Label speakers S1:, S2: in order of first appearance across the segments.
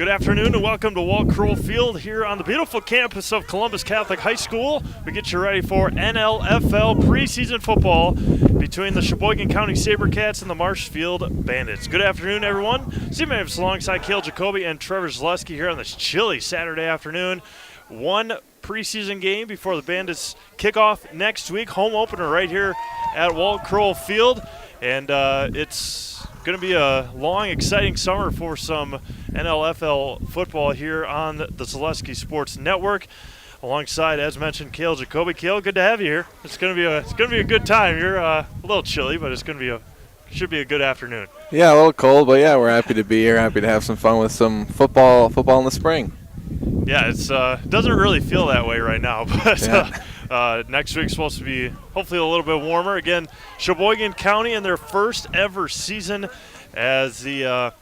S1: Good afternoon and welcome to Walt Kroll Field here on the beautiful campus of Columbus Catholic High School. We get you ready for NLFL preseason football between the Sheyboygan County Sabercats and the Marshfield Bandits. Good afternoon, everyone. Steve Mavs alongside Cale Jacoby and Trevor Zaleski here on this chilly Saturday afternoon. One preseason game before the Bandits kick off next week. Home opener right here at Walt Kroll Field. And it's going to be a long, exciting summer for some NLFL football here on the Zaleski Sports Network. Alongside, as mentioned, Cale Jacoby. Cale, good to have you here. It's going to be a good time. You're a little chilly, but should be a good afternoon.
S2: Yeah, a little cold, but yeah, we're happy to be here. Happy to have some fun with some football in the spring.
S1: Yeah, it doesn't really feel that way right now, but
S2: yeah.
S1: Next week's supposed to be hopefully a little bit warmer. Again, Sheyboygan County in their first ever season and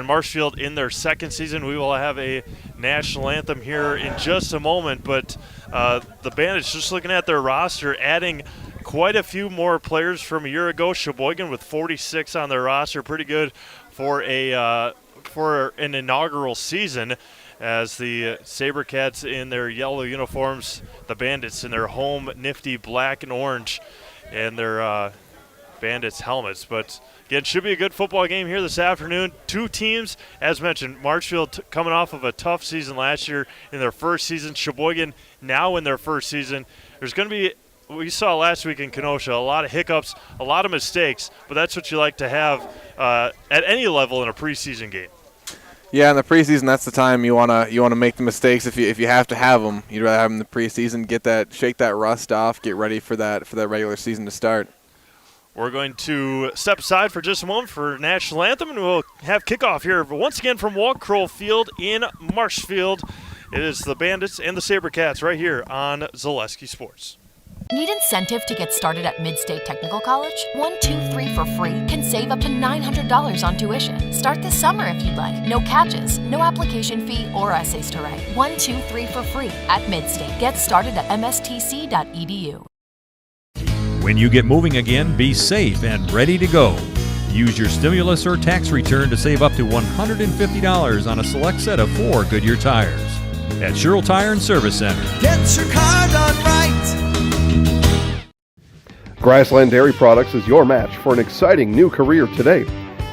S1: Marshfield in their second season. We will have a national anthem here in just a moment, but the Bandits, just looking at their roster, adding quite a few more players from a year ago. Sheyboygan with 46 on their roster, pretty good for an inaugural season, as the Sabercats in their yellow uniforms, the Bandits in their home nifty black and orange, and their Bandits helmets. But again, should be a good football game here this afternoon. Two teams, as mentioned, Marshfield coming off of a tough season last year in their first season. Sheyboygan now in their first season. There's going to be, we saw last week in Kenosha, a lot of hiccups, a lot of mistakes, but that's what you like to have at any level in a preseason game.
S2: Yeah, in the preseason, that's the time you wanna make the mistakes. If you have to have them, you'd rather have them in the preseason. Shake that rust off, get ready for that regular season to start.
S1: We're going to step aside for just a moment for national anthem, and we'll have kickoff here. But once again from Walt Kroll Field in Marshfield, it is the Bandits and the Sabercats right here on Zaleski Sports.
S3: Need incentive to get started at Mid-State Technical College? 1, 2, 3 for free can save up to $900 on tuition. Start this summer if you'd like. No catches, no application fee or essays to write. 1, 2, 3 for free at Mid-State. Get started at mstc.edu.
S4: When you get moving again, be safe and ready to go. Use your stimulus or tax return to save up to $150 on a select set of 4 Goodyear tires. At Sherrill Tire and Service Center.
S5: Get your car done right.
S6: Grassland Dairy Products is your match for an exciting new career today.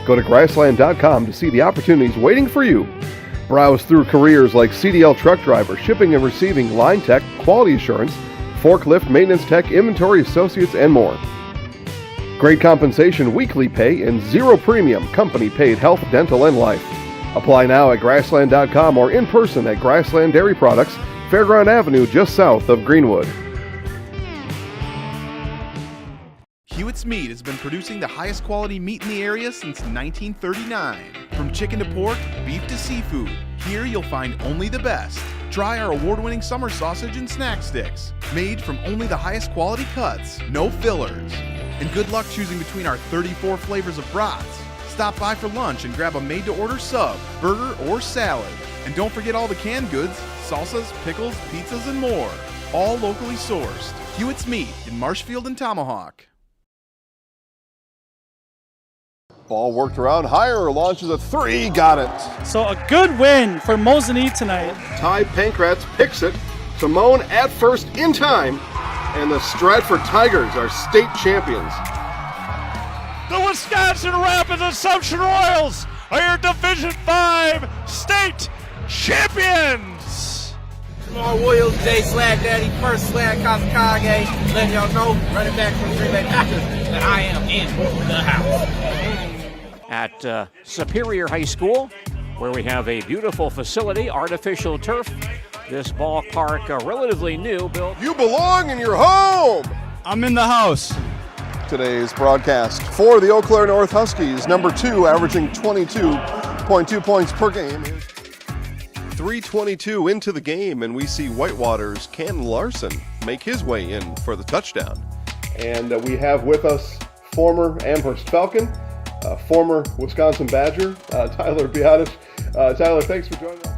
S6: Go to grassland.com to see the opportunities waiting for you. Browse through careers like CDL truck driver, shipping and receiving, line tech, quality assurance, forklift, maintenance tech, inventory associates, and more. Great compensation, weekly pay, and zero premium, company paid health, dental, and life. Apply now at grassland.com or in person at Grassland Dairy Products, Fairground Avenue, just south of Greenwood.
S7: Hewitt's Meat has been producing the highest quality meat in the area since 1939. From chicken to pork, beef to seafood, here you'll find only the best. Try our award-winning summer sausage and snack sticks, made from only the highest quality cuts, no fillers. And good luck choosing between our 34 flavors of brats. Stop by for lunch and grab a made-to-order sub, burger, or salad. And don't forget all the canned goods, salsas, pickles, pizzas, and more. All locally sourced. Hewitt's Meat in Marshfield and Tomahawk.
S6: Ball worked around, higher, launches a 3, got it.
S8: So a good win for Mosinee tonight.
S6: Ty Pankratz picks it. Simone at first in time. And the Stratford Tigers are state champions.
S1: The Wisconsin Rapids Assumption Royals are your Division 5 state champions.
S9: Small Williams, Jay Slag Daddy, first Slag Kazakage, letting y'all know, running back from Green Bay Packers, that I am in the house.
S10: At Superior High School, where we have a beautiful facility, artificial turf. This ballpark, relatively new, built.
S6: You belong in your home.
S8: I'm in the house.
S6: Today's broadcast for the Eau Claire North Huskies, number 2, averaging 22.2 points per game. 3:22 into the game, and we see Whitewater's Ken Larson make his way in for the touchdown. And we have with us former Amherst Falcon, former Wisconsin Badger, Tyler Biadic. Tyler, thanks for joining us.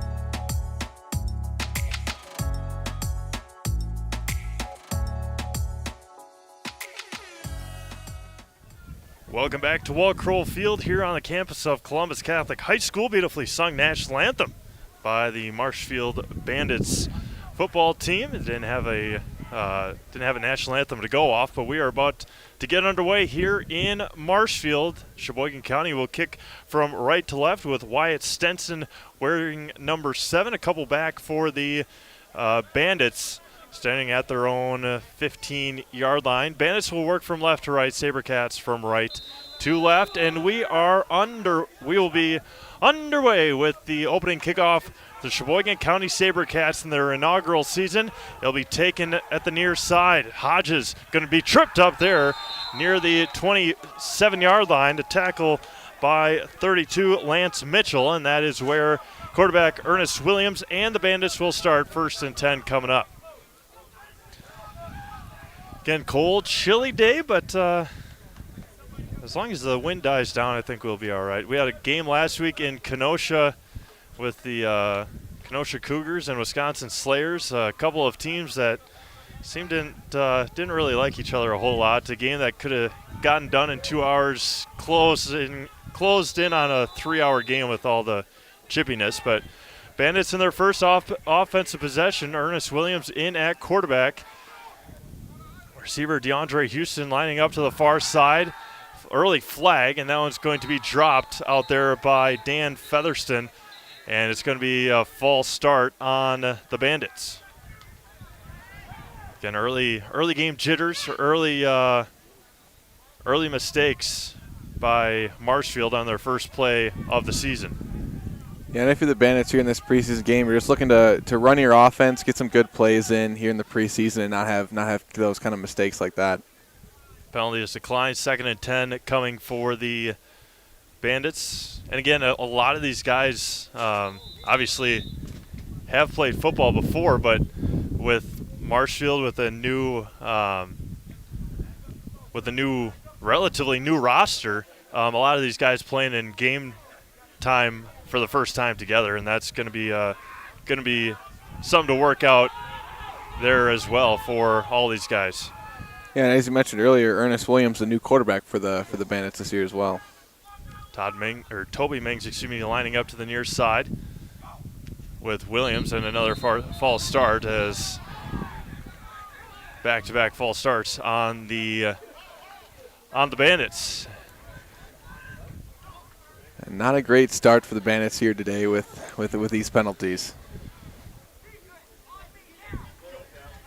S1: Welcome back to Wall Kroll Field here on the campus of Columbus Catholic High School. Beautifully sung national anthem by the Marshfield Bandits football team. It didn't have a national anthem to go off, but we are about to get underway here in Marshfield. Sheyboygan County will kick from right to left with Wyatt Stenson wearing number 7, a couple back for the Bandits, standing at their own 15-yard line. Bandits will work from left to right, Sabercats from right to left, and we will be underway with the opening kickoff. The Sheyboygan County Sabercats in their inaugural season. They'll be taken at the near side. Hodges going to be tripped up there near the 27-yard line to tackle by 32 Lance Mitchell, and that is where quarterback Ernest Williams and the Bandits will start. 1st and 10 coming up. Again, cold, chilly day, but as long as the wind dies down, I think we'll be all right. We had a game last week in Kenosha with the Kenosha Cougars and Wisconsin Slayers, a couple of teams that didn't really like each other a whole lot. A game that could have gotten done in 2 hours, closed in on a 3-hour game with all the chippiness. But Bandits in their first offensive possession. Ernest Williams in at quarterback. Receiver DeAndre Houston lining up to the far side. Early flag, and that one's going to be dropped out there by Dan Featherston. And it's going to be a false start on the Bandits. Again, early game jitters, early mistakes by Marshfield on their first play of the season.
S2: Yeah, and if you're the Bandits here in this preseason game, you're just looking to run your offense, get some good plays in here in the preseason, and not have those kind of mistakes like that.
S1: Penalty is declined. 2nd and 10 coming for the Bandits. And again, a lot of these guys obviously have played football before, but with Marshfield with a relatively new roster, a lot of these guys playing in game time for the first time together, and that's going to be something to work out there as well for all these guys.
S2: Yeah, and as you mentioned earlier, Ernest Williams, the new quarterback for the Bandits this year as well.
S1: Toby Mings, lining up to the near side with Williams, and another false start as back-to-back false starts on the Bandits.
S2: And not a great start for the Bandits here today with these penalties.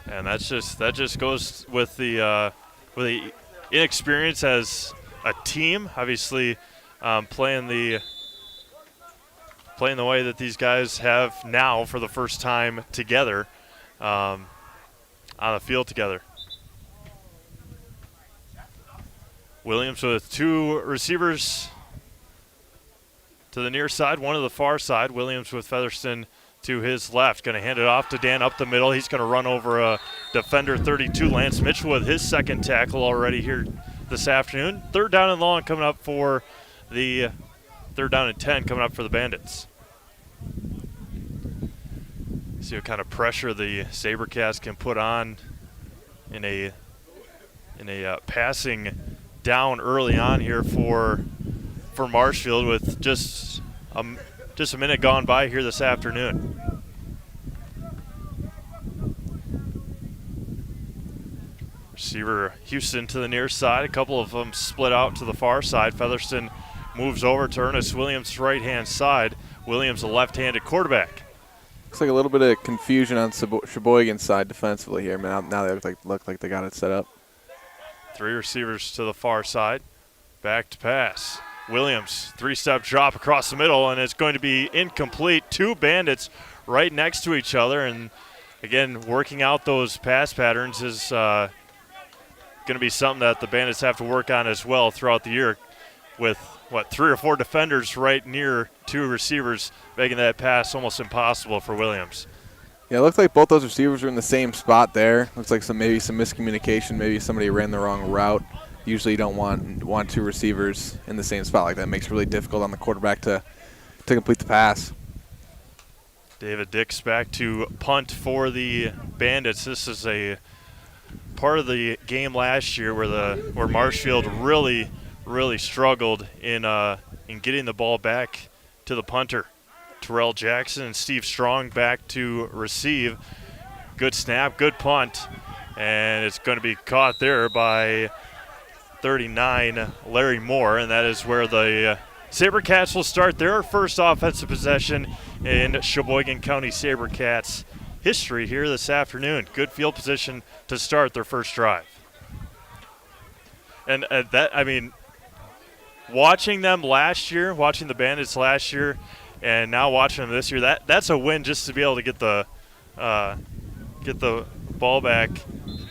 S1: And that just goes with the inexperience as a team. Obviously, playing the way that these guys have now for the first time together on the field together. Williams with 2 receivers to the near side, one to the far side. Williams with Featherston to his left. Going to hand it off to Dan up the middle. He's going to run over a defender 32, Lance Mitchell, with his 2nd tackle already here this afternoon. 3rd down and long coming up for the 3rd down and 10 coming up for the Bandits. See what kind of pressure the Sabercats can put on in a passing down early on here for Marshfield with just a minute gone by here this afternoon. Receiver Houston to the near side. A couple of them split out to the far side. Featherston moves over to Ernest Williams' right-hand side. Williams, a left-handed quarterback.
S2: Looks like a little bit of confusion on Sheyboygan's side defensively here. Now they look like they got it set up.
S1: 3 receivers to the far side. Back to pass. Williams, 3-step drop across the middle, and it's going to be incomplete. 2 Bandits right next to each other, and again, working out those pass patterns is going to be something that the Bandits have to work on as well throughout the year with, 3 or 4 defenders right near 2 receivers, making that pass almost impossible for Williams.
S2: Yeah, it looks like both those receivers are in the same spot there. Looks like maybe some miscommunication. Maybe somebody ran the wrong route. Usually you don't want 2 receivers in the same spot like that. It makes it really difficult on the quarterback to complete the pass.
S1: David Dix back to punt for the Bandits. This is a part of the game last year where Marshfield really really struggled in getting the ball back to the punter. Terrell Jackson and Steve Strong back to receive. Good snap, good punt, and it's going to be caught there by 39, Larry Moore, and that is where the Sabercats will start their first offensive possession in Sheboygan County Sabercats history here this afternoon. Good field position to start their first drive. And watching them last year, watching the Bandits last year, and now watching them this year, that's a win just to be able to get the ball back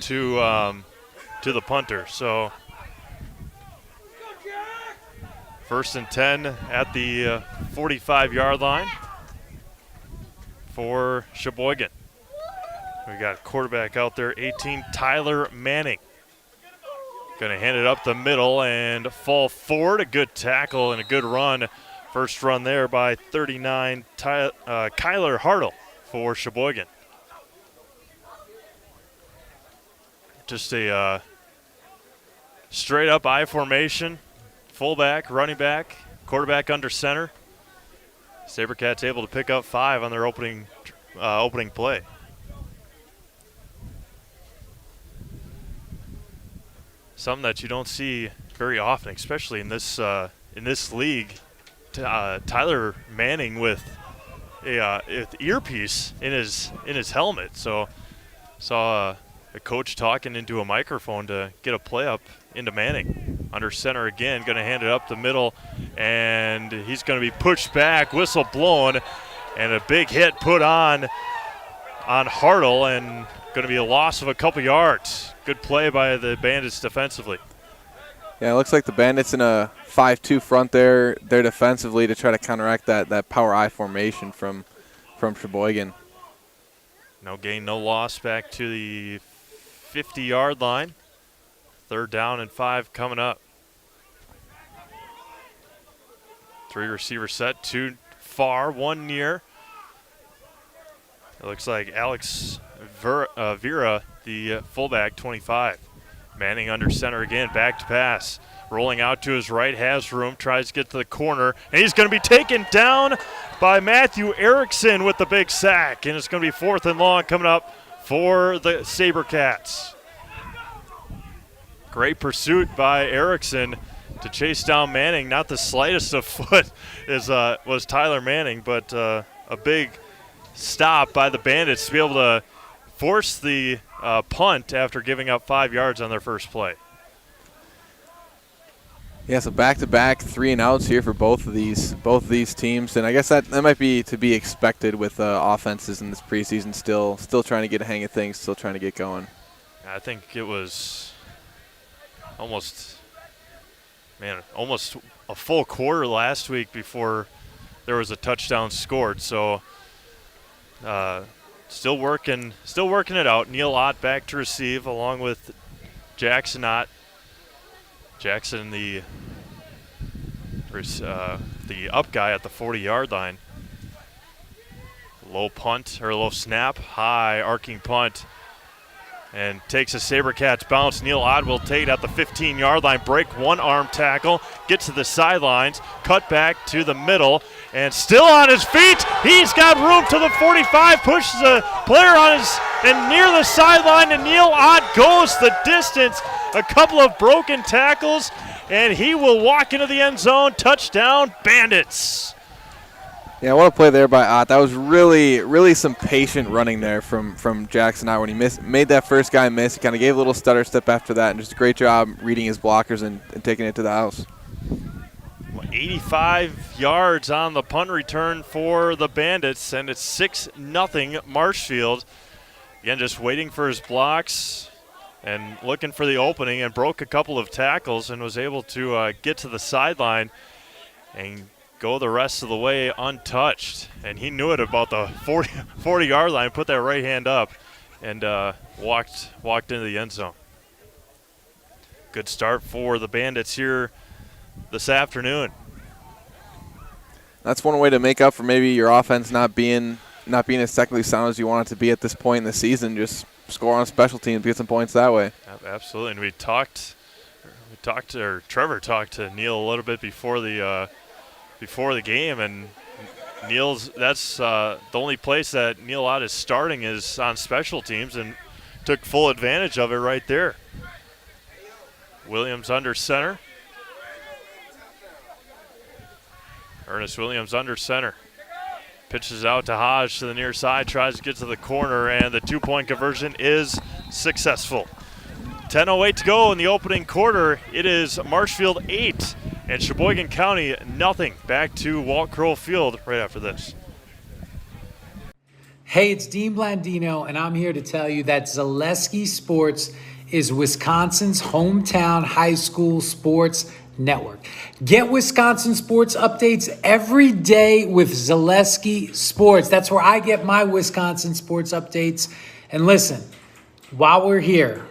S1: to the punter. So 1st and 10 at the 45-yard line for Sheboygan. We got quarterback out there, 18, Tyler Manning. Going to hand it up the middle and fall forward. A good tackle and a good run. First run there by 39, Kyler Hartle for Sheboygan. Just a straight up I formation. Fullback, running back, quarterback under center. Sabercats able to pick up 5 on their opening play. Something that you don't see very often, especially in this league. Tyler Manning with a earpiece in his helmet. So saw a coach talking into a microphone to get a play up into Manning. Under center again, going to hand it up the middle, and he's going to be pushed back, whistle blown, and a big hit put on Hartle, and going to be a loss of a couple yards. Good play by the Bandits defensively.
S2: Yeah, it looks like the Bandits in a 5-2 front there defensively to try to counteract that power I formation from Sheboygan.
S1: No gain, no loss back to the 50-yard line. 3rd down and 5 coming up. 3 receiver set, 2 far, 1 near. It looks like Alex Vera, the fullback, 25. Manning under center again, back to pass. Rolling out to his right, has room, tries to get to the corner, and he's going to be taken down by Matthew Erickson with the big sack. And it's going to be 4th and long coming up for the Sabercats. Great pursuit by Erickson to chase down Manning. Not the slightest of foot was Tyler Manning, but a big stop by the Bandits to be able to force the punt after giving up 5 yards on their first play.
S2: Yeah, so back-to-back 3-and-outs here for both of these teams, and I guess that might be to be expected with offenses in this preseason. Still trying to get a hang of things, still trying to get going.
S1: I think it was almost a full quarter last week before there was a touchdown scored. So still working it out. Neil Ott back to receive along with Jackson Ott. Jackson, the up guy at the 40-yard line. Low snap, high arcing punt, and takes a Sabercats bounce. Neil Ott will take it at the 15-yard line, break one arm tackle, get to the sidelines, cut back to the middle, and still on his feet. He's got room to the 45, pushes a player and near the sideline, and Neil Ott goes the distance. A couple of broken tackles, and he will walk into the end zone. Touchdown, Bandits.
S2: Yeah, what a play there by Ott. That was really some patient running there from Jackson Ott when he made that first guy miss. He kind of gave a little stutter step after that, and just a great job reading his blockers and taking it to the house.
S1: 85 yards on the punt return for the Bandits, and it's 6-0 Marshfield. Again, just waiting for his blocks and looking for the opening, and broke a couple of tackles and was able to get to the sideline and go the rest of the way untouched. And he knew it about the 40-yard line, put that right hand up, and walked into the end zone. Good start for the Bandits here this afternoon.
S2: That's one way to make up for maybe your offense not being as technically sound as you want it to be at this point in the season. Just score on special teams, get some points that way.
S1: Absolutely. And we talked Trevor talked to Neil a little bit before the game, and that's the only place that Neil Ott is starting is on special teams, and took full advantage of it right there. Williams under center. Ernest Williams under center. Pitches out to Hodge to the near side, tries to get to the corner, and the 2-point conversion is successful. 10:08 to go in the opening quarter. It is Marshfield 8 and Sheyboygan County nothing. Back to Walt Crow Field right after this.
S11: Hey, it's Dean Blandino, and I'm here to tell you that Zaleski Sports is Wisconsin's hometown high school sports network. Get Wisconsin sports updates every day with Zaleski Sports. That's where I get my Wisconsin sports updates. And listen, while we're here,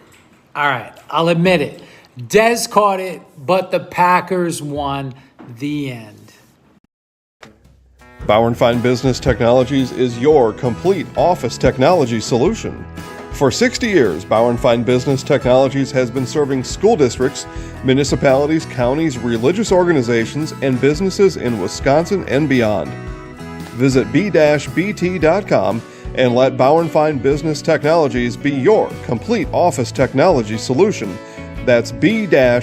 S11: all right, I'll admit it. Dez caught it, but the Packers won. The end.
S6: Bauer & Fine Business Technologies is your complete office technology solution. For 60 years, Bauer & Fine Business Technologies has been serving school districts, municipalities, counties, religious organizations, and businesses in Wisconsin and beyond. Visit b-bt.com and let Bauer & Fine Business Technologies be your complete office technology solution. That's b-bt.com.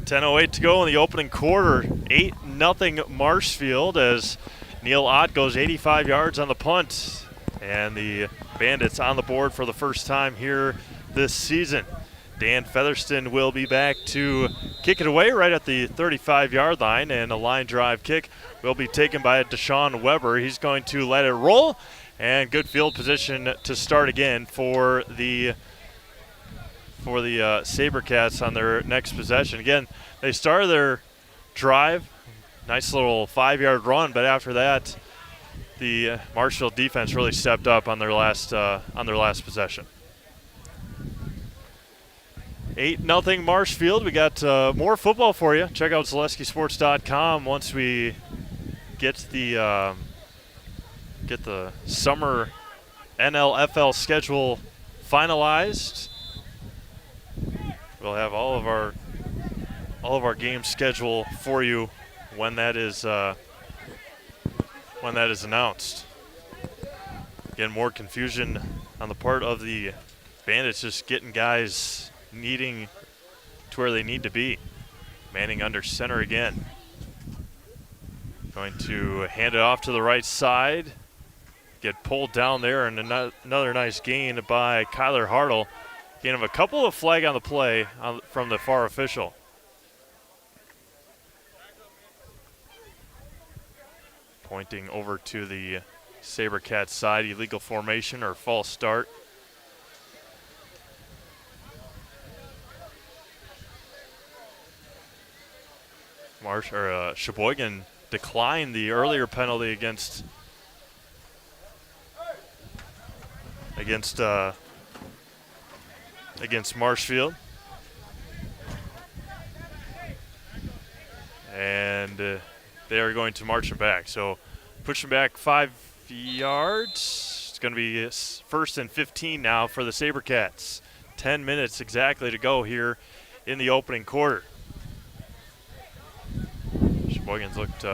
S1: 10:08 to go in the opening quarter. 8-0 Marshfield as Neil Ott goes 85 yards on the punt. And the Bandits on the board for the first time here this season. Dan Featherston will be back to kick it away right at the 35-yard line. And a line drive kick will be taken by Deshaun Weber. He's going to let it roll. And good field position to start again for the Sabercats on their next possession. Again, they started their drive, nice little 5-yard run, but after that, the Marshfield defense really stepped up on their last possession. 8-0 Marshfield. We got more football for you. Check out ZaleskiSports.com once we get the summer NLFL schedule finalized. We'll have all of our game schedule for you when that is announced. Again, more confusion on the part of the Bandits, just getting guys needing to where they need to be. Manning under center again. Going to hand it off to the right side. Get pulled down there, and another nice gain by Kyler Hartle. Gain of a couple of flag on the play from the far official. Pointing over to the Sabercats side, illegal formation or false start. Sheyboygan declined the earlier penalty against Marshfield. And they are going to march him back. So push him back 5 yards. It's going to be 1st and 15 now for the Sabercats. 10 minutes exactly to go here in the opening quarter. Sheyboygan's looked,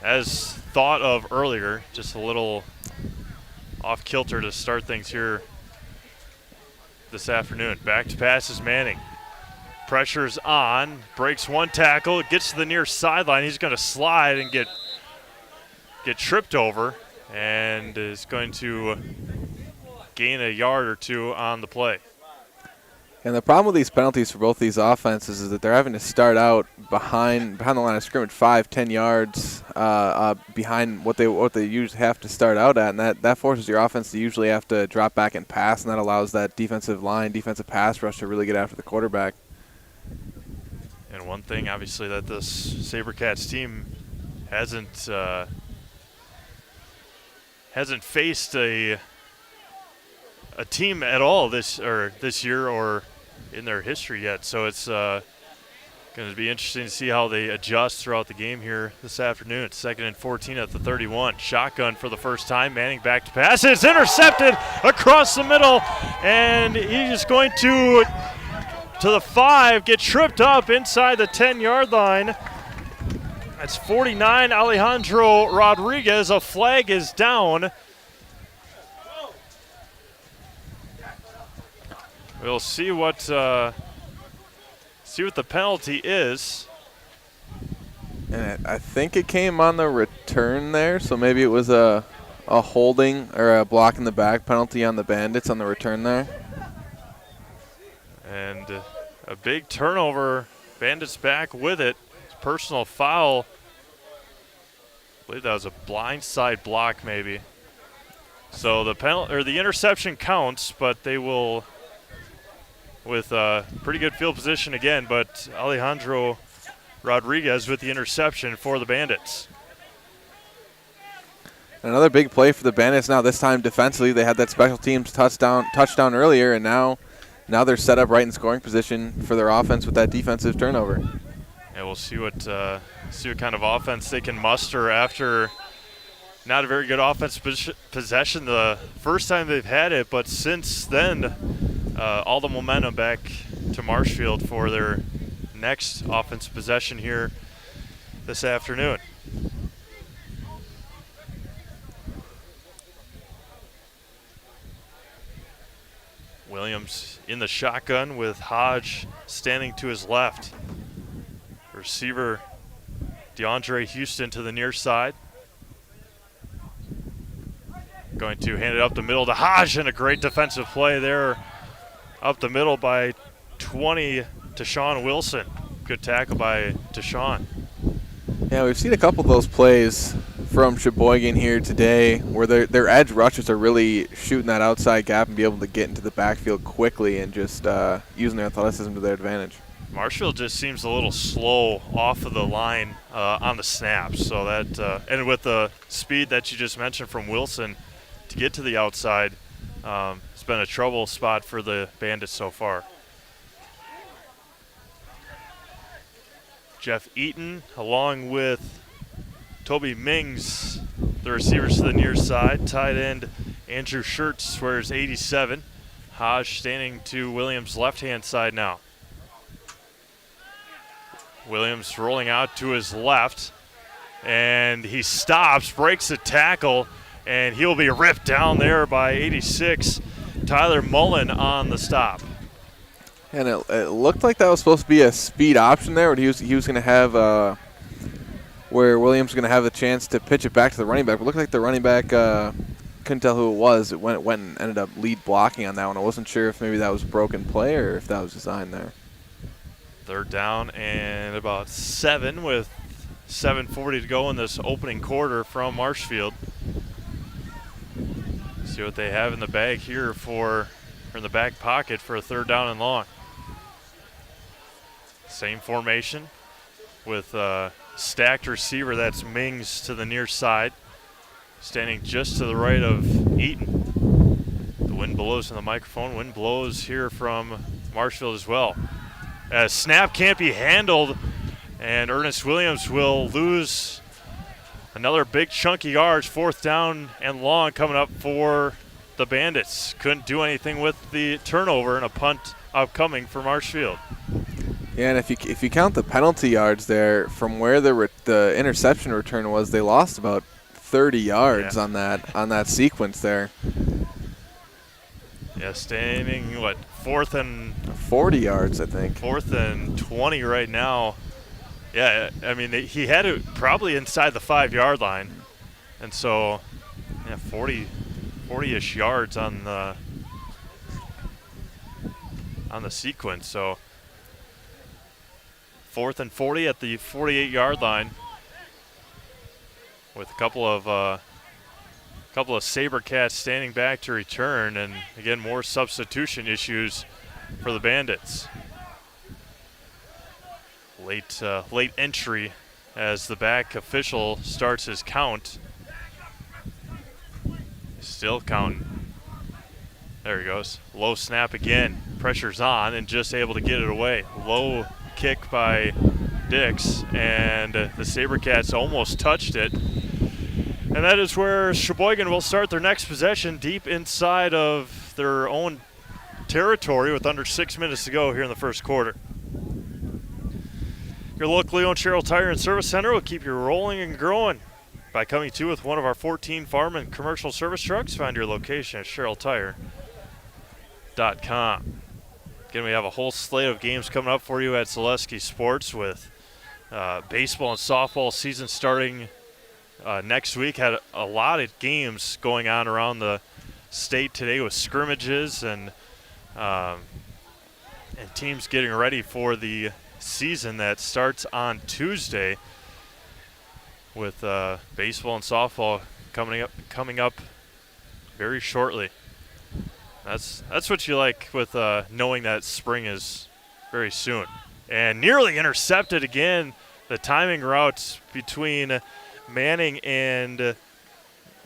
S1: as thought of earlier, just a little off kilter to start things here this afternoon. Back to pass is Manning. Pressure's on, breaks one tackle, gets to the near sideline. He's going to slide and get tripped over, and is going to gain a yard or two on the play.
S2: And the problem with these penalties for both these offenses is that they're having to start out behind the line of scrimmage 5-10 yards behind what they usually have to start out at, and that forces your offense to usually have to drop back and pass, and that allows that defensive pass rush to really get after the quarterback.
S1: And one thing, obviously, that this Sabercats team hasn't faced a team at all this year or in their history yet. So it's Going to be interesting to see how they adjust throughout the game here this afternoon. 2nd and 14 at the 31. Shotgun for the first time. Manning back to pass. It's intercepted across the middle, and he's going to the 5, get tripped up inside the 10-yard line. That's 49, Alejandro Rodriguez. A flag is down. We'll see what the penalty is.
S2: And I think it came on the return there, so maybe it was a holding or a block in the back penalty on the Bandits on the return there.
S1: And a big turnover. Bandits back with it. It's a personal foul. I believe that was a blindside block maybe. So the penalty or the interception counts, but they will with pretty good field position again, but Alejandro Rodriguez with the interception for the Bandits.
S2: Another big play for the Bandits now, this time defensively. They had that special teams touchdown earlier, and now they're set up right in scoring position for their offense with that defensive turnover.
S1: Yeah, we'll see what kind of offense they can muster after not a very good offensive possession the first time they've had it, but since then, all the momentum back to Marshfield for their next offensive possession here this afternoon. Williams in the shotgun with Hodge standing to his left. Receiver DeAndre Houston to the near side. Going to hand it up the middle to Hodge, and a great defensive play there up the middle by 20 to Sean Wilson. Good tackle by Deshaun.
S2: Yeah, we've seen a couple of those plays from Sheyboygan here today where their edge rushers are really shooting that outside gap and be able to get into the backfield quickly and just using their athleticism to their advantage.
S1: Marshfield just seems a little slow off of the line on the snaps, so that and with the speed that you just mentioned from Wilson to get to the outside, it's been a trouble spot for the Bandits so far. Jeff Eaton along with Toby Mings, the receivers to the near side. Tight end Andrew Schertz wears 87. Hodge standing to Williams' left-hand side now. Williams rolling out to his left, and he stops, breaks the tackle, and he'll be ripped down there by 86. Tyler Mullen on the stop.
S2: And it looked like that was supposed to be a speed option there, but he was going to have where Williams was going to have the chance to pitch it back to the running back. But it looked like the running back couldn't tell who it was. It went and ended up lead blocking on that one. I wasn't sure if maybe that was a broken play or if that was designed there.
S1: Third down and about 7 with 7:40 to go in this opening quarter from Marshfield. See what they have in the bag here in the back pocket for a third down and long. Same formation with a stacked receiver. That's Mings to the near side, standing just to the right of Eaton. The wind blows in the microphone. Wind blows here from Marshfield as well. As snap can't be handled, and Ernest Williams will lose another big chunk of yards. Fourth down and long coming up for the Bandits. Couldn't do anything with the turnover, and a punt upcoming for Marshfield.
S2: Yeah, and if you count the penalty yards there, from where the interception return was, they lost about 30 yards on that sequence there.
S1: Yeah, standing, what, 4th and
S2: 40 yards, I think.
S1: 4th and 20 right now. Yeah, I mean, he had it probably inside the 5-yard line. And so, yeah, 40-ish yards on the sequence. So 4th and 40 at the 48-yard line with a couple of Sabercats standing back to return, and again, more substitution issues for the Bandits. Late entry as the back official starts his count. Still counting. There he goes. Low snap again. Pressure's on and just able to get it away. Low kick by Dix, and the Sabercats almost touched it. And that is where Sheyboygan will start their next possession deep inside of their own territory with under 6 minutes to go here in the first quarter. Your local Leo and Sherrill Tire and Service Center will keep you rolling and growing by coming to with one of our 14 farm and commercial service trucks. Find your location at SherrillTire.com. Again, we have a whole slate of games coming up for you at Zaleski Sports with baseball and softball season starting next week. Had a lot of games going on around the state today with scrimmages and teams getting ready for the season that starts on Tuesday with baseball and softball coming up very shortly. That's what you like with knowing that spring is very soon. And nearly intercepted again. The timing routes between Manning and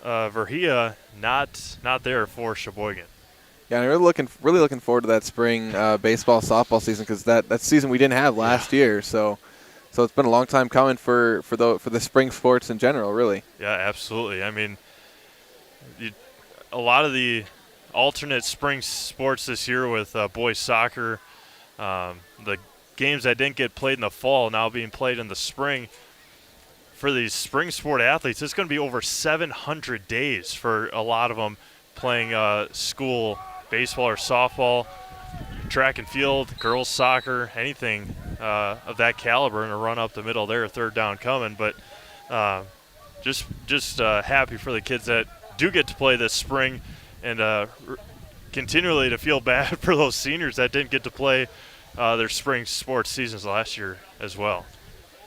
S1: Verhia not there for Sheyboygan.
S2: Yeah, I'm really looking forward to that spring baseball softball season because that season we didn't have last year. So it's been a long time coming for the spring sports in general, really.
S1: Yeah, absolutely. I mean, a lot of the alternate spring sports this year with boys soccer, the games that didn't get played in the fall now being played in the spring. For these spring sport athletes, it's going to be over 700 days for a lot of them playing school baseball or softball, track and field, girls soccer, anything of that caliber, and a run up the middle there, third down coming. But just happy for the kids that do get to play this spring, and continually to feel bad for those seniors that didn't get to play their spring sports seasons last year as well.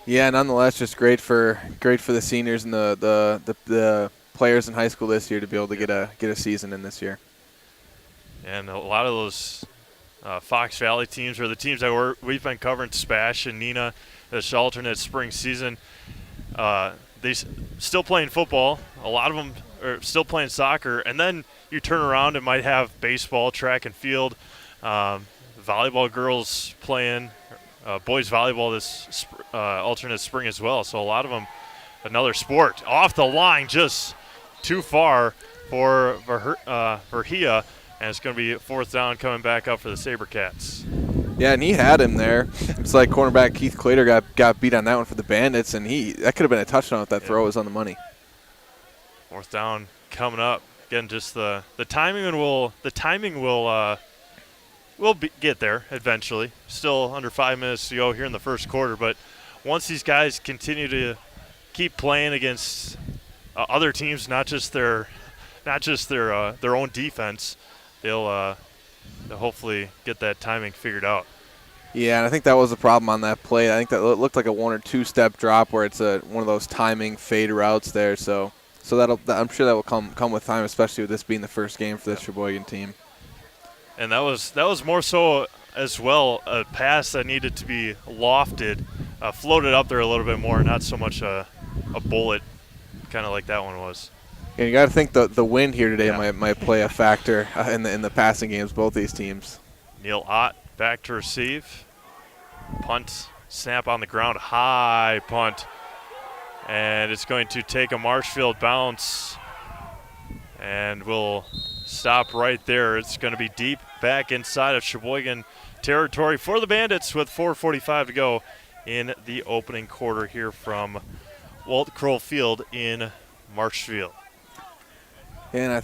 S2: Yeah, nonetheless, just great for the seniors and the players in high school this year to be able to get a season in this year.
S1: And a lot of those Fox Valley teams are the teams that we've been covering, Spash and Nina, this alternate spring season. They still playing football. A lot of them are still playing soccer. And then you turn around and might have baseball, track and field, volleyball girls playing, boys volleyball this alternate spring as well. So a lot of them, another sport. Off the line, just too far for Verhia. And it's going to be fourth down coming back up for the Sabercats.
S2: Yeah, and he had him there. It's like cornerback Keith Clater got beat on that one for the Bandits, and that could have been a touchdown if that throw was on the money.
S1: Fourth down coming up. Again, just the timing will get there eventually. Still under 5 minutes to go here in the first quarter, but once these guys continue to keep playing against other teams, not just their own defense, they'll hopefully get that timing figured out.
S2: Yeah, and I think that was the problem on that play. I think that looked like a 1 or 2 step drop where it's one of those timing fade routes there. So I'm sure that will come with time, especially with this being the first game for the Sheyboygan team.
S1: And that was more so as well a pass that needed to be lofted, floated up there a little bit more, not so much a bullet, kind of like that one was.
S2: And you got to think the wind here today might play a factor in the passing games, both these teams.
S1: Neil Ott back to receive. Punt, snap on the ground, high punt. And it's going to take a Marshfield bounce. And we'll stop right there. It's going to be deep back inside of Sheyboygan territory for the Bandits with 4:45 to go in the opening quarter here from Walt Kroll Field in Marshfield.
S2: And I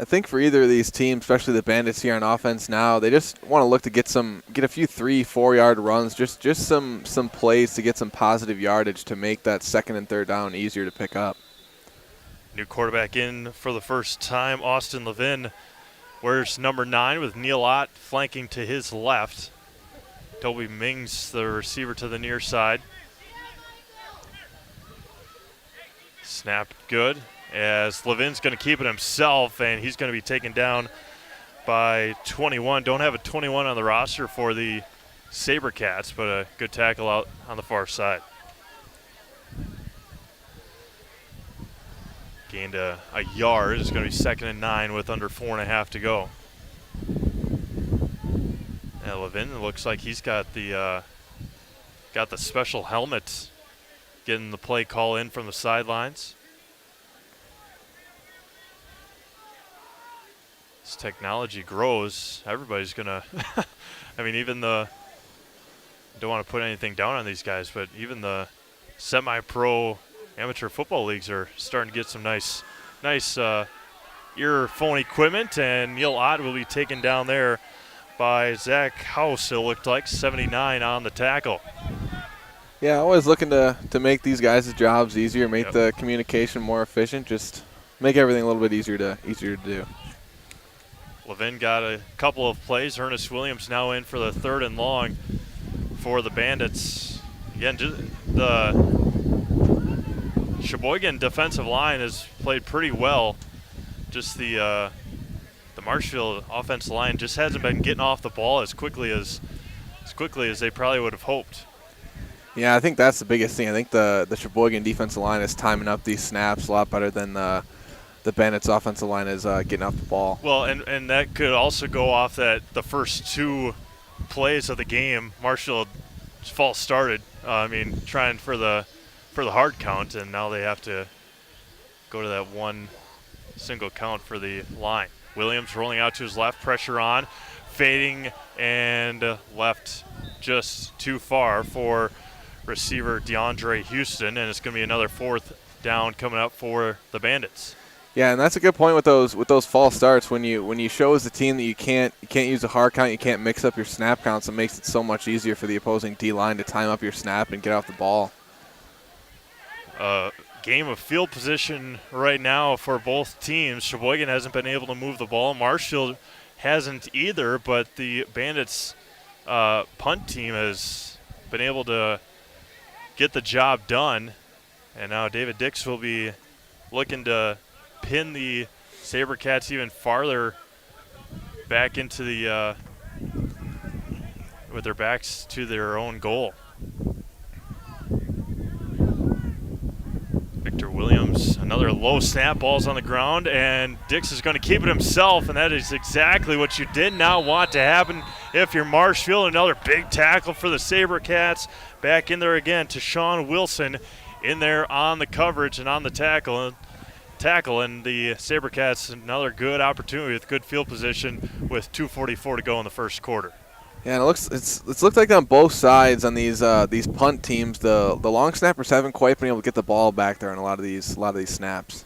S2: think for either of these teams, especially the Bandits here on offense now, they just want to look to get a few 3-4 yard runs, just some plays to get some positive yardage to make that second and third down easier to pick up.
S1: New quarterback in for the first time, Austin Levin. Wears number 9 with Neil Ott flanking to his left. Toby Mings, the receiver, to the near side. Snap good, as Levin's going to keep it himself, and he's going to be taken down by 21. Don't have a 21 on the roster for the Sabercats, but a good tackle out on the far side. Gained a yard. It's going to be 2nd and 9 with under 4.5 to go. And Levin, it looks like he's got the got the special helmet, getting the play call in from the sidelines. As technology grows, everybody's going to, I mean, even the, don't want to put anything down on these guys, but even the semi-pro amateur football leagues are starting to get some nice earphone equipment, and Neil Ott will be taken down there by Zach House, it looked like, 79 on the tackle.
S2: Yeah, always looking to make these guys' jobs easier, make the communication more efficient, just make everything a little bit easier to do.
S1: Levin got a couple of plays. Ernest Williams now in for the 3rd and long for the Bandits. Again, just the Sheyboygan defensive line has played pretty well. Just the Marshfield offensive line just hasn't been getting off the ball as quickly as they probably would have hoped.
S2: Yeah, I think that's the biggest thing. I think the Sheyboygan defensive line is timing up these snaps a lot better than the Bandits offensive line is getting off the ball.
S1: Well, and that could also go off that the first 2 plays of the game, Marshfield false started. Trying for the hard count, and now they have to go to that 1 single count for the line. Williams rolling out to his left, pressure on, fading and left just too far for receiver DeAndre Houston, and it's going to be another 4th down coming up for the Bandits.
S2: Yeah, and that's a good point with those false starts. When you show as a team that you can't use a hard count, you can't mix up your snap counts, it makes it so much easier for the opposing D-line to time up your snap and get off the ball.
S1: Game of field position right now for both teams. Sheyboygan hasn't been able to move the ball. Marshfield hasn't either, but the Bandits punt team has been able to get the job done. And now David Dix will be looking to pin the Sabercats even farther back into the with their backs to their own goal. Victor Williams, another low snap, ball's on the ground, and Dix is going to keep it himself, and that is exactly what you did not want to happen if you're Marshfield. Another big tackle for the Sabercats. Back in there again to Sean Wilson in there on the coverage and on the tackle, and the Sabercats another good opportunity with good field position with 2:44 to go in the first quarter.
S2: Yeah, and it's looked like on both sides on these punt teams, the long snappers haven't quite been able to get the ball back there on a lot of these snaps.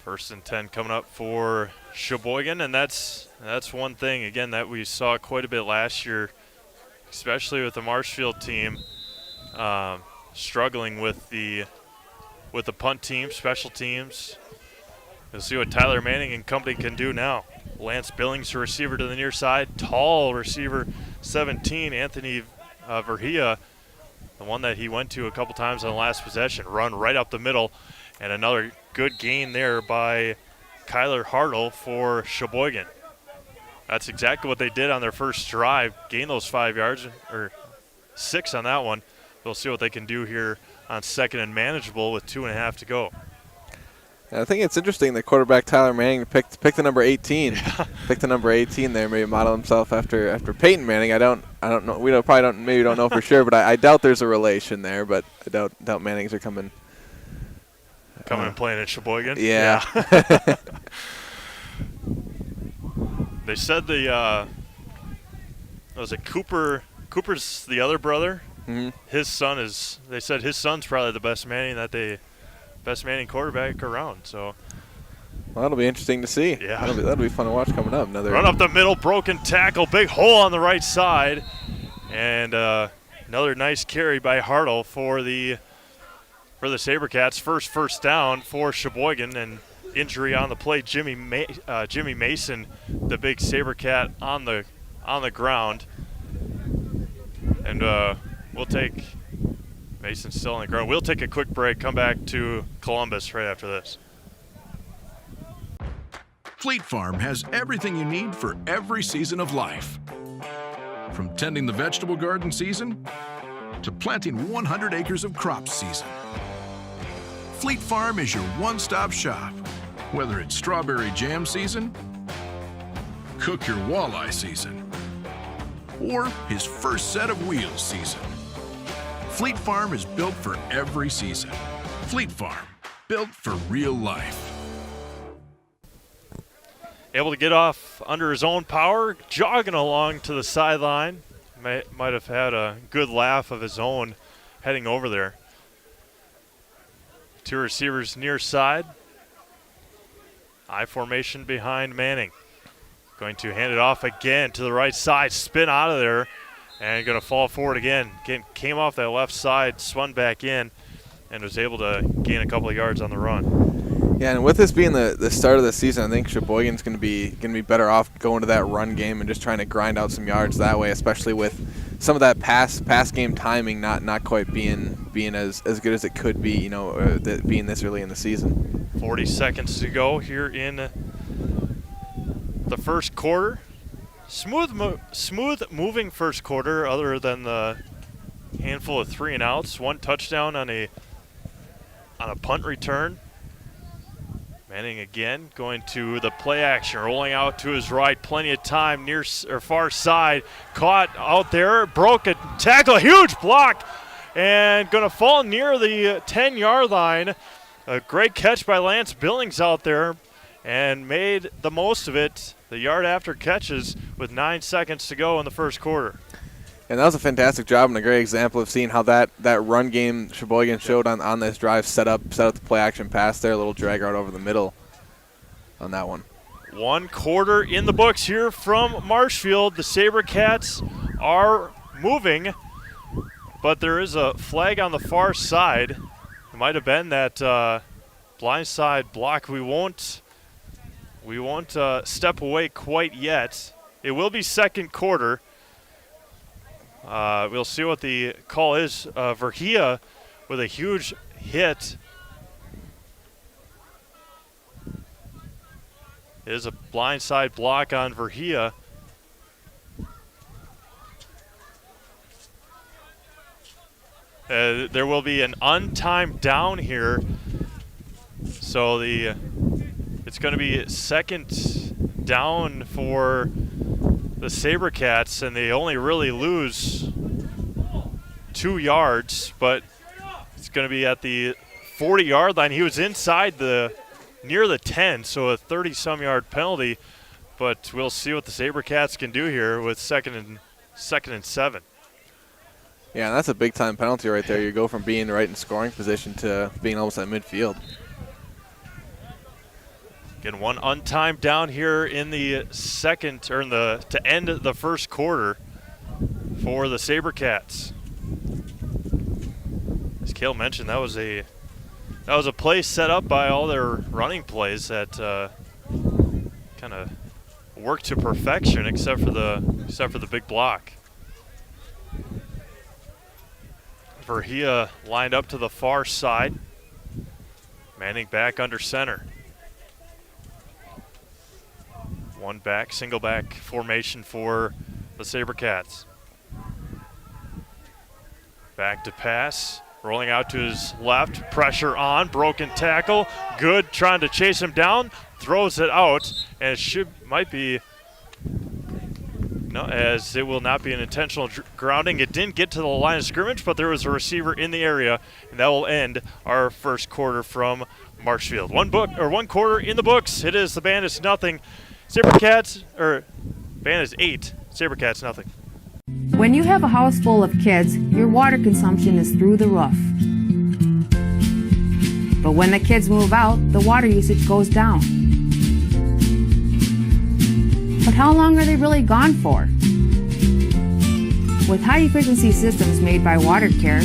S1: 1st and 10 coming up for Sheyboygan, and that's one thing again that we saw quite a bit last year, especially with the Marshfield team struggling with the punt team, special teams. We'll see what Tyler Manning and company can do now. Lance Billings, the receiver to the near side. Tall receiver, 17, Anthony Verhia, the one that he went to a couple times on the last possession. Run right up the middle, and another good gain there by Kyler Hartle for Sheyboygan. That's exactly what they did on their first drive. Gain those 5 yards, or 6 on that one. We'll see what they can do here on 2nd and manageable with 2.5 to go.
S2: I think it's interesting that quarterback Tyler Manning picked the number 18. Yeah. Picked the number 18 there, maybe model himself after Peyton Manning. I don't know. We don't know for sure, but I doubt there's a relation there. But I doubt Mannings are coming
S1: and playing at Sheyboygan.
S2: Yeah.
S1: They said was it Cooper? Cooper's the other brother.
S2: Mm-hmm.
S1: They said his son's probably the best Manning quarterback around. So
S2: well, that'll be interesting to see.
S1: Yeah,
S2: that'll be fun to watch coming up. Another
S1: run up the middle, broken tackle, big hole on the right side, and another nice carry by Hartle for the Sabercats. First down for Sheyboygan, and injury on the play. Jimmy Mason, the big Sabercat on the ground, and we'll take. Mason's still on the ground. We'll take a quick break, come back to Columbus right after this.
S12: Fleet Farm has everything you need for every season of life. From tending the vegetable garden season to planting 100 acres of crops season. Fleet Farm is your one-stop shop. Whether it's strawberry jam season, cook your walleye season, or his first set of wheels season. Fleet Farm is built for every season. Fleet Farm, built for real life.
S1: Able to get off under his own power, jogging along to the sideline. Might have had a good laugh of his own heading over there. Two receivers near side. I formation behind Manning. Going to hand it off again to the right side, spin out of there, and going to fall forward again. Came off that left side, spun back in, and was able to gain a couple of yards on the run.
S2: Yeah, and with this being the start of the season, I think Sheyboygan's going to be better off going to that run game and just trying to grind out some yards that way, especially with some of that pass game timing not quite being as good as it could be, being this early in the season.
S1: 40 seconds to go here in the first quarter. Smooth moving first quarter, other than the handful of 3 and outs. 1 touchdown on a punt return. Manning again going to the play action, rolling out to his right, plenty of time near or far side, caught out there, broke a tackle, huge block, and going to fall near the 10-yard line. A great catch by Lance Billings out there, and made the most of it. The yard after catches with 9 seconds to go in the first quarter.
S2: And that was a fantastic job and a great example of seeing how that run game Sheyboygan showed on this drive set up the play action pass there, a little drag route over the middle on that one.
S1: 1 quarter in the books here from Marshfield. The Sabercats are moving, but there is a flag on the far side. It might have been that blindside block. We won't step away quite yet. It will be second quarter. We'll see what the call is. Verhia with a huge hit. It is a blindside block on Verhia. There will be an untimed down here. So it's going to be second down for the Sabercats, and they only really lose 2 yards, but it's going to be at the 40-yard line. He was inside near the 10, so a 30-some yard penalty, but we'll see what the Sabercats can do here with second and 7.
S2: Yeah, and that's a big-time penalty right there. You go from being right in scoring position to being almost at midfield.
S1: Again, 1 untimed down here in the second, or to end the first quarter for the Sabercats. As Cale mentioned, that was a play set up by all their running plays that kind of worked to perfection, except for the big block. Verhia lined up to the far side. Manning back under center. 1 back, single back formation for the Sabercats. Back to pass, rolling out to his left, pressure on, broken tackle, good, trying to chase him down, throws it out, and as it will not be an intentional grounding. It didn't get to the line of scrimmage, but there was a receiver in the area, and that will end our first quarter from Marshfield. 1 quarter in the books. It is the Bandits nothing. Bandits 8, Sabercats nothing.
S13: When you have a house full of kids, your water consumption is through the roof. But when the kids move out, the water usage goes down. But how long are they really gone for? With high-efficiency systems made by WaterCare,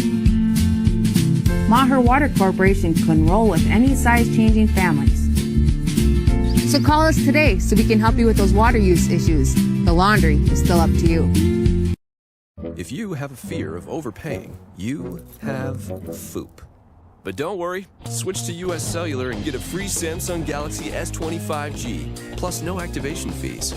S13: Maher Water Corporation can roll with any size-changing families. So call us today so we can help you with those water use issues. The laundry is still up to you.
S14: If you have a fear of overpaying, you have FOOP. But don't worry, switch to US Cellular and get a free Samsung Galaxy S25G, plus no activation fees.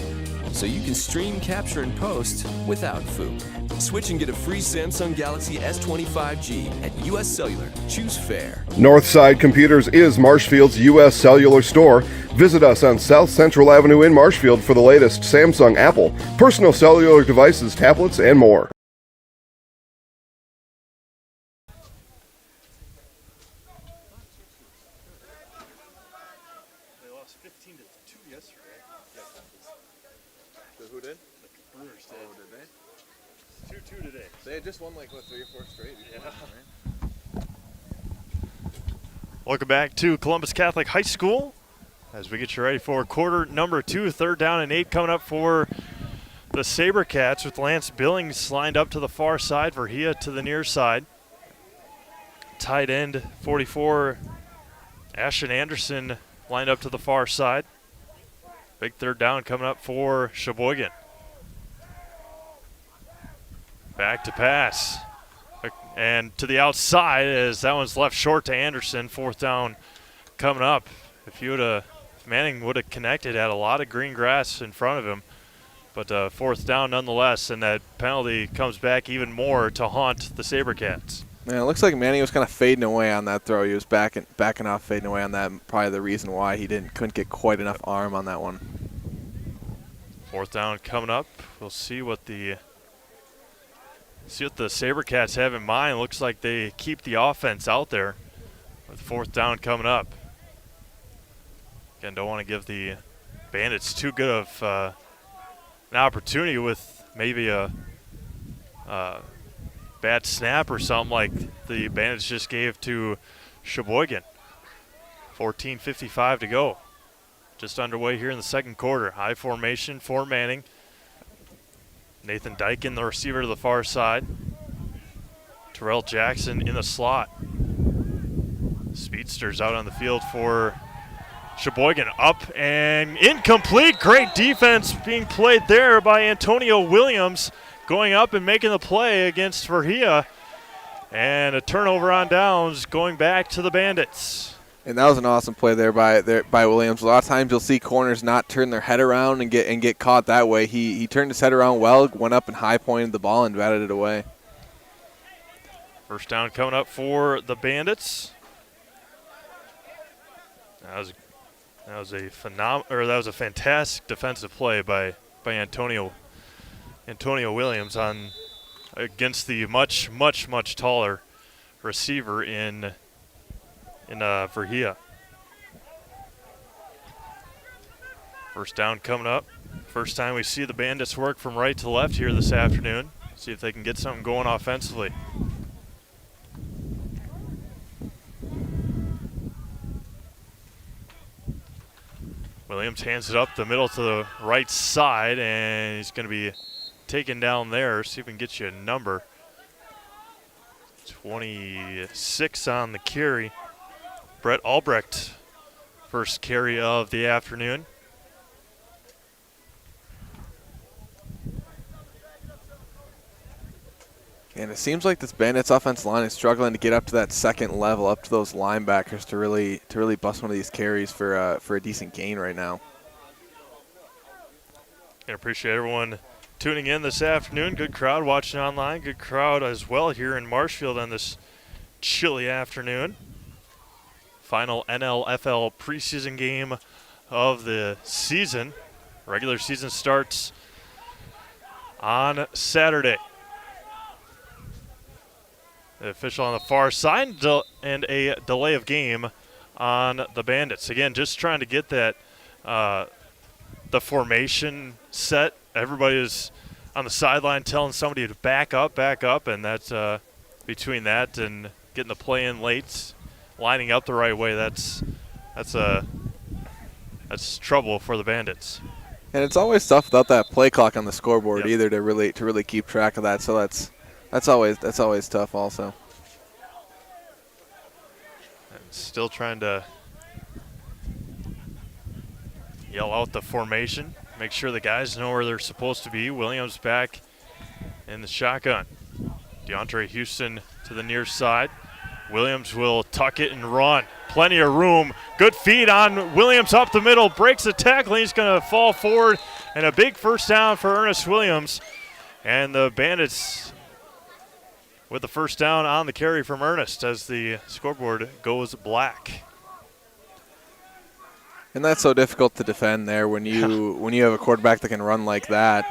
S14: So you can stream, capture, and post without FOOP. Switch and get a free Samsung Galaxy S25G at US Cellular. Choose fair.
S6: Northside Computers is Marshfield's U.S. Cellular store. Visit us on South Central Avenue in Marshfield for the latest Samsung, Apple, personal cellular devices, tablets, and more.
S2: yesterday. Who did?
S1: The Brewers did.
S2: Oh, did they?
S1: It's 2-2 today.
S2: They had just won like, what, 3 or 4 straight?
S1: Yeah.
S2: Right?
S1: Welcome back to Columbus Catholic High School as we get you ready for quarter number 2, 3rd down and 8 coming up for the Sabercats with Lance Billings lined up to the far side, Verhia to the near side. Tight end 44, Ashton Anderson lined up to the far side. Big 3rd down coming up for Sheyboygan. Back to pass. And to the outside as that one's left short to Anderson. 4th down coming up. If Manning would have connected, had a lot of green grass in front of him. But 4th down nonetheless, and that penalty comes back even more to haunt the Sabercats.
S2: Man, it looks like Manning was kind of fading away on that throw. He was backing off, fading away on that. Probably the reason why he couldn't get quite enough arm on that one.
S1: 4th down coming up. We'll see what the Sabercats have in mind. Looks like they keep the offense out there with 4th down coming up. Again, don't want to give the Bandits too good of an opportunity with maybe a bad snap or something like the Bandits just gave to Sheyboygan. 14:55 to go. Just underway here in the 2nd quarter. High formation for Manning. Nathan Dykin, the receiver to the far side. Terrell Jackson in the slot. Speedsters out on the field for Sheyboygan. Up and incomplete. Great defense being played there by Antonio Williams, going up and making the play against Verhia. And a turnover on downs going back to the Bandits.
S2: And that was an awesome play there by Williams. A lot of times you'll see corners not turn their head around and get caught that way. He turned his head around well, went up and high pointed the ball and batted it away.
S1: 1st down coming up for the Bandits. That was a fantastic defensive play by Antonio Williams against the much taller receiver in Verhia. 1st down coming up. First time we see the Bandits work from right to left here this afternoon. See if they can get something going offensively. Williams hands it up the middle to the right side, and he's going to be taken down there. See if we can get you a number. 26 on the carry. Brett Albrecht, first carry of the afternoon.
S2: And it seems like this Bandits offensive line is struggling to get up to that 2nd level, up to those linebackers to really bust one of these carries for a decent gain right now.
S1: I appreciate everyone tuning in this afternoon. Good crowd watching online. Good crowd as well here in Marshfield on this chilly afternoon. Final NLFL preseason game of the season. Regular season starts on Saturday. The official on the far side and a delay of game on the Bandits. Again, just trying to get that the formation set. Everybody is on the sideline telling somebody to back up, and that's between that and getting the play in late, lining up the right way. That's trouble for the Bandits.
S2: And it's always tough without that play clock on the scoreboard either to really keep track of that. So that's always tough also.
S1: And still trying to yell out the formation, make sure the guys know where they're supposed to be. Williams back in the shotgun. DeAndre Houston to the near side. Williams will tuck it and run. Plenty of room. Good feed on Williams up the middle. Breaks the tackle. He's going to fall forward. And a big 1st down for Ernest Williams. And the Bandits with the 1st down on the carry from Ernest as the scoreboard goes black.
S2: And that's so difficult to defend there when you have a quarterback that can run like that.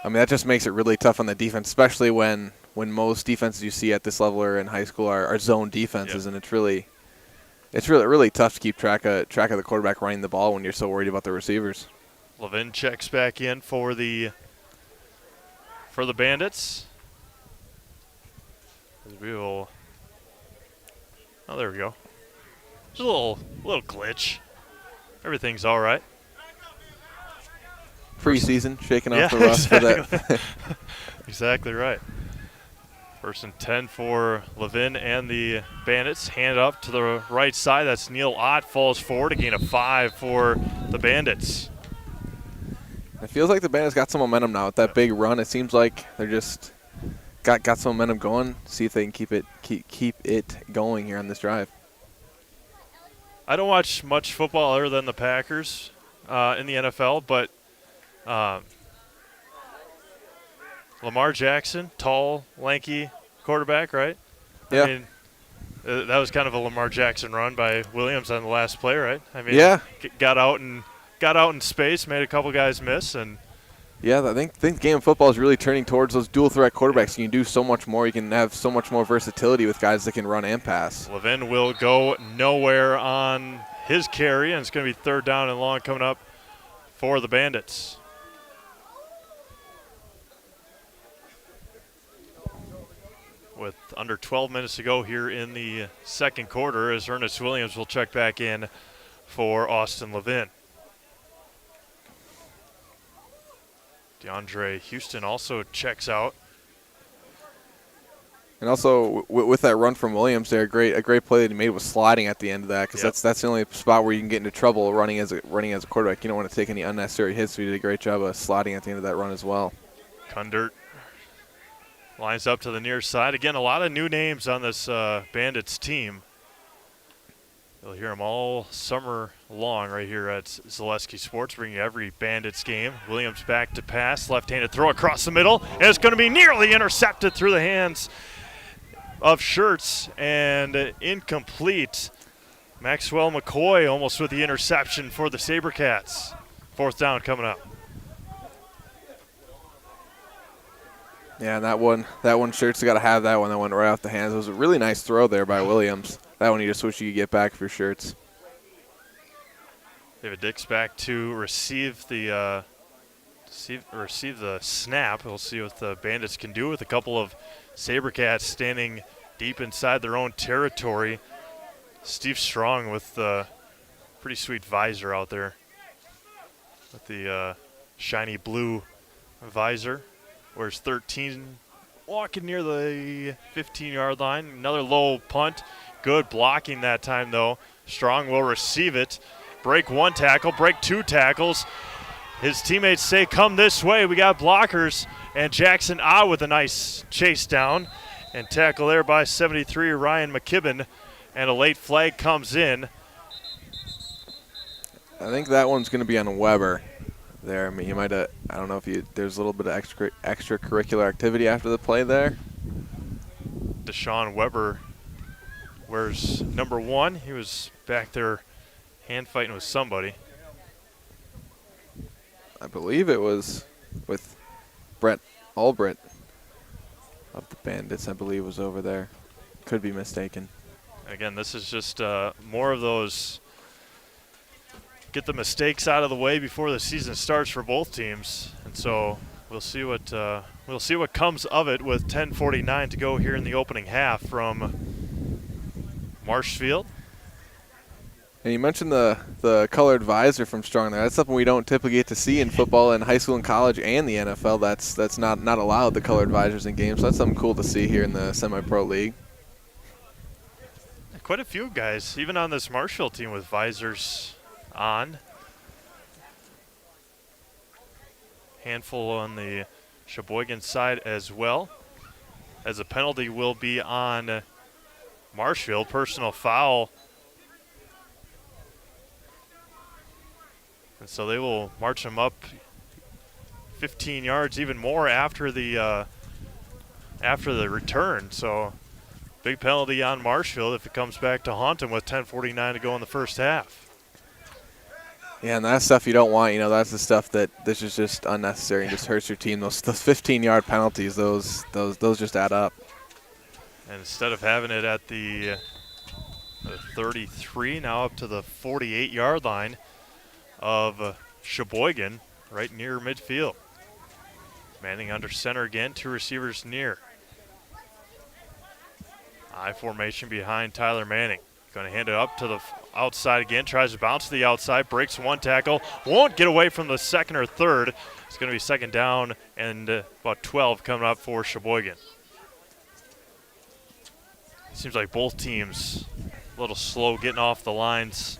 S2: I mean, that just makes it really tough on the defense, especially when most defenses you see at this level or in high school are zone defenses, and it's It's really tough to keep track of the quarterback running the ball when you're so worried about the receivers.
S1: Levin checks back in for the Bandits. We will. Oh, there we go. Just a little glitch. Everything's all right.
S2: Preseason, shaking off the rust
S1: exactly.
S2: for that.
S1: Exactly right. 1st and 10 for Levin and the Bandits. Hand up to the right side. That's Neil Ott. Falls forward. A gain of 5 for the Bandits.
S2: It feels like the Bandits got some momentum now with that big run. It seems like they're just got some momentum going. See if they can keep it going here on this drive.
S1: I don't watch much football other than the Packers in the NFL, but Lamar Jackson, tall, lanky quarterback, right?
S2: Yeah.
S1: I mean, that was kind of a Lamar Jackson run by Williams on the last play, right? I mean,
S2: yeah.
S1: Got out in space, made a couple guys miss, and
S2: yeah, I think the game of football is really turning towards those dual threat quarterbacks. You can do so much more. You can have so much more versatility with guys that can run and pass.
S1: Levin will go nowhere on his carry, and it's going to be 3rd down and long coming up for the Bandits. With under 12 minutes to go here in the second quarter, as Ernest Williams will check back in for Austin Levin. DeAndre Houston also checks out.
S2: And also with that run from Williams there, a great play that he made was sliding at the end of that, because that's the only spot where you can get into trouble running as a quarterback. You don't want to take any unnecessary hits, so he did a great job of sliding at the end of that run as well.
S1: Kundert lines up to the near side. Again, a lot of new names on this Bandits team. You'll hear them all summer long right here at Zaleski Sports, bringing you every Bandits game. Williams back to pass, left-handed throw across the middle, and it's going to be nearly intercepted through the hands of Schertz and incomplete. Maxwell McCoy almost with the interception for the Sabercats. 4th down coming up.
S2: Yeah, and that one Schertz got to have that one. That went right off the hands. It was a really nice throw there by Williams. That one you just wish you could get back for Schertz.
S1: David Dix back to receive the snap. We'll see what the Bandits can do with a couple of Sabercats standing deep inside their own territory. Steve Strong with the pretty sweet visor out there with the shiny blue visor. Wears 13, walking near the 15-yard line. Another low punt. Good blocking that time, though. Strong will receive it. Break 1 tackle, break 2 tackles. His teammates say, come this way. We got blockers. And Jackson with a nice chase down. And tackle there by 73, Ryan McKibben. And a late flag comes in.
S2: I think that one's going to be on Weber there. I mean, you might have, I don't know if there's a little bit of extracurricular activity after the play there.
S1: Deshaun Weber wears number 1. He was back there hand fighting with somebody.
S2: I believe it was with Brett Albrecht of the Bandits, I believe, was over there. Could be mistaken.
S1: Again, this is just more of those get the mistakes out of the way before the season starts for both teams, and so we'll see what comes of it with 10:49 to go here in the opening half from Marshfield.
S2: And you mentioned the colored visor from Strong there. That's something we don't typically get to see in football in high school and college and the NFL. That's not allowed, the colored visors in games. So that's something cool to see here in the semi-pro league.
S1: Quite a few guys, even on this Marshfield team, with visors on. Handful on the Sheyboygan side as well. As a penalty will be on Marshfield, personal foul. And so they will march him up 15 yards, even more after the return. So big penalty on Marshfield if it comes back to haunt him with 10:49 to go in the first half.
S2: Yeah, and that's stuff you don't want. You know, that's the stuff that this is just unnecessary and just hurts your team. Those 15-yard penalties, those just add up.
S1: And instead of having it at the The 33, now up to the 48-yard line of Sheyboygan, right near midfield. Manning under center again, 2 receivers near. I formation behind Tyler Manning. Going to hand it up to the outside again, tries to bounce to the outside, breaks 1 tackle, won't get away from the 2nd or 3rd. It's going to be 2nd down and about 12 coming up for Sheyboygan. Seems like both teams a little slow getting off the lines,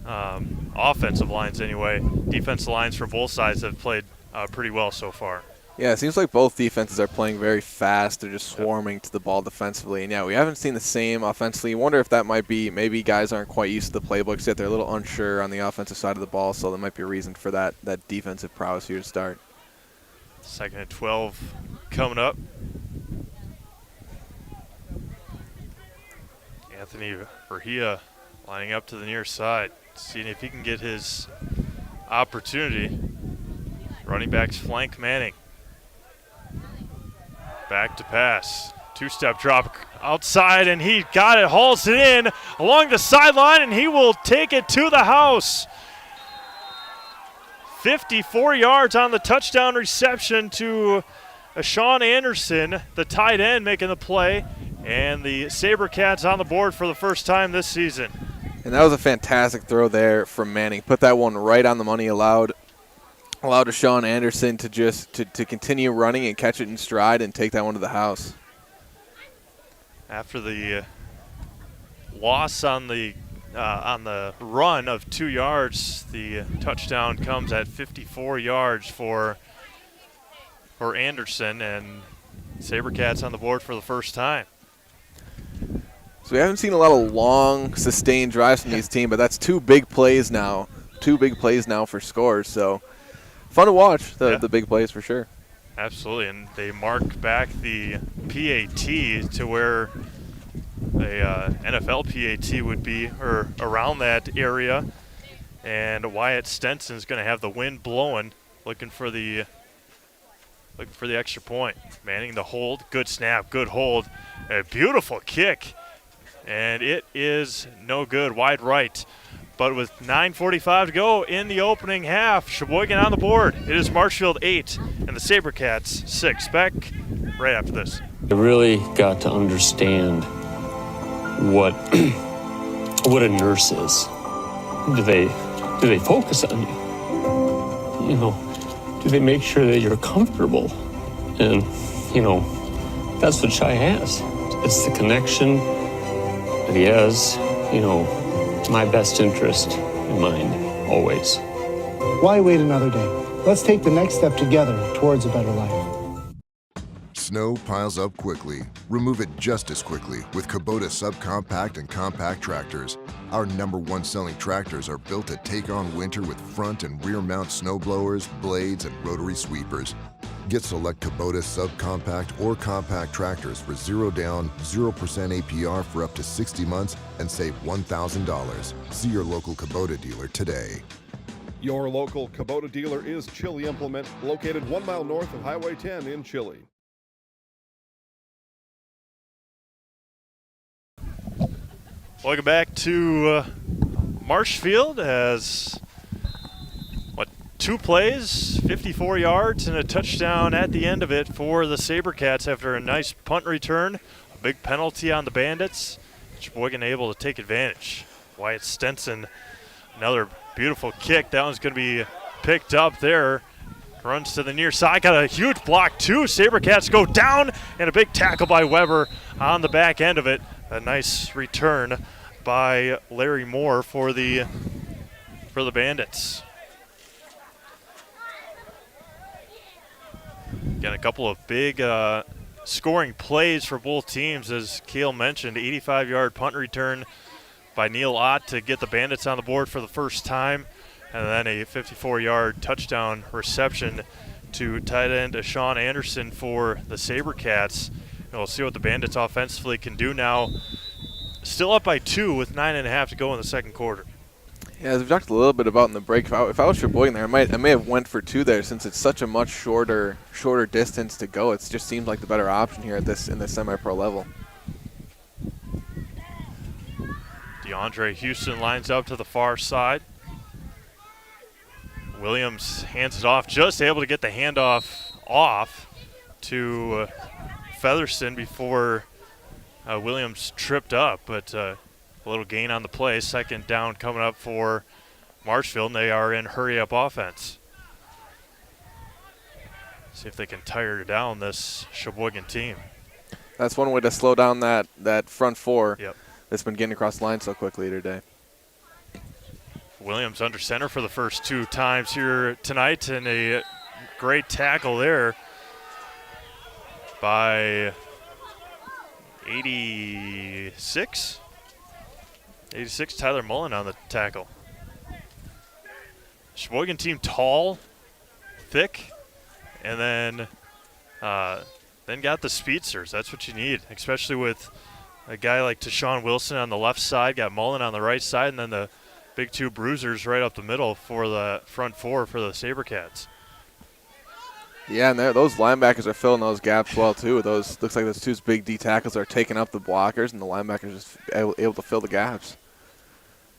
S1: offensive lines anyway. Defensive lines for both sides have played pretty well so far.
S2: Yeah, it seems like both defenses are playing very fast. They're just swarming to the ball defensively. And, yeah, we haven't seen the same offensively. You wonder if that might be maybe guys aren't quite used to the playbooks yet. They're a little unsure on the offensive side of the ball, so there might be a reason for that defensive prowess here to start.
S1: 2nd and 12 coming up. Anthony Verhia lining up to the near side, seeing if he can get his opportunity. Running backs flank Manning. Back to pass. 2-step drop outside, and he got it, hauls it in along the sideline, and he will take it to the house. 54 yards on the touchdown reception to Sean Anderson, the tight end, making the play. And the Sabercats on the board for the first time this season.
S2: And that was a fantastic throw there from Manning. Put that one right on the money, allowed Sean Anderson to just to continue running and catch it in stride and take that one to the house.
S1: After the loss on the run of 2 yards, the touchdown comes at 54 yards for Anderson, and Sabercats on the board for the first time.
S2: So we haven't seen a lot of long, sustained drives from these teams, but that's 2 big plays now. 2 big plays now for scores. So fun to watch, the big plays for sure.
S1: Absolutely, and they mark back the PAT to where a NFL PAT would be, or around that area. And Wyatt Stenson's going to have the wind blowing, looking for the extra point. Manning the hold, good snap, good hold, a beautiful kick. And it is no good, wide right. But with 9:45 to go in the opening half, Sheyboygan on the board. It is Marshfield 8 and the Sabercats 6. Back right after this.
S15: I really got to understand what a nurse is. Do they focus on you? You know, do they make sure that you're comfortable? And, you know, that's what Shey has. It's the connection that he has, you know, my best interest in mind, always.
S16: Why wait another day? Let's take the next step together towards a better life.
S17: Snow piles up quickly. Remove it just as quickly with Kubota subcompact and compact tractors. Our #1 selling tractors are built to take on winter with front and rear mount snow blowers, blades, and rotary sweepers. Get select Kubota subcompact or compact tractors for 0 down, 0% APR for up to 60 months and save $1,000. See your local Kubota dealer today.
S6: Your local Kubota dealer is Chili Implement, located 1 mile north of Highway 10 in Chili.
S1: Welcome back to Marshfield as 2 plays, 54 yards, and a touchdown at the end of it for the Sabercats after a nice punt return, a big penalty on the Bandits. Sheyboygan able to take advantage. Wyatt Stenson, another beautiful kick. That one's going to be picked up there. Runs to the near side, got a huge block too. Sabercats go down, and a big tackle by Weber on the back end of it. A nice return by Larry Moore for the Bandits. Again, a couple of big scoring plays for both teams, as Cale mentioned. 85-yard punt return by Neil Ott to get the Bandits on the board for the first time, and then a 54-yard touchdown reception to tight end Sean Anderson for the Sabercats. And we'll see what the Bandits offensively can do now. Still up by 2 with 9.5 to go in the second quarter.
S2: Yeah, as we talked a little bit about in the break, if I was Sheyboygan there, I may have went for 2 there since it's such a much shorter distance to go. It just seems like the better option here in this semi-pro level.
S1: The DeAndre Houston lines up to the far side. Williams hands it off, just able to get the handoff off to Featherston before Williams tripped up, but a little gain on the play. Second down coming up for Marshfield, and they are in hurry-up offense. See if they can tire down this Sheyboygan team.
S2: That's one way to slow down that front four
S1: Yep.
S2: that's been getting across the line so quickly today.
S1: Williams under center for the first 2 times here tonight, and a great tackle there by 86 Tyler Mullen on the tackle. Sheyboygan team tall, thick, and then got the speedsters. That's what you need, especially with a guy like Tashawn Wilson on the left side, got Mullen on the right side, and then the big 2 bruisers right up the middle for the front four for the Sabercats.
S2: Yeah, and those linebackers are filling those gaps well too. Those looks like those 2 big D tackles are taking up the blockers, and the linebackers just able to fill the gaps.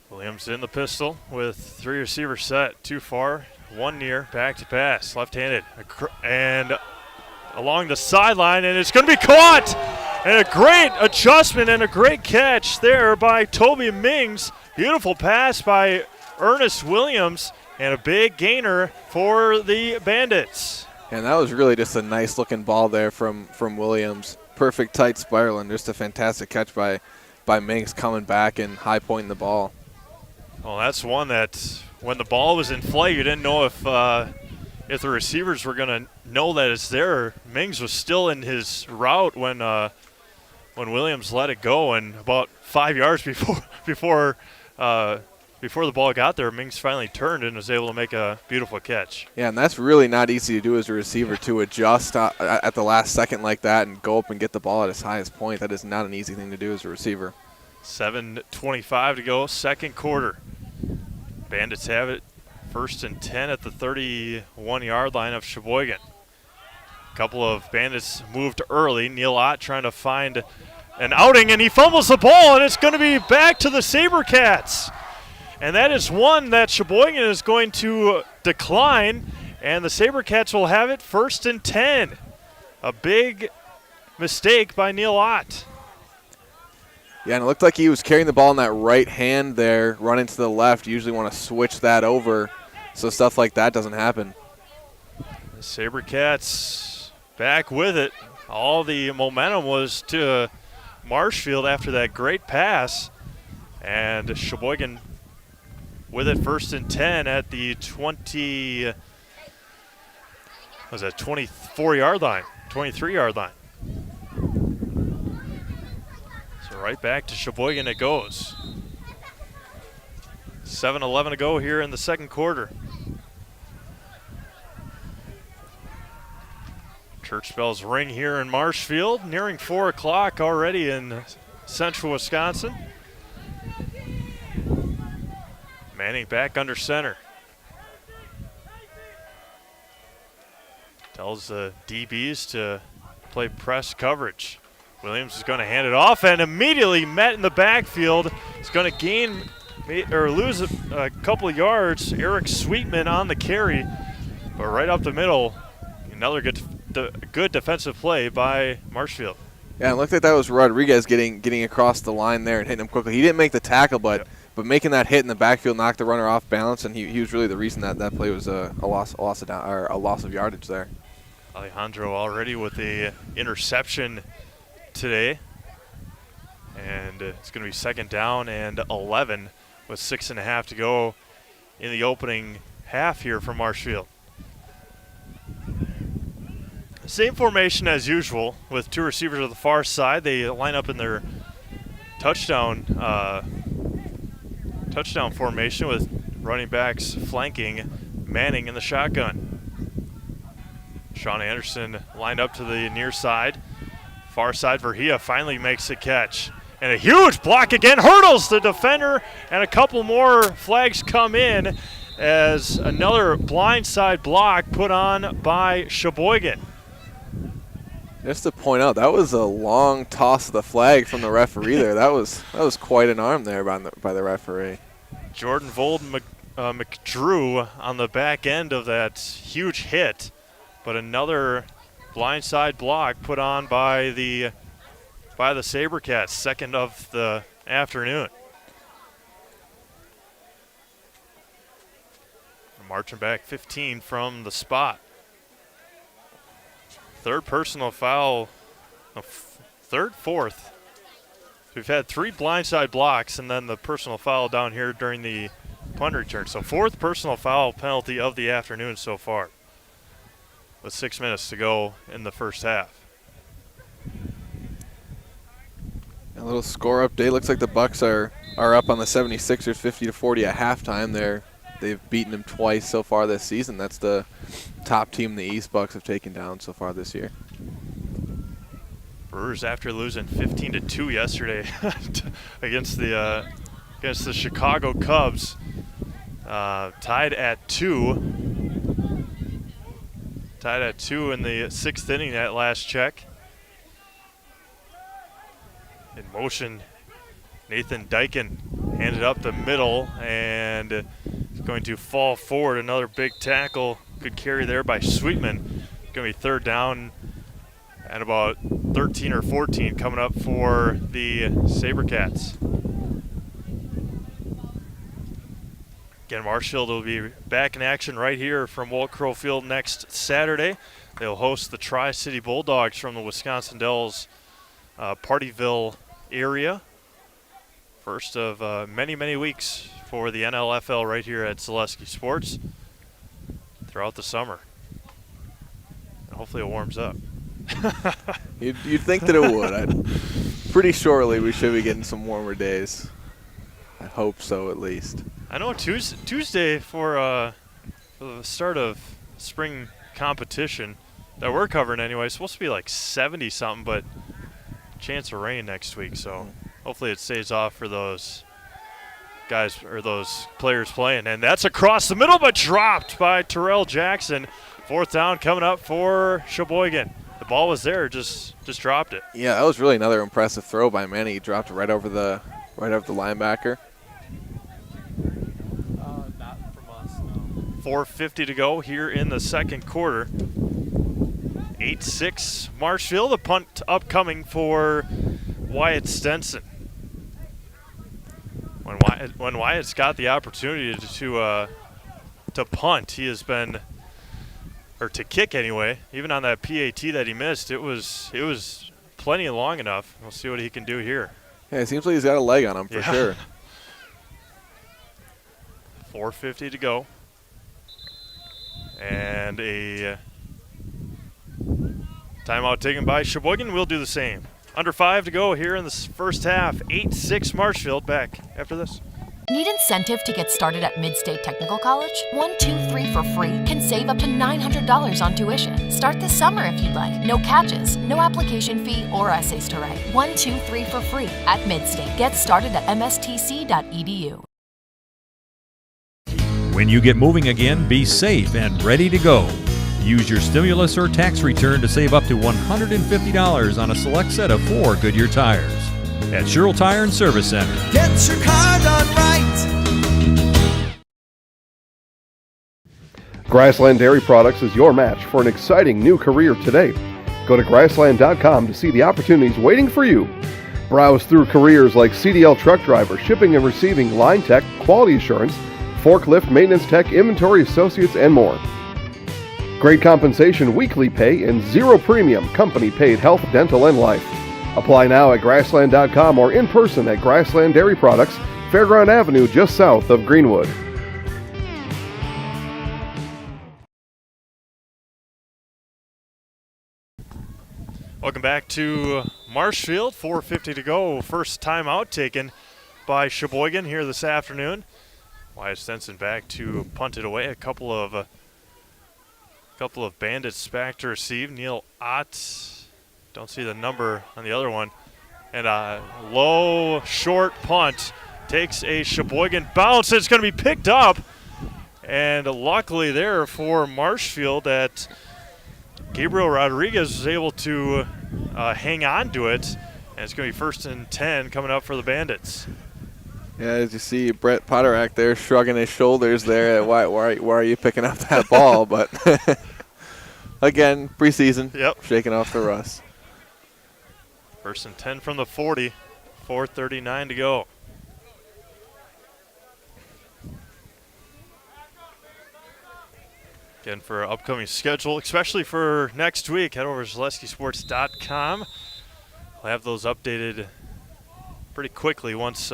S1: Williams in the pistol with 3 receivers set, 2 far, 1 near, back to pass, left-handed, and along the sideline, and it's going to be caught. And a great adjustment and a great catch there by Toby Mings. Beautiful pass by Ernest Williams, and a big gainer for the Bandits.
S2: And that was really just a nice-looking ball there from Williams. Perfect tight spiral, and just a fantastic catch by Mings coming back and high-pointing the ball.
S1: Well, that's one that when the ball was in flight, you didn't know if the receivers were going to know that it's there. Mings was still in his route when Williams let it go, and about 5 yards before the ball got there, Mings finally turned and was able to make a beautiful catch.
S2: Yeah, and that's really not easy to do as a receiver, to adjust at the last second like that and go up and get the ball at its highest point. That is not an easy thing to do as a receiver.
S1: 7:25 to go, second quarter. Bandits have it 1st and 10 at the 31-yard line of Sheyboygan. A couple of Bandits moved early. Neil Ott trying to find an outing, and he fumbles the ball, and it's going to be back to the Sabercats. And that is one that Sheyboygan is going to decline, and the Sabercats will have it 1st and 10. A big mistake by Neil Ott.
S2: Yeah, and it looked like he was carrying the ball in that right hand there, running to the left. You usually want to switch that over so stuff like that doesn't happen.
S1: The Sabercats back with it. All the momentum was to Marshfield after that great pass. And Sheyboygan with it 1st and 10 at the 24-yard line, 23-yard line. So right back to Sheyboygan it goes. 7:11 to go here in the second quarter. Church bells ring here in Marshfield, nearing 4 o'clock already in central Wisconsin. Manning back under center. Tells the DBs to play press coverage. Williams is going to hand it off, and immediately met in the backfield. He's going to gain or lose a couple of yards. Eric Sweetman on the carry, but right up the middle, another good defensive play by Marshfield.
S2: Yeah, it looked like that was Rodriguez getting across the line there and hitting him quickly. He didn't make the tackle, but making that hit in the backfield knocked the runner off balance, and he was really the reason that play was a loss of yardage there.
S1: Alejandro already with the interception today, and it's going to be 2nd down and 11 with 6.5 to go in the opening half here for Marshfield. Same formation as usual with 2 receivers on the far side. They line up in their touchdown formation with running backs flanking Manning in the shotgun. Sean Anderson lined up to the near side. Far side, Verhia finally makes a catch. And a huge block again, hurdles the defender, and a couple more flags come in as another blindside block put on by Sheyboygan.
S2: Just to point out, that was a long toss of the flag from the referee there. That was quite an arm there by the referee.
S1: Jordan Vold McDrew on the back end of that huge hit, but another blindside block put on by the Sabercats, second of the afternoon. Marching back 15 from the spot. Third personal foul, fourth. We've had 3 blindside blocks and then the personal foul down here during the punt return. So 4th personal foul penalty of the afternoon so far, with 6 minutes to go in the first half.
S2: A little score update. Looks like the Bucks are up on the 76ers 50-40 at halftime. They've beaten them twice so far this season. That's the top team in the East Bucks have taken down so far this year.
S1: Brewers, after losing 15-2 yesterday against the Chicago Cubs, tied at 2. Tied at 2 in the 6th inning at last check. In motion, Nathan Dyken handed up the middle and is going to fall forward. Another big tackle. Good carry there by Sweetman. Going to be third down at about 13 or 14 coming up for the Sabercats. Again, Marshfield will be back in action right here from Walt Crow Field next Saturday. They'll host the Tri-City Bulldogs from the Wisconsin Dells Partyville area. First of many, many weeks for the NLFL right here at Zaleski Sports throughout the summer. And hopefully it warms up.
S2: You'd think that it would. Pretty shortly we should be getting some warmer days. I hope so, at least.
S1: I know Tuesday for the start of spring competition that we're covering anyway, it's supposed to be like 70-something, but chance of rain next week, so hopefully it stays off for those guys or those players playing. And that's across the middle, but dropped by Terrell Jackson. 4th down coming up for Sheyboygan. The ball was there, just dropped it.
S2: Yeah, that was really another impressive throw by Manny. He dropped it right over the linebacker.
S1: Not from us, no. 4:50 to go here in the second quarter. 8-6 Marshfield. A punt upcoming for Wyatt Stenson. When Wyatt's got the opportunity to punt, he has been, or to kick anyway, even on that PAT that he missed, it was plenty long enough. We'll see what he can do here.
S2: Yeah, it seems like he's got a leg on him for sure.
S1: 4:50 to go. And a timeout taken by Sheyboygan. We'll do the same. Under 5 to go here in the first half. 8-6 Marshfield. Back after this.
S3: Need incentive to get started at Mid-State Technical College? 1, 2, 3 for free can save up to $900 on tuition. Start this summer if you'd like. No catches, no application fee or essays to write. 1, 2, 3 for free at Mid-State. Get started at mstc.edu.
S4: When you get moving again, be safe and ready to go. Use your stimulus or tax return to save up to $150 on a select set of 4 Goodyear tires. At Sherrill Tire and Service Center.
S5: Get your car done right.
S6: Grassland Dairy Products is your match for an exciting new career today. Go to grassland.com to see the opportunities waiting for you. Browse through careers like CDL truck driver, shipping and receiving, line tech, quality assurance, forklift, maintenance tech, inventory associates, and more. Great compensation, weekly pay, and zero premium, company paid health, dental, and life. Apply now at grassland.com or in person at Grassland Dairy Products, Fairground Avenue, just south of Greenwood.
S1: Welcome back to Marshfield. 4:50 to go. First timeout taken by Sheyboygan here this afternoon. Wyatt Stenson back to punt it away. A couple of Bandits back to receive. Neil Ott, don't see the number on the other one. And a low, short punt takes a Sheyboygan bounce. It's going to be picked up. And luckily there for Marshfield that Gabriel Rodriguez was able to hang on to it, and it's going to be 1st and 10 coming up for the Bandits.
S2: Yeah, as you see Brett Potterack there shrugging his shoulders there. Why are you picking up that ball? But again, preseason, shaking off the rust.
S1: 1st and 10 from the 40, 4:39 to go. Again, for our upcoming schedule, especially for next week, head over to ZaleskiSports.com. We'll have those updated pretty quickly once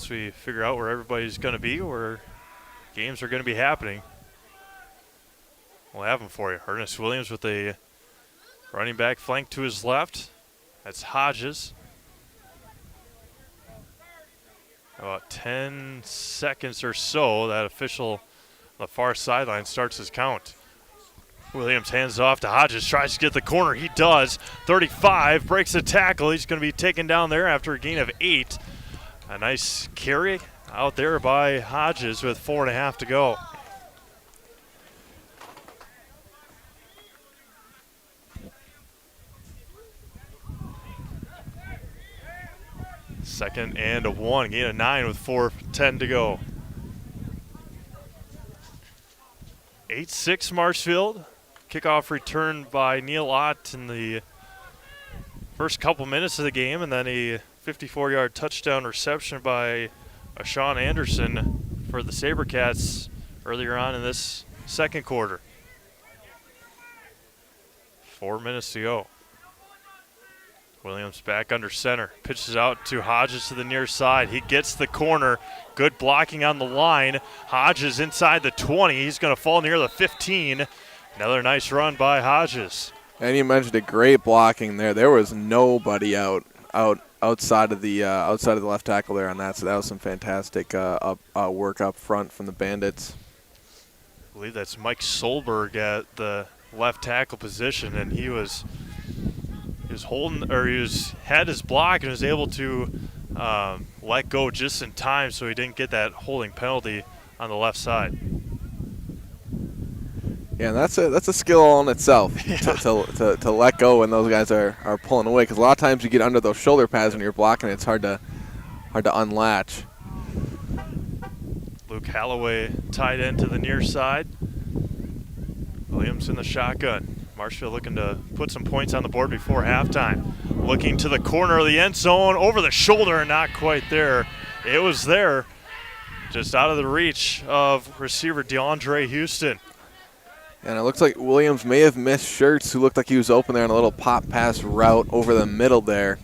S1: we figure out where everybody's going to be, where games are going to be happening. We'll have them for you. Ernest Williams with a running back flank to his left. That's Hodges. About 10 seconds or so, that official on the far sideline starts his count. Williams hands it off to Hodges, tries to get the corner. He does. 35, breaks the tackle. He's going to be taken down there after a gain of 8. A nice carry out there by Hodges with 4.5 to go. Second and a 1, gain of 9 with 4:10 to go. 8-6 Marshfield. Kickoff return by Neil Ott in the first couple minutes of the game, and then a 54-yard touchdown reception by Sean Anderson for the Sabercats earlier on in this second quarter. 4 minutes to go. Williams back under center. Pitches out to Hodges to the near side. He gets the corner. Good blocking on the line. Hodges inside the 20. He's going to fall near the 15. Another nice run by Hodges.
S2: And you mentioned a great blocking there. There was nobody outside of the left tackle there on that. So that was some fantastic work up front from the Bandits.
S1: I believe that's Mike Solberg at the left tackle position, and he had his block and was able to let go just in time, so he didn't get that holding penalty on the left side.
S2: Yeah, and that's a skill all in itself to let go when those guys are pulling away, because a lot of times you get under those shoulder pads when you're blocking. It's hard to unlatch.
S1: Luke Halloway tight end to the near side. Williams in the shotgun. Marshfield looking to put some points on the board before halftime. Looking to the corner of the end zone, over the shoulder, not quite there. It was there, just out of the reach of receiver DeAndre Houston.
S2: And it looks like Williams may have missed Schertz, who looked like he was open there on a little pop pass route over the middle there,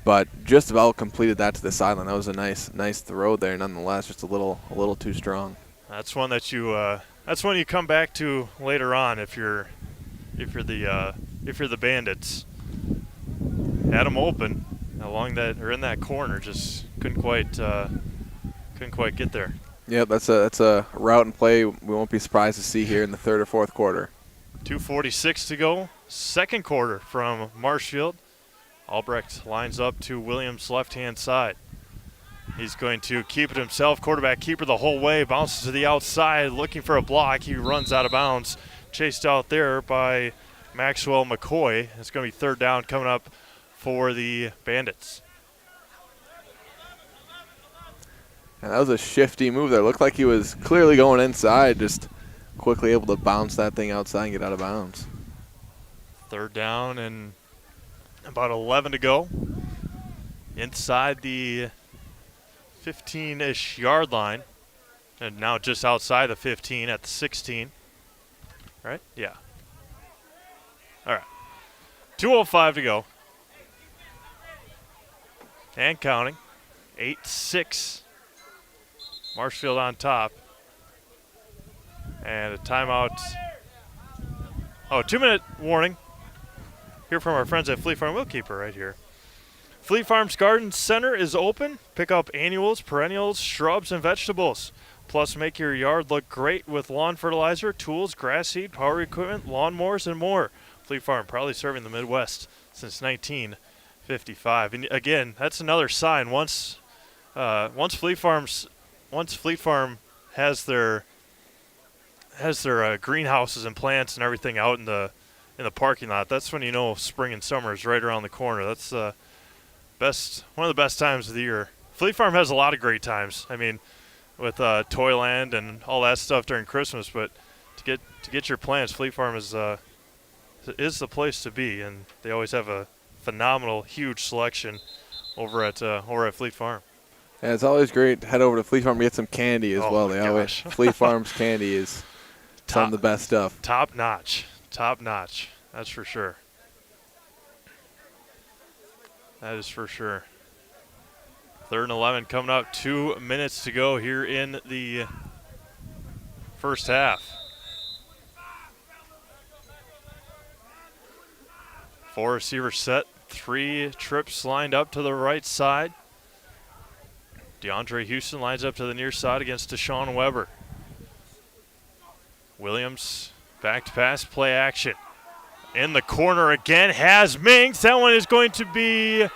S2: but just about completed that to the sideline. That was a nice throw there, nonetheless, just a little too strong.
S1: That's one that you come back to later on if you're the Bandits. Had him open along that or in that corner, just couldn't quite get there.
S2: Yeah, that's a route and play we won't be surprised to see here in the third or fourth quarter.
S1: 2:46 to go, second quarter from Marshfield. Albrecht lines up to Williams' left-hand side. He's going to keep it himself, quarterback keeper the whole way, bounces to the outside, looking for a block. He runs out of bounds, chased out there by Maxwell McCoy. It's going to be third down coming up for the Bandits.
S2: And that was a shifty move there. Looked like he was clearly going inside, just quickly able to bounce that thing outside and get out of bounds.
S1: Third down and about 11 to go. Inside the 15-ish yard line. And now just outside the 15 at the 16. Right? Yeah. All right. 2:05 to go. And counting. 8-6. Marshfield on top. And a timeout. Oh, 2-minute warning. Hear from our friends at Fleet Farm. We'll keep her right here. Fleet Farm's Garden Center is open. Pick up annuals, perennials, shrubs, and vegetables. Plus, make your yard look great with lawn fertilizer, tools, grass seed, power equipment, lawnmowers, and more. Fleet Farm, proudly serving the Midwest since 1955. And again, that's another sign. Once Fleet Farm has their has their greenhouses and plants and everything out in the parking lot, that's when you know spring and summer is right around the corner. That's one of the best times of the year. Fleet Farm has a lot of great times. I mean, with Toyland and all that stuff during Christmas, but to get your plants, Fleet Farm is the place to be, and they always have a phenomenal, huge selection over at Fleet Farm.
S2: Yeah, it's always great to head over to Fleet Farm and get some candy as well. They always Fleet Farm's candy is some of the best stuff.
S1: Top notch. That's for sure. That is for sure. 3rd and 11 coming up. 2 minutes to go here in the first half. 4 receiver set. 3 trips lined up to the right side. DeAndre Houston lines up to the near side against Deshaun Weber. Williams back to pass, play action. In the corner again, has Minks. That one is going to be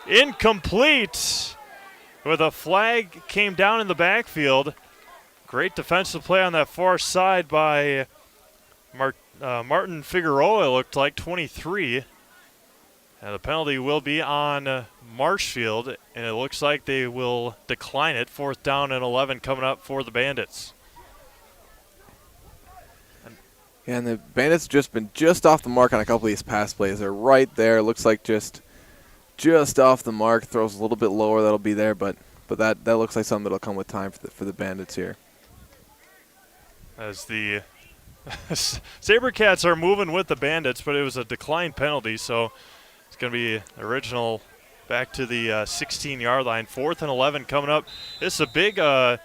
S1: incomplete. With a flag came down in the backfield. Great defensive play on that far side by Martin Figueroa, it looked like, 23. And the penalty will be on Marshfield, and it looks like they will decline it. 4th down and 11 coming up for the Bandits.
S2: And the Bandits just been just off the mark on a couple of these pass plays. They're right there. Looks like just off the mark. Throws a little bit lower. That'll be there, but that looks like something that'll come with time for the Bandits here.
S1: As the Sabercats are moving with the Bandits, but it was a declined penalty, so it's going to be original back to the 16-yard line. 4th and 11 coming up. This is a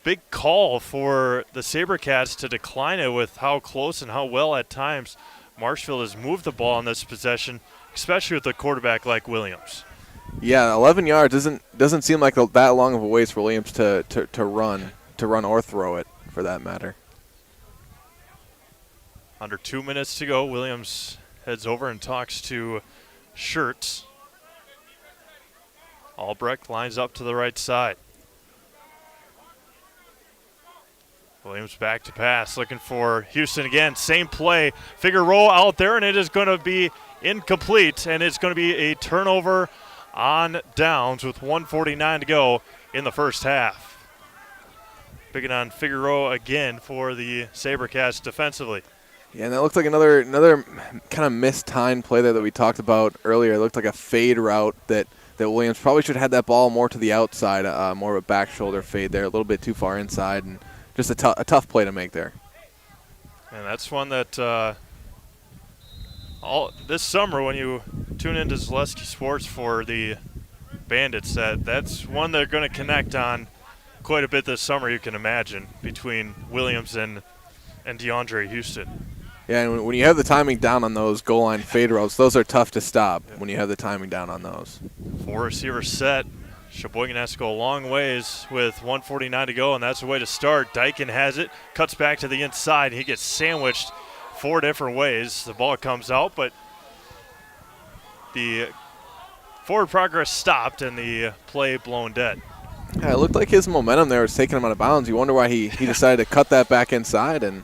S1: big call for the Sabercats to decline it with how close and how well at times Marshfield has moved the ball in this possession, especially with a quarterback like Williams.
S2: Yeah, 11 yards doesn't seem like that long of a ways for Williams to run or throw it, for that matter.
S1: Under 2 minutes to go, Williams heads over and talks to Schertz. Albrecht lines up to the right side. Williams back to pass, looking for Houston again. Same play. Figueroa out there, and it is going to be incomplete, and it's going to be a turnover on downs with 1:49 to go in the first half. Picking on Figueroa again for the Sabercats defensively.
S2: Yeah, and that looks like another kind of mistimed play there that we talked about earlier. It looked like a fade route that Williams probably should have had that ball more to the outside, more of a back shoulder fade there, a little bit too far inside, and just a tough play to make there.
S1: And that's one that all this summer when you tune into Zaleski Sports for the Bandits, that's one they're going to connect on quite a bit this summer, you can imagine, between Williams and DeAndre Houston.
S2: Yeah, and when you have the timing down on those goal line fade routes, those are tough to stop when you have the timing down on those.
S1: 4 receiver set. Sheyboygan has to go a long ways with 1:49 to go, and that's the way to start. Dyken has it, cuts back to the inside, and he gets sandwiched 4 different ways. The ball comes out, but the forward progress stopped and the play blown dead.
S2: Yeah, it looked like his momentum there was taking him out of bounds. You wonder why he decided to cut that back inside and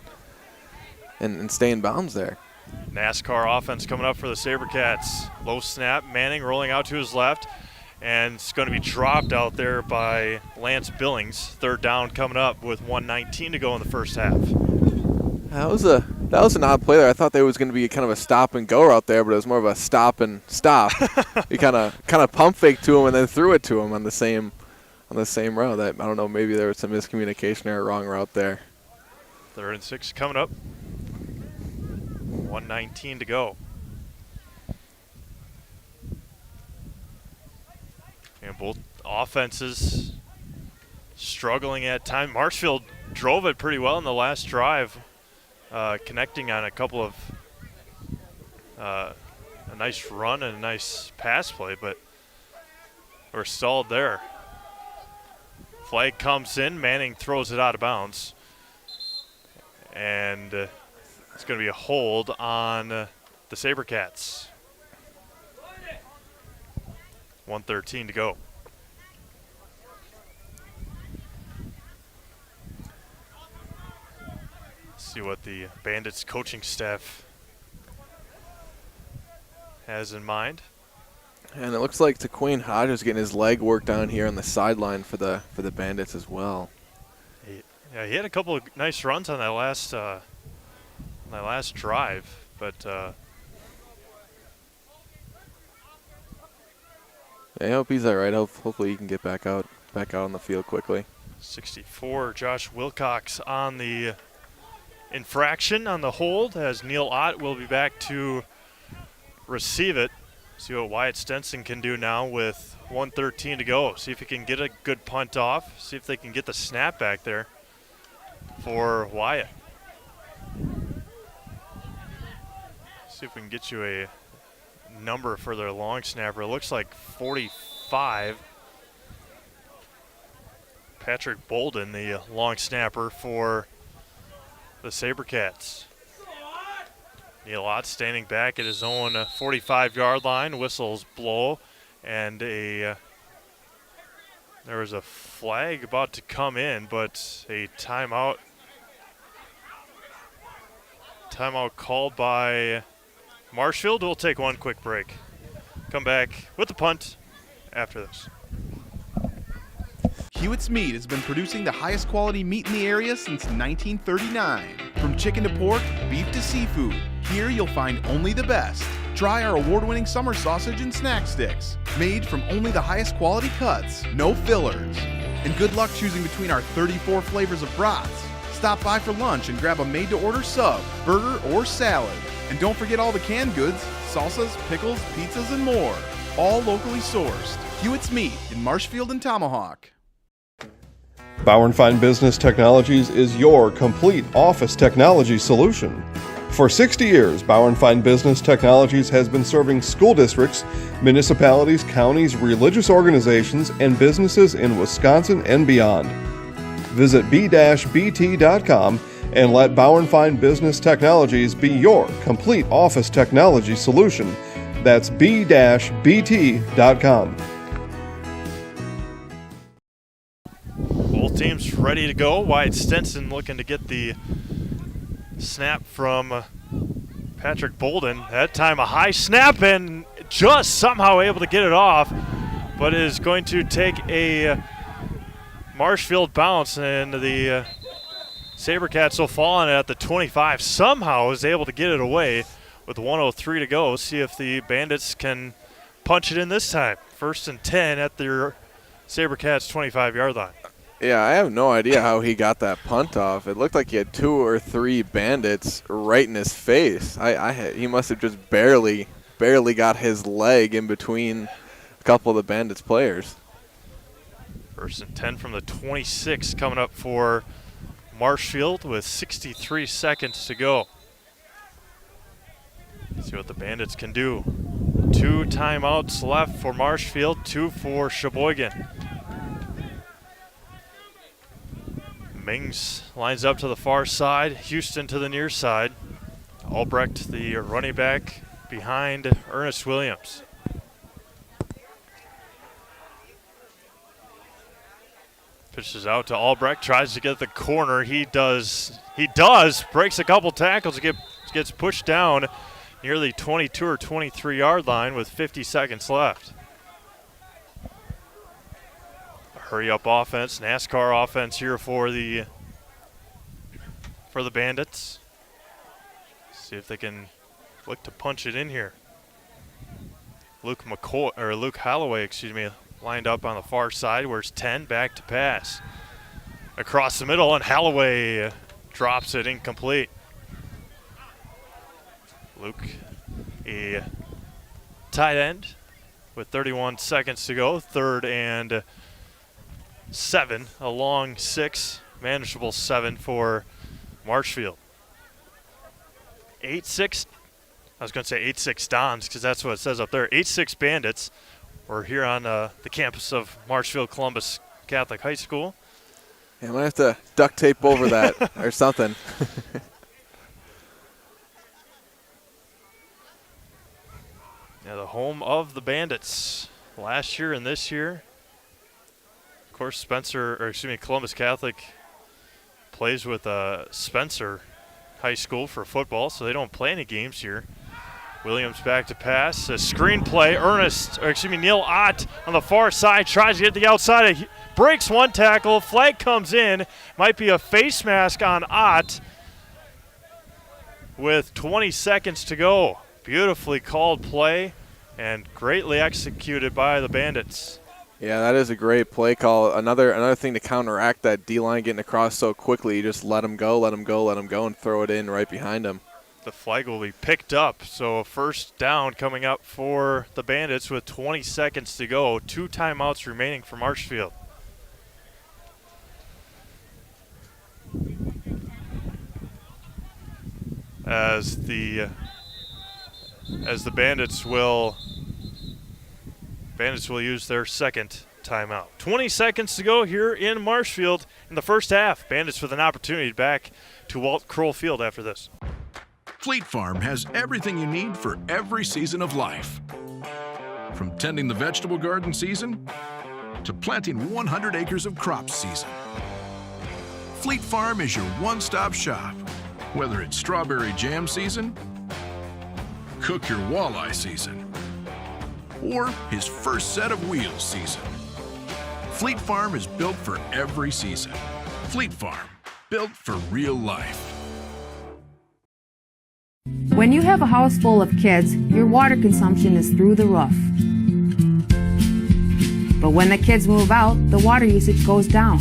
S2: stay in bounds there.
S1: NASCAR offense coming up for the Sabercats. Low snap, Manning rolling out to his left, and it's going to be dropped out there by Lance Billings. 3rd down coming up with 1:19 to go in the first half.
S2: That was an odd play there. I thought there was going to be kind of a stop and go route there, but it was more of a stop and stop. He kind of pump faked to him and then threw it to him on the same route. I don't know, maybe there was some miscommunication or a wrong route there.
S1: 3rd and 6 coming up. 1:19 to go. And both offenses struggling at time. Marshfield drove it pretty well in the last drive, connecting on a couple of a nice run and a nice pass play, but we're stalled there. Flag comes in, Manning throws it out of bounds, and it's going to be a hold on the Sabercats. 1:13 to go. See what the Bandits coaching staff has in mind.
S2: And it looks like Taquane Hodges getting his leg worked on here on the sideline for the Bandits as well.
S1: He had a couple of nice runs on that last drive, but
S2: I hope he's all right. Hopefully he can get back out on the field quickly.
S1: 64, Josh Wilcox on the infraction on the hold, as Neil Ott will be back to receive it. See what Wyatt Stenson can do now with 1:13 to go. See if he can get a good punt off. See if they can get the snap back there for Wyatt. See if we can get you a number for their long snapper. It looks like 45. Patrick Bolden, the long snapper for the Sabercats. Neil Ott standing back at his own 45-yard line. Whistles blow, and there was a flag about to come in, but a timeout called by Marshfield. We'll take one quick break. Come back with the punt after this.
S7: Hewitt's Meat has been producing the highest quality meat in the area since 1939. From chicken to pork, beef to seafood, here you'll find only the best. Try our award-winning summer sausage and snack sticks, made from only the highest quality cuts, no fillers. And good luck choosing between our 34 flavors of brats. Stop by for lunch and grab a made-to-order sub, burger, or salad. And don't forget all the canned goods, salsas, pickles, pizzas, and more. All locally sourced. Hewitt's Meat in Marshfield and Tomahawk.
S6: Bauer & Fine Business Technologies is your complete office technology solution. For 60 years, Bauer & Fine Business Technologies has been serving school districts, municipalities, counties, religious organizations, and businesses in Wisconsin and beyond. Visit b-bt.com and let Bauer & Fine Business Technologies be your complete office technology solution. That's b-bt.com.
S1: Both teams ready to go. Wyatt Stenson looking to get the snap from Patrick Bolden. That time a high snap and just somehow able to get it off, but is going to take a Marshfield bounce, and the Sabercats will fall on it at the 25. Somehow is able to get it away with 1:03 to go. See if the Bandits can punch it in this time. 1st and 10 at their Sabercats 25-yard line.
S2: Yeah, I have no idea how he got that punt off. It looked like he had 2 or 3 Bandits right in his face. He must have just barely got his leg in between a couple of the Bandits players.
S1: 1st and 10 from the 26 coming up for Marshfield with 63 seconds to go. Let's see what the Bandits can do. 2 timeouts left for Marshfield, 2 for Sheyboygan. Mings lines up to the far side, Houston to the near side. Albrecht, the running back, behind Ernest Williams. Pitches out to Albrecht, tries to get the corner. He does, breaks a couple tackles, gets pushed down near the 22 or 23-yard line with 50 seconds left. Hurry-up offense, NASCAR offense here for the Bandits. See if they can look to punch it in here. Luke Holloway, lined up on the far side. Where's 10? Back to pass. Across the middle, and Holloway drops it incomplete. Luke, a tight end with 31 seconds to go. 3rd and 7, a long 6, manageable 7 for Marshfield. 8-6, I was going to say 8-6 Dons because that's what it says up there. 8-6 Bandits. We're here on the campus of Marshfield Columbus Catholic High School.
S2: Yeah, I might have to duct tape over that or something.
S1: Yeah, the home of the Bandits last year and this year. Of course, Columbus Catholic plays with Spencer High School for football, so they don't play any games here. Williams back to pass. A screenplay. Neil Ott on the far side tries to get the outside. Breaks one tackle. Flag comes in. Might be a face mask on Ott with 20 seconds to go. Beautifully called play and greatly executed by the Bandits.
S2: Yeah, that is a great play call. Another thing to counteract that D-line getting across so quickly. You just let them go, and throw it in right behind them.
S1: The flag will be picked up, so a first down coming up for the Bandits with 20 seconds to go. 2 timeouts remaining for Marshfield. As the Bandits will use their second timeout. 20 seconds to go here in Marshfield in the first half. Bandits with an opportunity back to Walt Kroll Field after this.
S12: Fleet Farm has everything you need for every season of life. From tending the vegetable garden season to planting 100 acres of crops season. Fleet Farm is your one-stop shop. Whether it's strawberry jam season, cook your walleye season, or his first set of wheels season. Fleet Farm is built for every season. Fleet Farm, built for real life.
S13: When you have a house full of kids, your water consumption is through the roof. But when the kids move out, the water usage goes down.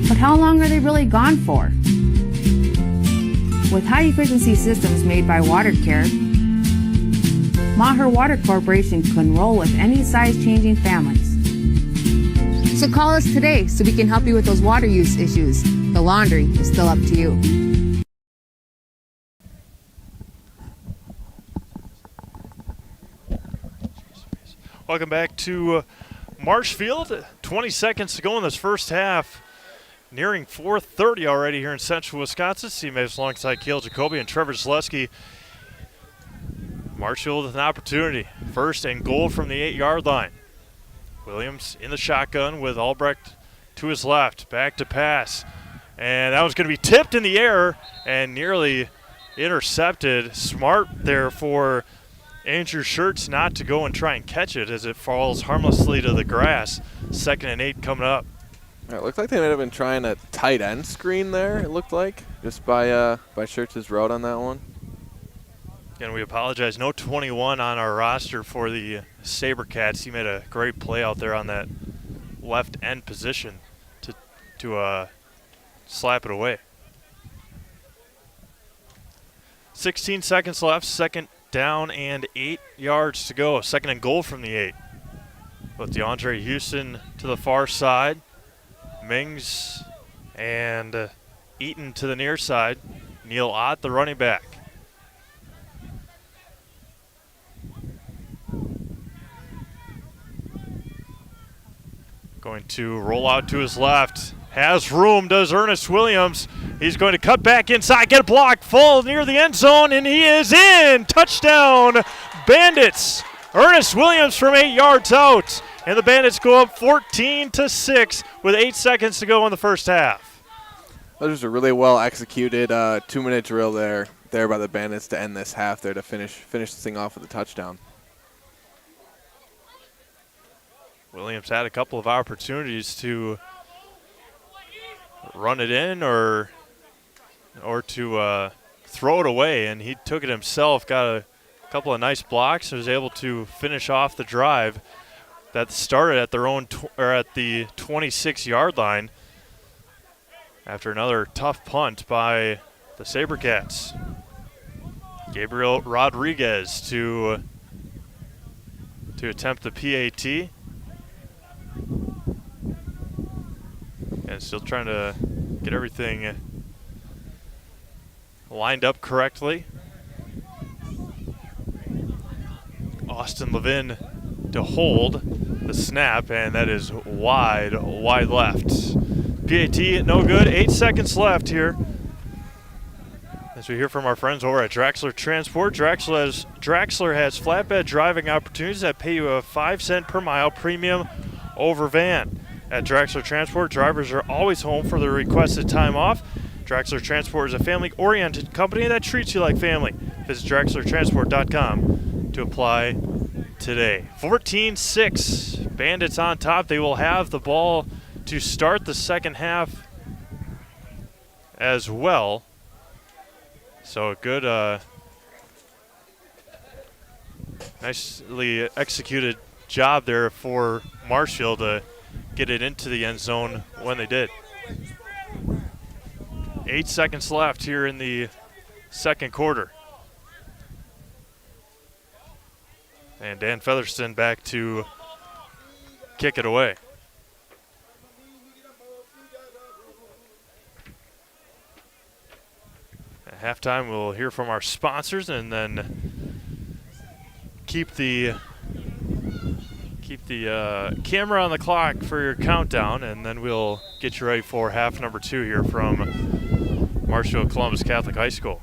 S13: But how long are they really gone for? With high-efficiency systems made by WaterCare, Maher Water Corporation can roll with any size-changing families. So call us today so we can help you with those water use issues. The laundry is still up to you.
S1: Welcome back to Marshfield. 20 seconds to go in this first half. Nearing 4:30 already here in central Wisconsin. Teammates alongside Cale Jacoby and Trevor Zaleski. Marshfield with an opportunity. First and goal from the 8-yard line. Williams in the shotgun with Albrecht to his left. Back to pass. And that was going to be tipped in the air and nearly intercepted. Smart there for Andrew Schertz not to go and try and catch it as it falls harmlessly to the grass. 2nd and 8 coming up.
S2: It looked like they might have been trying a tight end screen there, it looked like, just by Schertz's route on that one.
S1: And we apologize. No 21 on our roster for the Sabercats. He made a great play out there on that left end position to slap it away. 16 seconds left. 2nd down and 8 yards to go. 2nd and goal from the 8. With DeAndre Houston to the far side. Mings and Eaton to the near side. Neil Ott, the running back. Going to roll out to his left. Has room, does Ernest Williams. He's going to cut back inside, get a block, fall near the end zone, and he is in. Touchdown, Bandits. Ernest Williams from 8 yards out. And the Bandits go up 14-6 with 8 seconds to go in the first half.
S2: That was a really well executed 2-minute drill there by the Bandits to end this half there to finish this thing off with a touchdown.
S1: Williams had a couple of opportunities to run it in or to throw it away, and he took it himself, got a couple of nice blocks, and was able to finish off the drive that started at their own at the 26-yard line after another tough punt by the Sabercats. Gabriel Rodriguez to attempt the PAT. And still trying to get everything lined up correctly. Austin Levin to hold the snap, and that is wide left. PAT no good. 8 seconds left here. As we hear from our friends over at Draxler Transport, Draxler has flatbed driving opportunities that pay you a 5-cent per mile premium over van. At Draxler Transport, drivers are always home for their requested time off, Draxler Transport is a family-oriented company that treats you like family. Visit DraxlerTransport.com to apply today. 14-6, Bandits on top. They will have the ball to start the second half as well. So a good, nicely executed job there for Marshfield to get it into the end zone when they did. 8 seconds left here in the second quarter. And Dan Featherston back to kick it away. At halftime, we'll hear from our sponsors and then keep the camera on the clock for your countdown, and then we'll get you ready for half number 2 here from Marshfield Columbus Catholic High School.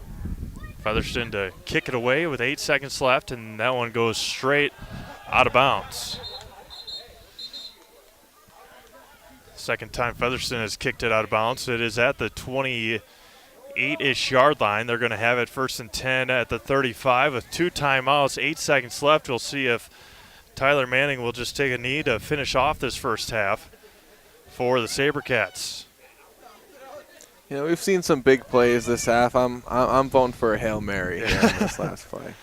S1: Featherston to kick it away with 8 seconds left, and that one goes straight out of bounds. Second time Featherston has kicked it out of bounds. It is at the 28-ish yard line. They're going to have it 1st and 10 at the 35 with 2 timeouts, 8 seconds left. We'll see if Tyler Manning will just take a knee to finish off this first half for the Sabercats.
S2: You know, we've seen some big plays this half. I'm voting for a Hail Mary here on this last play.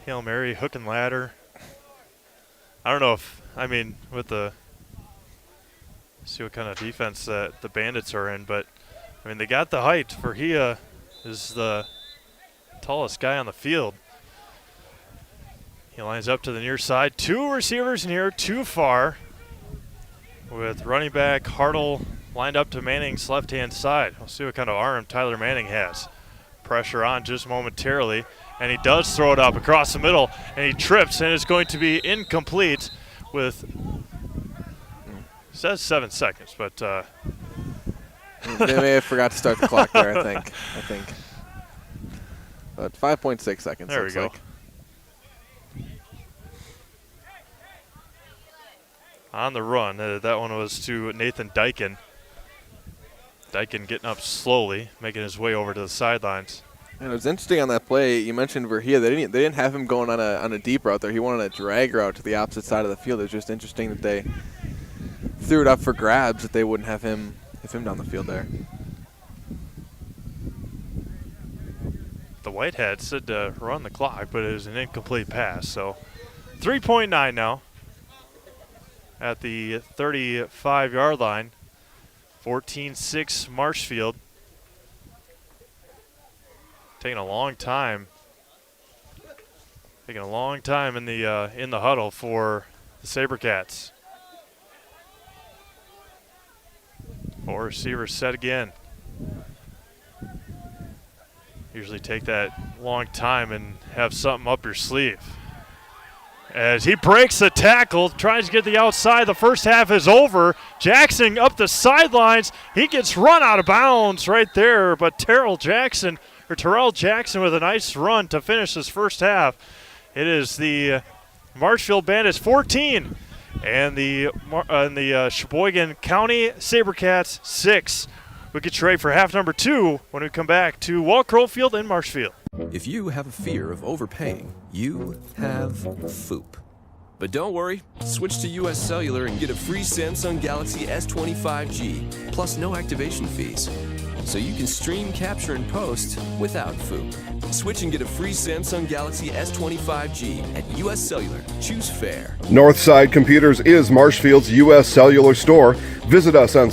S1: Hail Mary, hook and ladder. I don't know if, I mean, with the, see what kind of defense that the Bandits are in, but, I mean, they got the height. Verhea is the tallest guy on the field. He lines up to the near side. 2 receivers in here, too far, with running back Hartle lined up to Manning's left-hand side. We'll see what kind of arm Tyler Manning has. Pressure on just momentarily, and he does throw it up across the middle, and he trips, and it's going to be incomplete with, it says 7 seconds, but
S2: they may have forgot to start the clock there, I think. But 5.6 seconds.
S1: There we go.
S2: Like.
S1: On the run, that one was to Nathan Dyken. Dyken getting up slowly, making his way over to the sidelines.
S2: And it was interesting on that play. You mentioned Verhea. They didn't have him going on a deep route there. He went on a drag route to the opposite side of the field. It was just interesting that they threw it up for grabs, that they wouldn't have him down the field there.
S1: The Whitehead said to run the clock, but it was an incomplete pass. So 3.9 now at the 35-yard line. 14-6 Marshfield. Taking a long time in the huddle for the Sabercats. 4 receivers set again. Usually take that long time and have something up your sleeve. As he breaks the tackle, tries to get the outside. The first half is over. Jackson up the sidelines. He gets run out of bounds right there, but Terrell Jackson with a nice run to finish this first half. It is the Marshfield Bandits 14 and the Sheyboygan County Sabercats 6. We'll get you ready for half number 2 when we come back to Walt Crowfield in Marshfield.
S14: If you have a fear of overpaying, you have FOOP. But don't worry, switch to US Cellular and get a free Samsung Galaxy S25G, plus no activation fees. So you can stream, capture, and post without FOOP. Switch and get a free Samsung Galaxy S25G at US Cellular. Choose fair.
S6: Northside Computers is Marshfield's U.S. Cellular store. Visit us on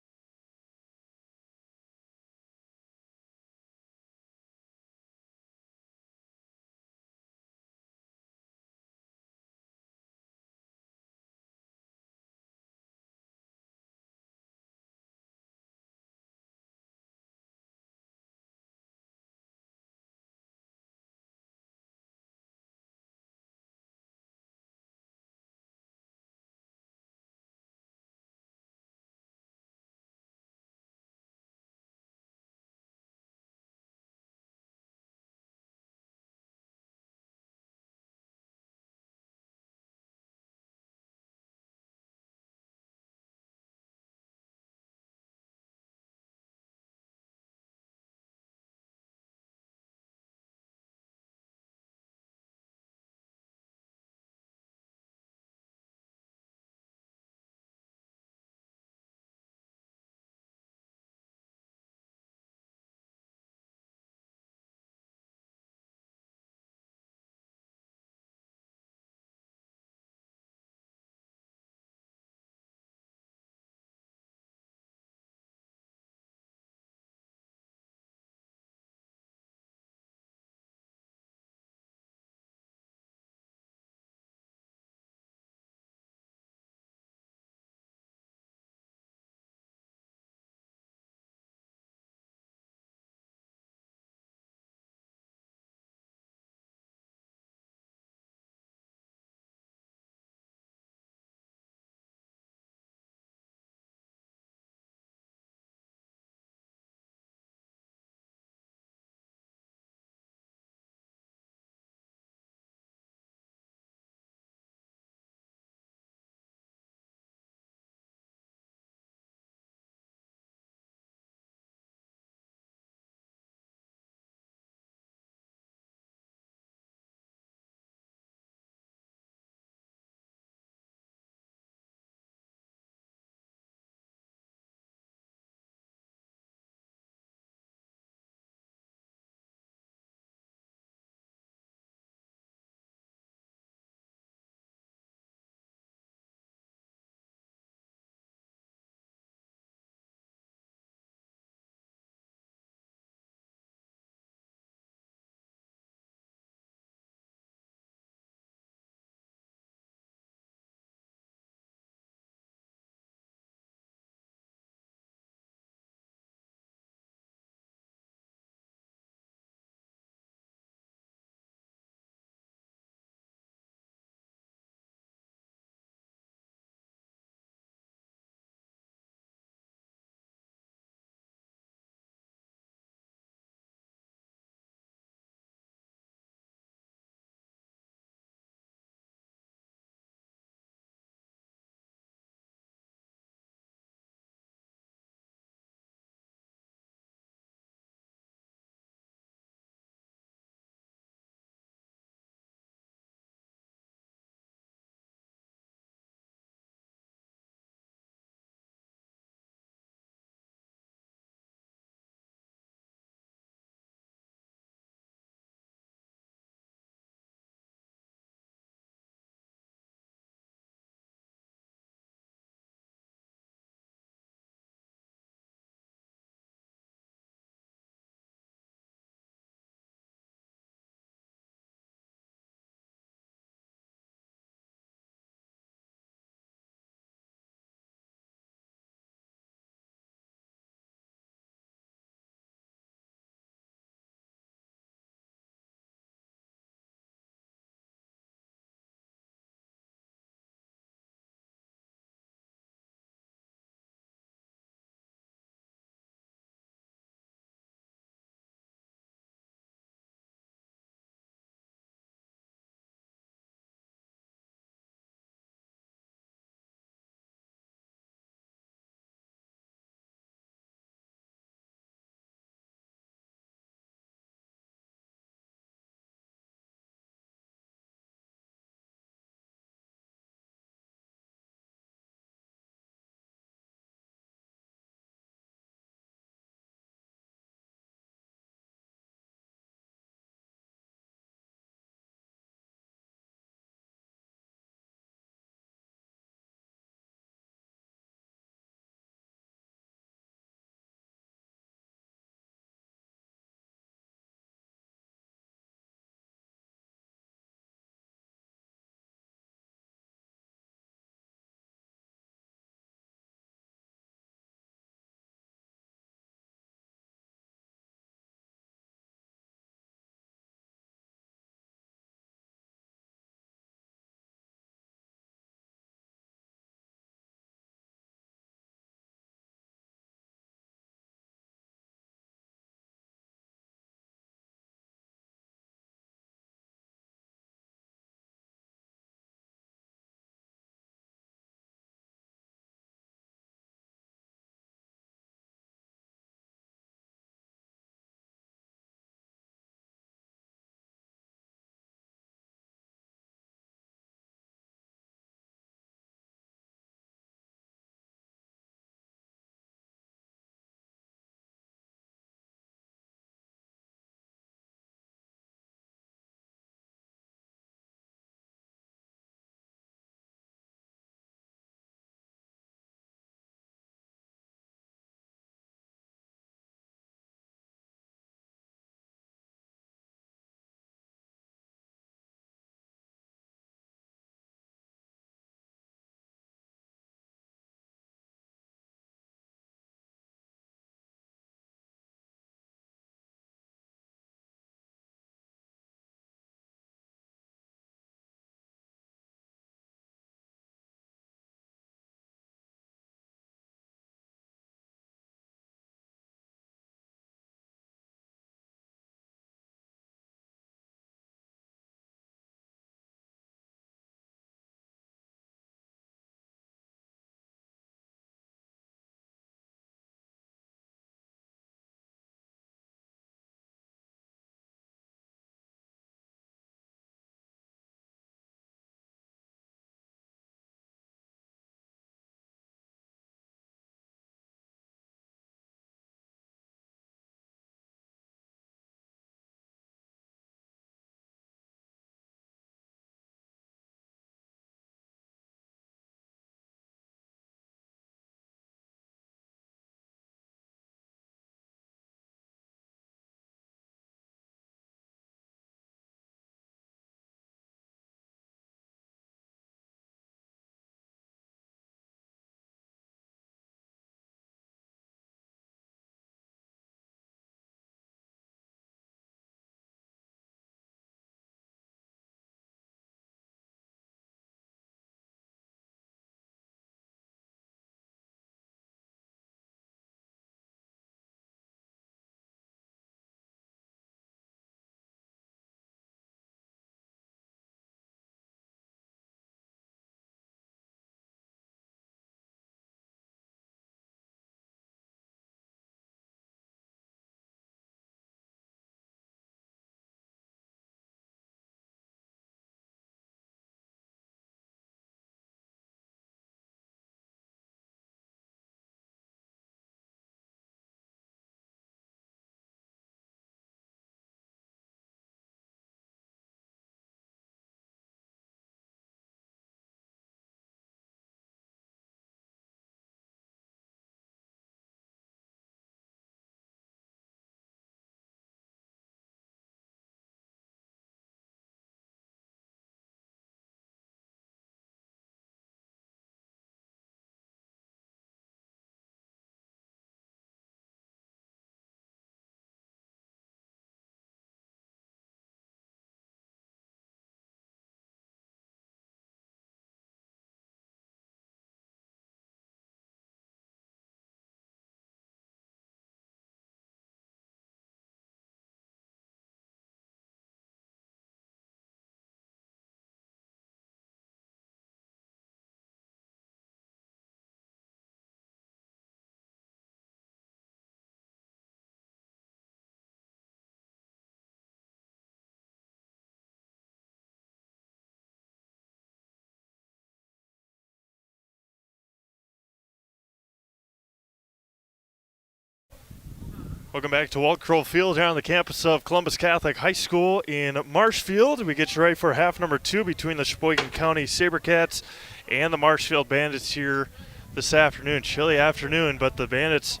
S1: Welcome back to Walt Crow Field here on the campus of Columbus Catholic High School in Marshfield. We get you ready for half number 2 between the Sheyboygan County Sabercats and the Marshfield Bandits here this afternoon. Chilly afternoon, but the Bandits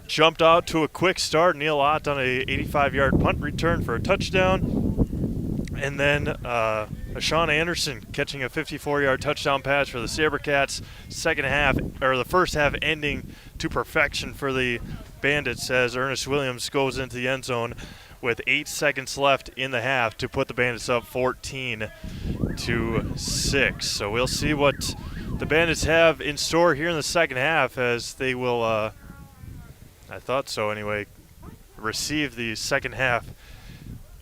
S1: jumped out to a quick start. Neil Ott on a 85-yard punt return for a touchdown. And then Sean Anderson catching a 54-yard touchdown pass for the Sabercats. The first half ending to perfection for the Bandits as Ernest Williams goes into the end zone with 8 seconds left in the half to put the Bandits up 14-6. So we'll see what the Bandits have in store here in the second half as they will, I thought so anyway, receive the second half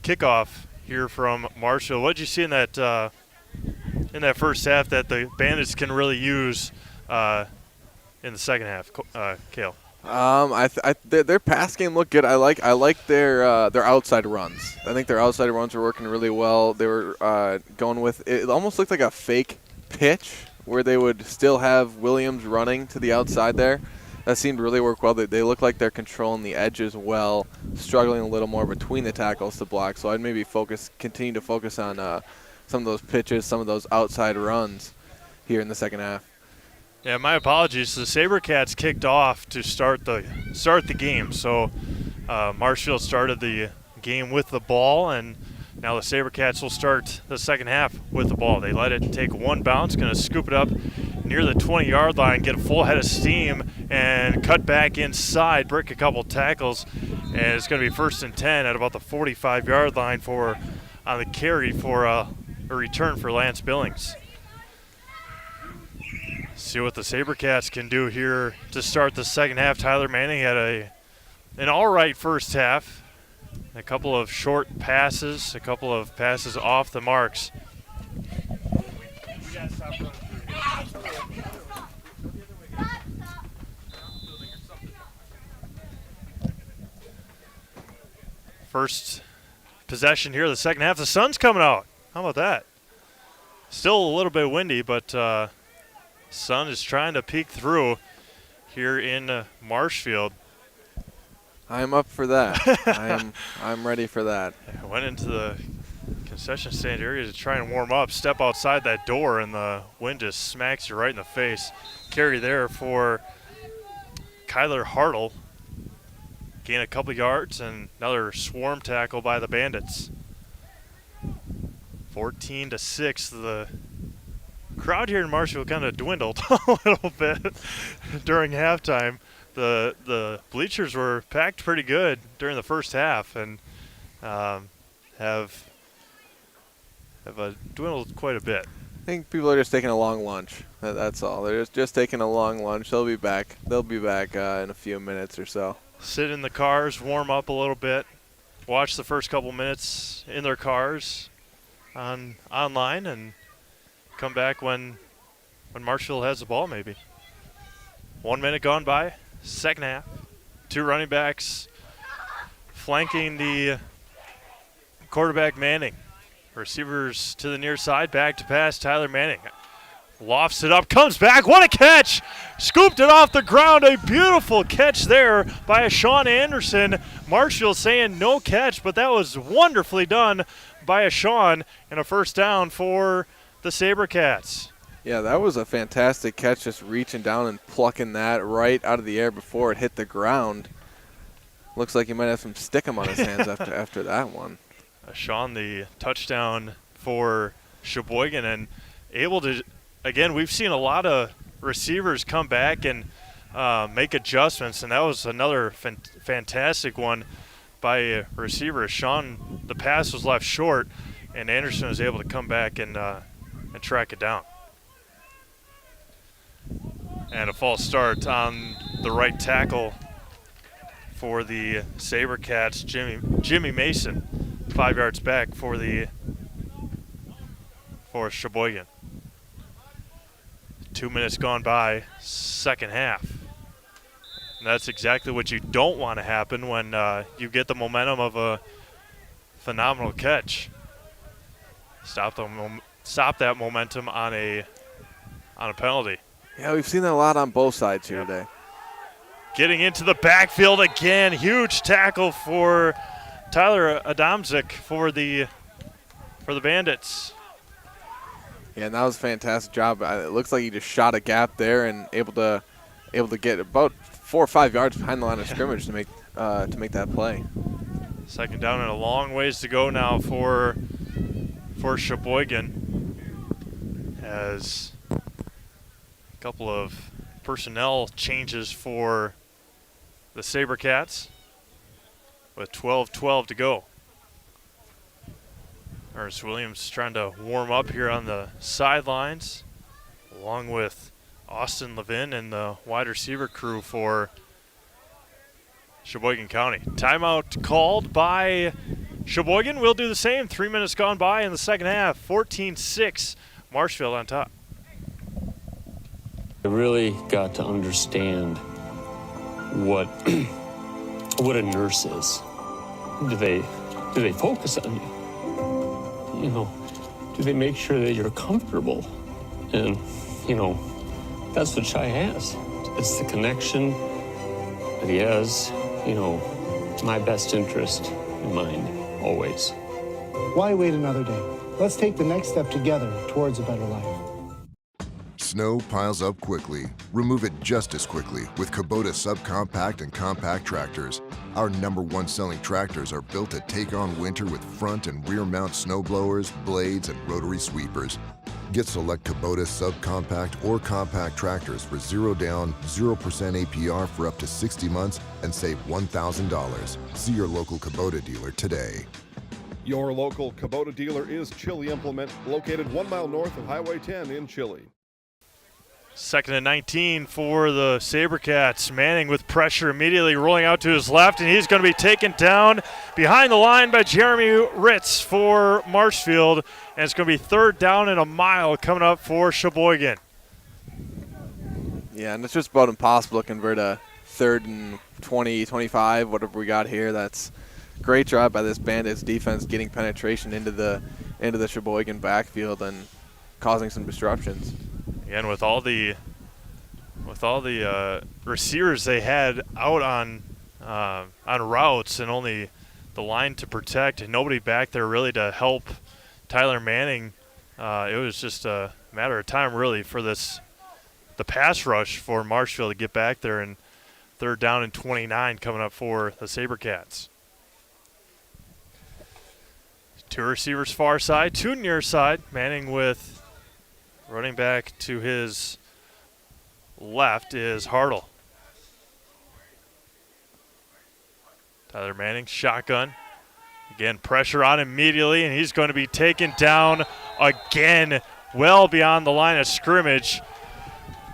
S1: kickoff here from Marshfield. What did you see in that first half that the Bandits can really use in the second half, Cale?
S2: Their pass game looked good. I like their outside runs. I think their outside runs were working really well. They were going with it. Almost looked like a fake pitch where they would still have Williams running to the outside there. That seemed to really work well. They look like they're controlling the edges well, struggling a little more between the tackles to block. So I'd maybe continue to focus on some of those pitches, some of those outside runs here in the second half.
S1: Yeah, my apologies. The Sabercats kicked off to start the game. So Marshfield started the game with the ball, and now the Sabercats will start the second half with the ball. They let it take one bounce, going to scoop it up near the 20-yard line, get a full head of steam, and cut back inside, break a couple tackles, and it's going to be 1st and 10 at about the 45-yard line on the carry for a return for Lance Billings. See what the Sabercats can do here to start the second half. Tyler Manning had an all-right first half. A couple of short passes, a couple of passes off the marks. First possession here of the second half. The sun's coming out. How about that? Still a little bit windy, but sun is trying to peek through here in Marshfield.
S2: I'm up for that. I'm ready for that.
S1: I went into the concession stand area to try and warm up. Step outside that door, and the wind just smacks you right in the face. Carry there for Kyler Hartle. Gain a couple yards, and another swarm tackle by the Bandits. 14-6. The crowd here in Marshfield kind of dwindled a little bit during halftime. The bleachers were packed pretty good during the first half, and have dwindled quite a bit.
S2: I think people are just taking a long lunch. That's all. They're just taking a long lunch. They'll be back. They'll be back in a few minutes or so.
S1: Sit in the cars, warm up a little bit, watch the first couple minutes in their cars online, and come back when Marshfield has the ball maybe. 1 minute gone by, second half. 2 running backs flanking the quarterback Manning. Receivers to the near side, back to pass, Tyler Manning. Lofts it up, comes back, what a catch! Scooped it off the ground, a beautiful catch there by Sean Anderson. Marshfield saying no catch, but that was wonderfully done by Sean, and a first down for the Sabercats.
S2: Yeah, that was a fantastic catch, just reaching down and plucking that right out of the air before it hit the ground. Looks like he might have some stickum on his hands after that one.
S1: Sean, the touchdown for Sheyboygan, and able to, again, we've seen a lot of receivers come back and make adjustments, and that was another fantastic one by a receiver. Sean, the pass was left short, and Anderson was able to come back and track it down. And a false start on the right tackle for the Sabercats, Jimmy Mason, 5 yards back for Sheyboygan. 2 minutes gone by, second half. And that's exactly what you don't want to happen when you get the momentum of a phenomenal catch. Stop that momentum on a penalty.
S2: Yeah, we've seen that a lot on both sides here today.
S1: getting into the backfield again. Huge tackle for Tyler Adamczyk for the Bandits.
S2: Yeah, and that was a fantastic job. It looks like he just shot a gap there and able to get about 4 or 5 yards behind the line of scrimmage to make that play.
S1: Second down and a long ways to go now for Sheyboygan, as a couple of personnel changes for the Sabercats with 12:12 to go. Ernest Williams trying to warm up here on the sidelines, along with Austin Levin and the wide receiver crew for Sheyboygan County. Timeout called by Sheyboygan. We'll do the same. 3 minutes gone by in the second half. 14-6, Marshfield on top.
S15: I really got to understand what what a nurse is. Do they focus on you? You know, do they make sure that you're comfortable? And, you know, that's what Shey has. It's the connection that he has, you know, my best interest in mind, always.
S16: Why wait another day? Let's take the next step together towards a better life.
S17: Snow piles up quickly. Remove it just as quickly with Kubota subcompact and compact tractors. Our #1 selling tractors are built to take on winter with front and rear mount snow blowers, blades, and rotary sweepers. Get select Kubota subcompact or compact tractors for 0 down, 0% APR for up to 60 months and save $1,000. See your local Kubota dealer today.
S6: Your local Kubota dealer is Chili Implement, located 1 mile north of Highway 10 in Chili.
S1: Second and 19 for the Sabercats. Manning with pressure immediately rolling out to his left, and he's going to be taken down behind the line by Jeremy Ritz for Marshfield. And it's going to be 3rd down and a mile coming up for Sheyboygan.
S2: Yeah, and it's just about impossible to convert a 3rd and 20, 25, whatever we got here. That's great job by this Bandits defense getting penetration into the Sheyboygan backfield and causing some disruptions.
S1: Again, with all the receivers they had out on routes and only the line to protect and nobody back there really to help Tyler Manning, it was just a matter of time really for the pass rush for Marshfield to get back there, and 3rd down and 29 coming up for the Sabercats. 2 receivers far side, 2 near side. Manning with running back to his left is Hartle. Tyler Manning, shotgun. Again, pressure on immediately, and he's going to be taken down again, well beyond the line of scrimmage.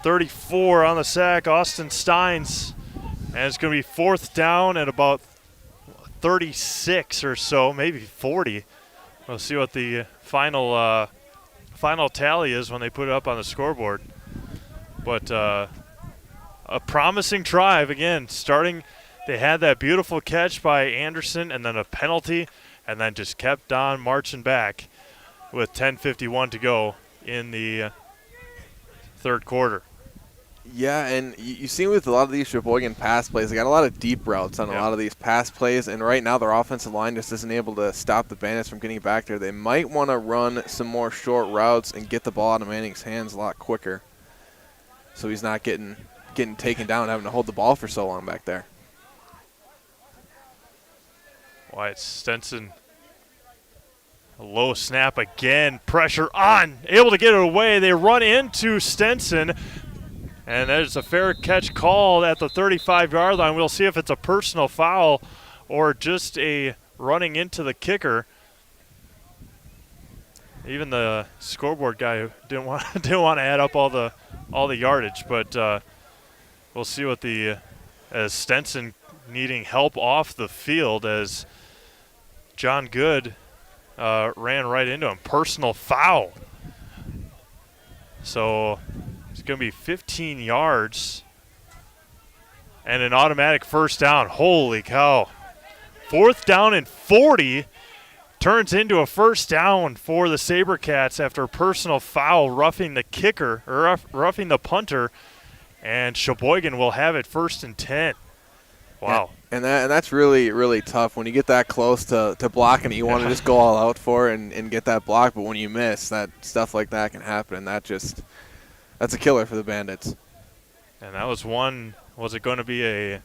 S1: 34 on the sack, Austin Steins. And it's going to be 4th down at about 36 or so, maybe 40. We'll see what the final tally is when they put it up on the scoreboard. But a promising drive again. Starting, they had that beautiful catch by Anderson and then a penalty, and then just kept on marching back with 10:51 to go in the 3rd quarter.
S2: Yeah, and you see with a lot of these Sheyboygan pass plays, they got a lot of deep routes on a lot of these pass plays, and right now their offensive line just isn't able to stop the Bandits from getting back there. They might want to run some more short routes and get the ball out of Manning's hands a lot quicker, so he's not getting taken down and having to hold the ball for so long back there.
S1: Wyatt Stenson, a low snap again, pressure on, able to get it away. They run into Stenson. And there's a fair catch called at the 35-yard line. We'll see if it's a personal foul or just a running into the kicker. Even the scoreboard guy didn't want to add up all the yardage, but we'll see what as Stenson needing help off the field as John Good ran right into him. Personal foul. So it's going to be 15 yards and an automatic 1st down. Holy cow. 4th down and 40 turns into a 1st down for the Sabercats after a personal foul roughing the kicker, or roughing the punter, And Sheyboygan will have it 1st and 10. Wow.
S2: And that's really, really tough. When you get that close to blocking it, you want to just go all out for it and get that block. But when you miss, that stuff like that can happen. And that's a killer for the Bandits.
S1: And that was one. Was it going to be a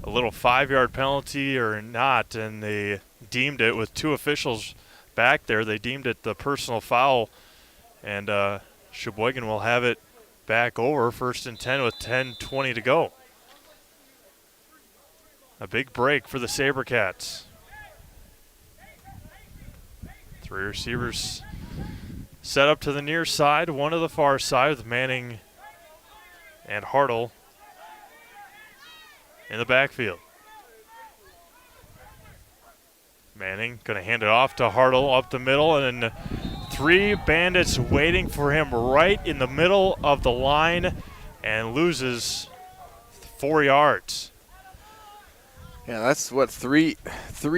S1: little 5-yard penalty or not? And they deemed it with 2 officials back there. They deemed it the personal foul. And Sheyboygan will have it back over 1st and 10 with 10:20 to go. A big break for the Sabercats. 3 receivers set up to the near side, 1 to the far side with Manning and Hartle in the backfield. Manning going to hand it off to Hartle up the middle, and 3 Bandits waiting for him right in the middle of the line, and loses 4 yards.
S2: Yeah, that's what three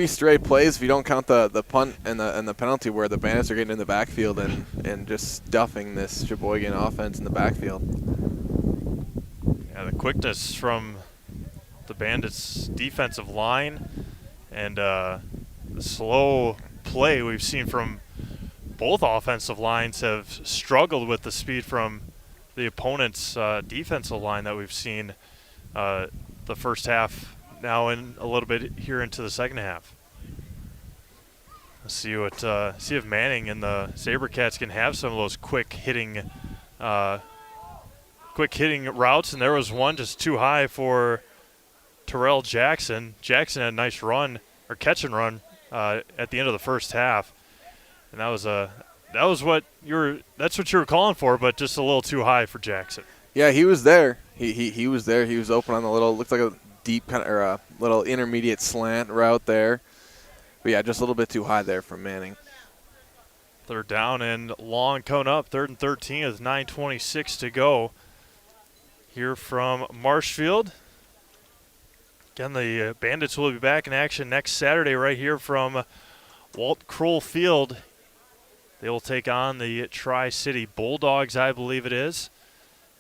S2: straight plays if you don't count the punt and the penalty where the Bandits are getting in the backfield and just stuffing this Sheyboygan offense in the backfield.
S1: Yeah, the quickness from the Bandits' defensive line and the slow play we've seen from both offensive lines have struggled with the speed from the opponent's defensive line that we've seen the first half. Now in a little bit here into the second half. Let's see if Manning and the Sabercats can have some of those quick hitting routes. And there was one just too high for Terrell Jackson. Jackson had a nice run or catch and run at the end of the first half, and that's what you were calling for, but just a little too high for Jackson.
S2: Yeah, he was there. He was there. He was open on the looked like a deep kind of, or a little intermediate slant route there. But yeah, just a little bit too high there from Manning.
S1: 3rd down and long coming up, 3rd and 13 with 9:26 to go. Here from Marshfield. Again, the Bandits will be back in action next Saturday right here from Walt Kroll Field. They will take on the Tri-City Bulldogs, I believe it is.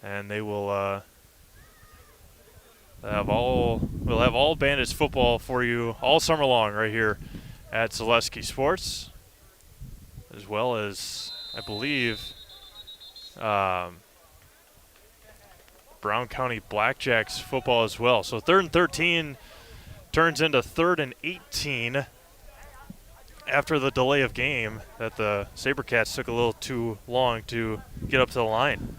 S1: And they will we'll have all Bandits football for you all summer long right here at Zaleski Sports, as well as I believe Brown County Blackjacks football as well. So 3rd and 13 turns into 3rd and 18 after the delay of game that the Sabercats took a little too long to get up to the line.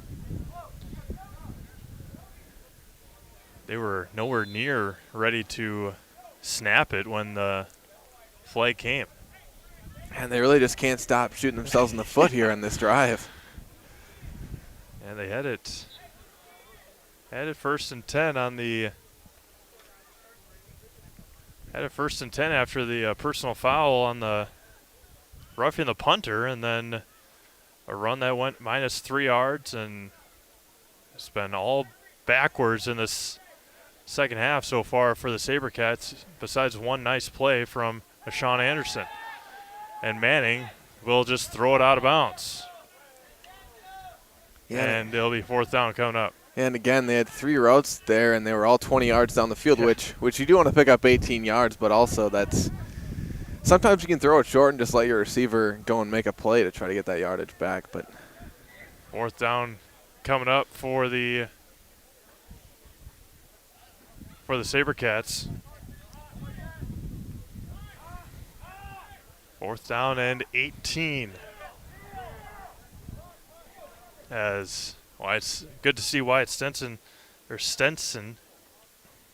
S1: They were nowhere near ready to snap it when the flag came.
S2: And they really just can't stop shooting themselves in the foot here on this drive.
S1: And they had it 1st and 10 had it 1st and 10 after the personal foul on the roughing the punter, and then a run that went -3 yards, and it's been all backwards in this second half so far for the Sabercats, besides one nice play from Sean Anderson. And Manning will just throw it out of bounds. Yeah. And it'll be 4th down coming up.
S2: And again, they had 3 routes there, and they were all 20 yards down the field, which you do want to pick up 18 yards, but also that's sometimes you can throw it short and just let your receiver go and make a play to try to get that yardage back. But
S1: 4th down coming up for the Sabercats. 4th down and 18. It's good to see Wyatt Stenson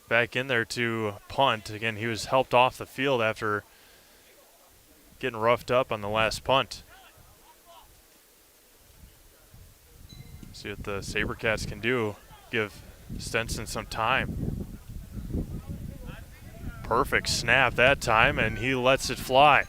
S1: back in there to punt. Again, he was helped off the field after getting roughed up on the last punt. See what the Sabercats can do. Give Stenson some time. Perfect snap that time, and he lets it fly.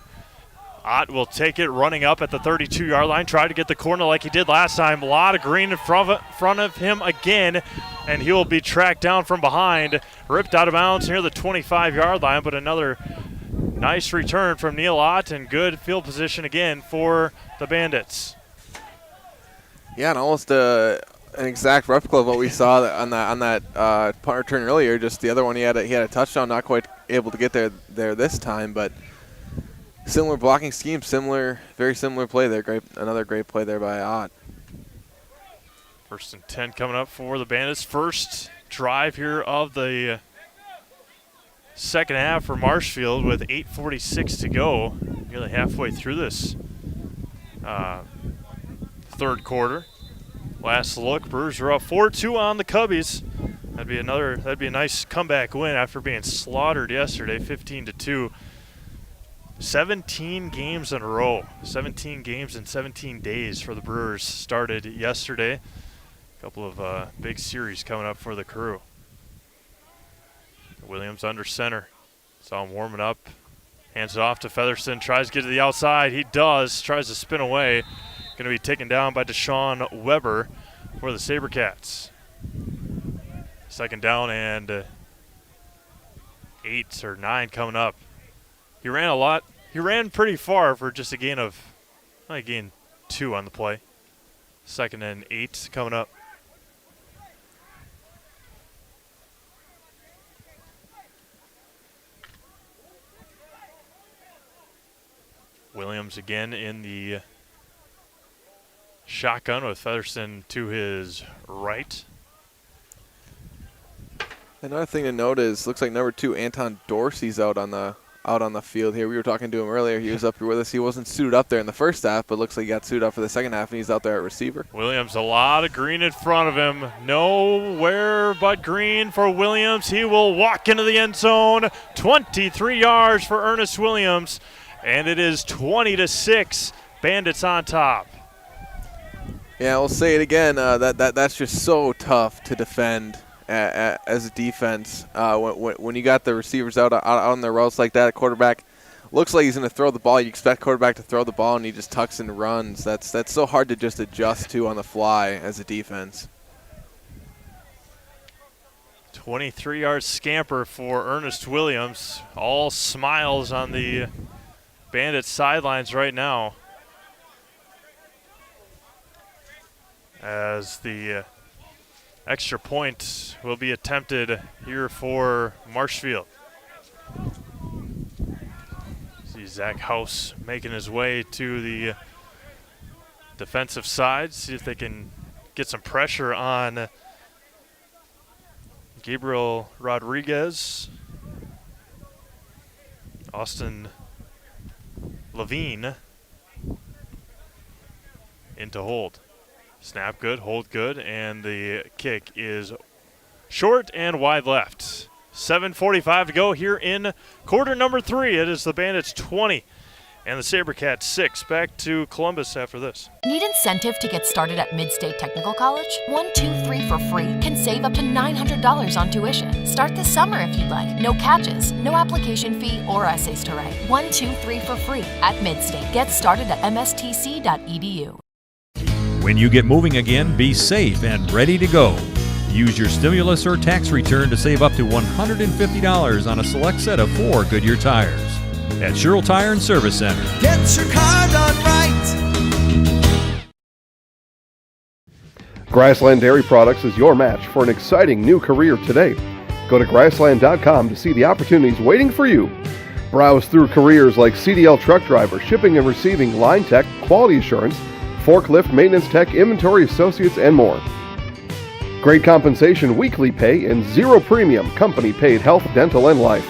S1: Ott will take it running up at the 32-yard line, try to get the corner like he did last time. A lot of green in front of him again, and he will be tracked down from behind, ripped out of bounds near the 25-yard line, but another nice return from Neil Ott and good field position again for the Bandits.
S2: Yeah, and almost a an exact replica of what we saw on that punt return earlier. Just the other one, he had a touchdown, not quite able to get there this time, but similar blocking scheme, very similar play there. Another great play there by Ott.
S1: 1st and 10 coming up for the Bandits. First drive here of the second half for Marshfield with 8:46 to go. Nearly halfway through this third quarter. Last look, Brewers are up 4-2 on the Cubbies. That'd be a nice comeback win after being slaughtered yesterday, 15-2. 17 games in a row. 17 games in 17 days for the Brewers started yesterday. A couple of big series coming up for the Crew. Williams under center. Saw him warming up. Hands it off to Featherston. Tries to get to the outside. He does. Tries to spin away. Going to be taken down by Deshaun Weber for the Sabercats. Second down and 8 or 9 coming up. He ran a lot. He ran pretty far for just a gain of, I gained 2 on the play. 2nd and 8 coming up. Williams again in the shotgun with Featherston to his right.
S2: Another thing to note is, looks like number 2 Anton Dorsey's out on the field here. We were talking to him earlier. He was up here with us. He wasn't suited up there in the first half, but looks like he got suited up for the second half, and he's out there at receiver.
S1: Williams, a lot of green in front of him. Nowhere but green for Williams. He will walk into the end zone. 23 yards for Ernest Williams, and it is 20-6. Bandits on top.
S2: Yeah, we'll say it again. That's just so tough to defend as a defense. When you got the receivers out on their routes like that, quarterback looks like he's going to throw the ball. You expect quarterback to throw the ball, and he just tucks and runs. That's so hard to just adjust to on the fly as a defense.
S1: 23-yard scamper for Ernest Williams. All smiles on the Bandits sidelines right now, as the extra point will be attempted here for Marshfield. See Zach House making his way to the defensive side, see if they can get some pressure on Gabriel Rodriguez. Austin Levine into hold. Snap good, hold good, and the kick is short and wide left. 7:45 to go here in quarter number 3. It is the Bandits 20 and the Sabercats 6. Back to Columbus after this.
S3: Need incentive to get started at Mid-State Technical College? 1, 2, 3 for free can save up to $900 on tuition. Start this summer if you'd like. No catches, no application fee or essays to write. 1, 2, 3 for free at Mid-State. Get started at mstc.edu.
S4: When you get moving again, be safe and ready to go. Use your stimulus or tax return to save up to $150 on a select set of 4 Goodyear tires at Sherrill Tire and Service Center.
S5: Get your car done right.
S6: Grassland Dairy Products is your match for an exciting new career today. Go to grassland.com to see the opportunities waiting for you. Browse through careers like CDL truck driver, shipping and receiving, line tech, quality assurance, forklift maintenance tech, inventory associates, and more. Great compensation, weekly pay, and zero premium company paid health, dental, and life.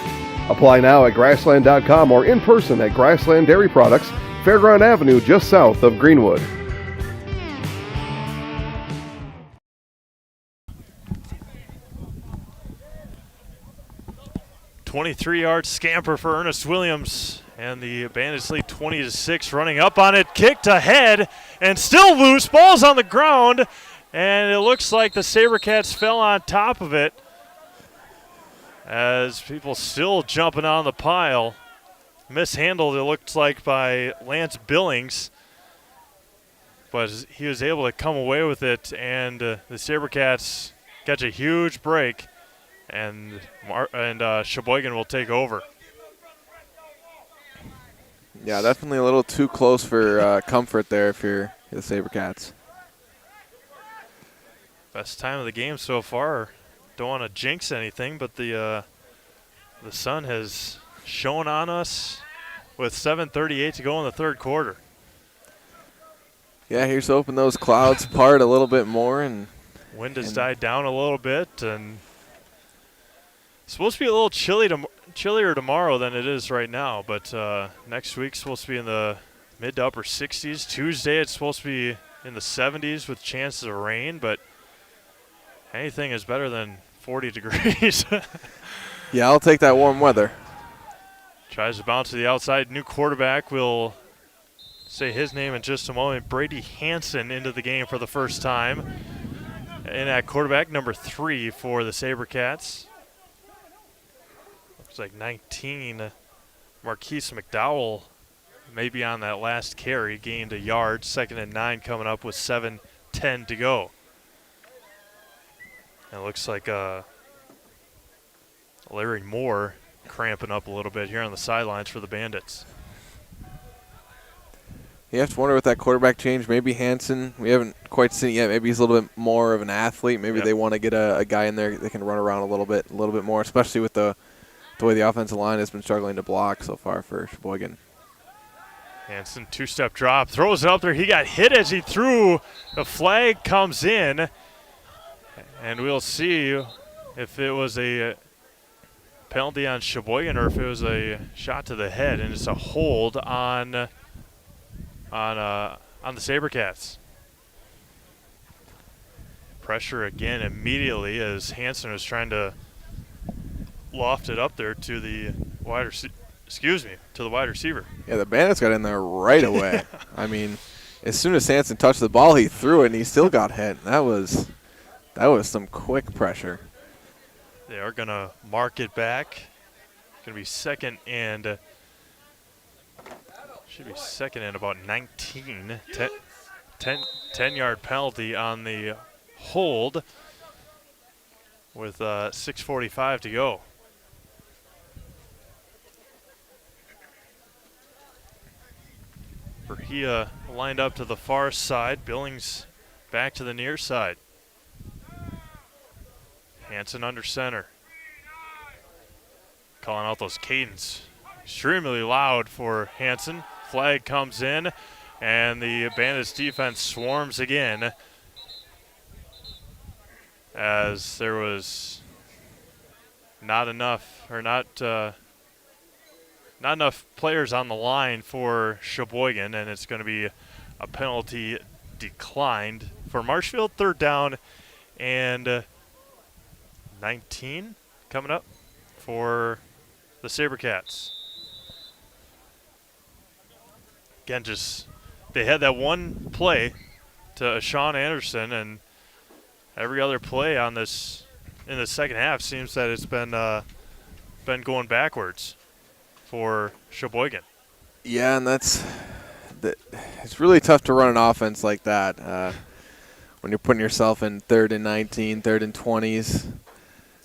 S6: Apply now at grassland.com or in person at Grassland Dairy Products, Fairground Avenue, just south of Greenwood.
S1: "23-yard scamper for Ernest Williams, and the Bandits lead 20-6. Running up on it, kicked ahead, and still loose. Ball's on the ground, and it looks like the Sabercats fell on top of it, as people still jumping on the pile. Mishandled, it looks like, by Lance Billings, but he was able to come away with it, and the Sabercats catch a huge break, and Sheyboygan will take over.
S2: Yeah, definitely a little too close for comfort there if you're the Sabercats.
S1: Best time of the game so far. Don't want to jinx anything, but the sun has shone on us with 7:38 to go in the third quarter.
S2: Yeah, here's hoping those clouds part a little bit more. And
S1: wind has died down a little bit, and it's supposed to be a little chillier tomorrow than it is right now, but next week's supposed to be in the mid to upper 60s. Tuesday it's supposed to be in the 70s with chances of rain, but anything is better than 40 degrees.
S2: Yeah, I'll take that warm weather.
S1: Tries to bounce to the outside. New quarterback. We'll say his name in just a moment. Brady Hansen into the game for the first time. And at quarterback, number 3 for the Sabercats. Looks like 19. Marquise McDowell maybe on that last carry. Gained a yard. 2nd and 9 coming up with 7:10 to go. And it looks like Larry Moore cramping up a little bit here on the sidelines for the Bandits.
S2: You have to wonder with that quarterback change, maybe Hansen, we haven't quite seen it yet. Maybe he's a little bit more of an athlete. Maybe they want to get a guy in there that can run around a little bit more, especially with the way the offensive line has been struggling to block so far for Sheyboygan.
S1: Hansen, 2-step drop, throws it up there. He got hit as he threw. The flag comes in, and we'll see if it was a penalty on Sheyboygan or if it was a shot to the head, and it's a hold on the Sabercats. Pressure again immediately as Hansen was trying to loft it up there to the wide receiver.
S2: Yeah, the Bandits got in there right away. I mean, as soon as Hansen touched the ball, he threw it, and he still got hit. That was some quick pressure.
S1: They are going to mark it back. Going to be second and about 19. 10-yard penalty on the hold with 6:45 to go. Verhea lined up to the far side. Billings back to the near side. Hansen under center. Calling out those cadence. Extremely loud for Hansen. Flag comes in, and the Bandits defense swarms again as there was not enough players on the line for Sheyboygan, and it's going to be a penalty declined for Marshfield. 3rd down and 19 coming up for the Sabercats. Again, they had that one play to Sean Anderson, and every other play on this in the second half seems that it's been going backwards for Sheyboygan.
S2: Yeah, and it's really tough to run an offense like that when you're putting yourself in 3rd and 19, 3rd and 20s.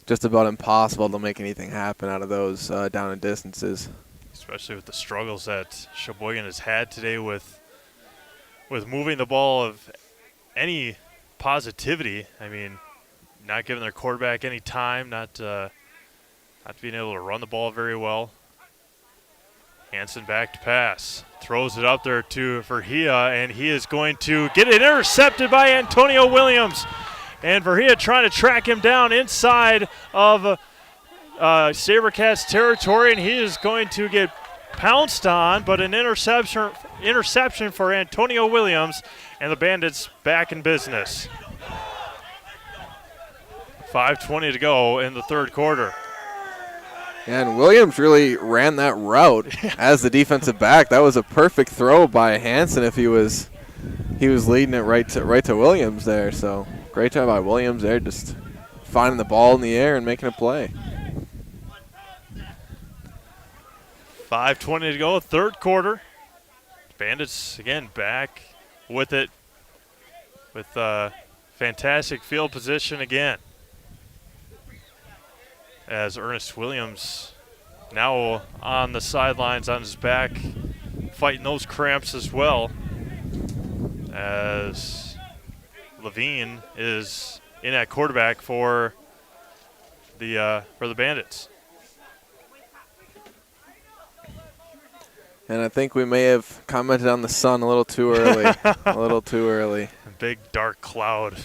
S2: Just about impossible to make anything happen out of those down and distances.
S1: Especially with the struggles that Sheyboygan has had today with moving the ball of any positivity. I mean, not giving their quarterback any time, not being able to run the ball very well. Hansen back to pass. Throws it up there to Verhea, and he is going to get it intercepted by Antonio Williams. And Verhea trying to track him down inside of Sabercats territory, and he is going to get pounced on, but an interception for Antonio Williams, and the Bandits back in business. 5:20 to go in the third quarter.
S2: And Williams really ran that route as the defensive back. That was a perfect throw by Hansen if he was leading it right to Williams there. So great job by Williams there, just finding the ball in the air and making a play.
S1: 5:20 to go, third quarter. Bandits again back with it with fantastic field position again. As Ernest Williams now on the sidelines on his back, fighting those cramps as well. As Levine is in at quarterback for the Bandits.
S2: And I think we may have commented on the sun a little too early. A little too early.
S1: Big dark cloud.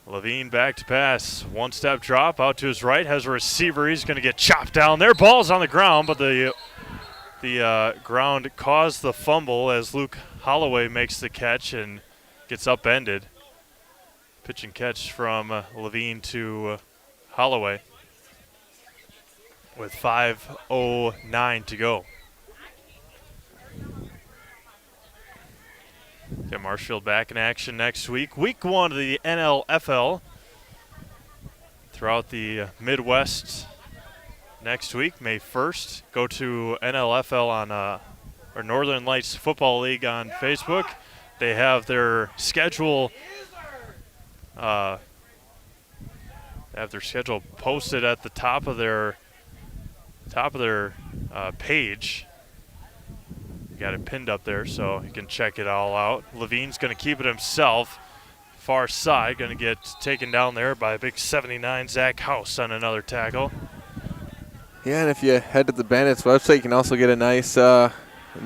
S1: Levine back to pass. One-step drop out to his right. Has a receiver. He's going to get chopped down there. Ball's on the ground, but the ground caused the fumble as Luke Holloway makes the catch and gets upended. Pitch and catch from Levine to Holloway with 5:09 to go. Get Marshfield back in action next week. Week 1 of the NLFL throughout the Midwest next week, May 1st. Go to NLFL on or Northern Lights Football League on Facebook. They have their schedule posted at the top of their page. Got it pinned up there so you can check it all out. Levine's going to keep it himself. Far side, going to get taken down there by a big 79 Zach House on another tackle.
S2: Yeah, and if you head to the Bandits website, you can also get a nice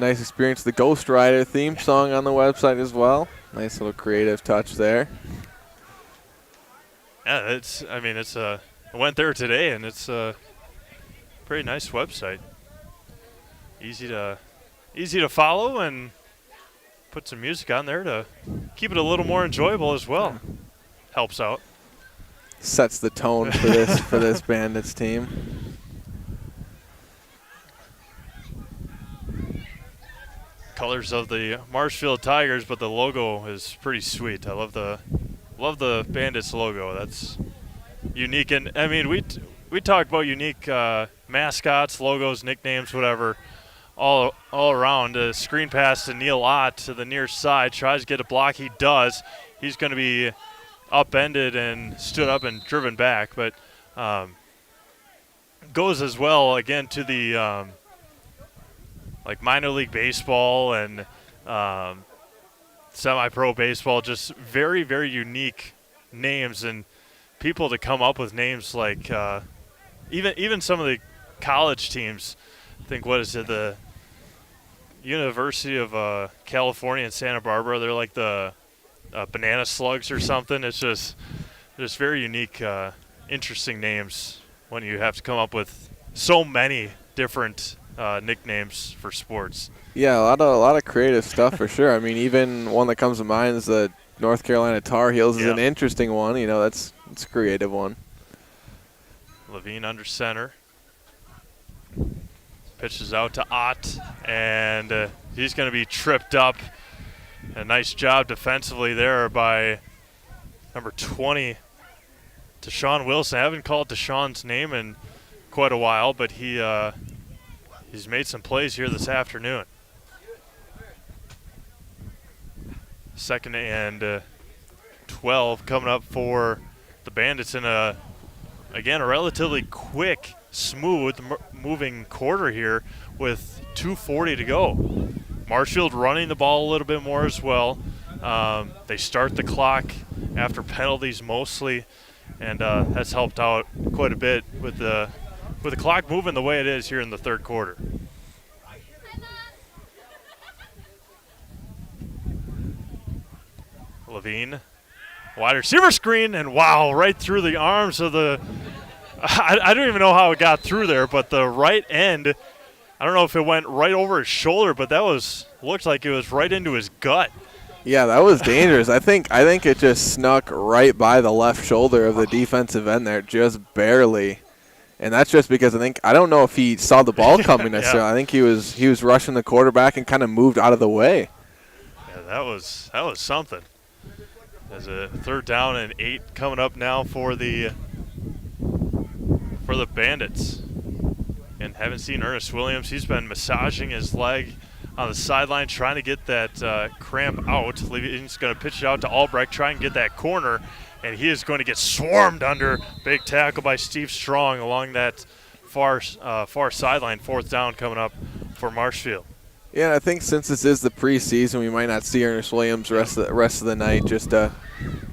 S2: experience. The Ghost Rider theme song on the website as well. Nice little creative touch there.
S1: Yeah, I went there today, and it's a pretty nice website. Easy to follow, and put some music on there to keep it a little more enjoyable as well. Helps out.
S2: Sets the tone for this for this Bandits team.
S1: Colors of the Marshfield Tigers, but the logo is pretty sweet. I love the Bandits logo. That's unique, and I mean we talk about unique mascots, logos, nicknames, whatever. All around. A screen pass to Neil Ott to the near side. Tries to get a block. He does. He's going to be upended and stood up and driven back. But goes as well, again, to the minor league baseball and semi-pro baseball. Just very, very unique names. And people to come up with names like even some of the college teams. I think, what is it, the University of California in Santa Barbara, they're like the banana slugs or something. It's just very unique, interesting names when you have to come up with so many different nicknames for sports.
S2: Yeah, a lot of creative stuff for sure. I mean, even one that comes to mind is the North Carolina Tar Heels is an interesting one. You know, it's a creative one.
S1: Levine under center. Pitches out to Ott, and he's going to be tripped up. A nice job defensively there by number 20, Deshaun Wilson. I haven't called Deshaun's name in quite a while, but he's made some plays here this afternoon. 2nd and 12 coming up for the Bandits in a relatively quick, smooth moving quarter here with 2:40 to go. Marshfield running the ball a little bit more as well. They start the clock after penalties mostly, and that's helped out quite a bit with the clock moving the way it is here in the third quarter. Levine, wide receiver screen, and wow, right through the arms of the I don't even know how it got through there, but the right end, I don't know if it went right over his shoulder, but looked like it was right into his gut.
S2: Yeah, that was dangerous. I think it just snuck right by the left shoulder of the defensive end there, just barely. And that's just because I don't know if he saw the ball coming necessarily. Yeah. I think he was rushing the quarterback and kind of moved out of the way.
S1: Yeah, that was something. There's a 3rd down and 8 coming up now for the Bandits. And haven't seen Ernest Williams. He's been massaging his leg on the sideline, trying to get that cramp out. He's going to pitch it out to Albrecht, try and get that corner, and he is going to get swarmed under. Big tackle by Steve Strong along that far sideline. 4th down coming up for Marshfield.
S2: Yeah, and I think since this is the preseason, we might not see Ernest Williams rest of the night, just to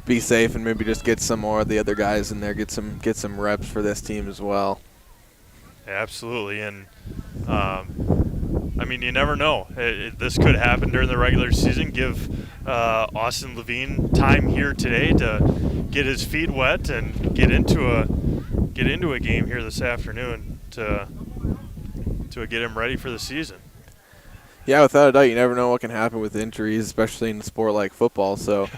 S2: be safe and maybe just get some more of the other guys in there, get some reps for this team as well.
S1: Absolutely, and I mean, you never know. This could happen during the regular season. Give Austin Levine time here today to get his feet wet and get into a game here this afternoon to get him ready for the season.
S2: Yeah, without a doubt, you never know what can happen with injuries, especially in a sport like football. So,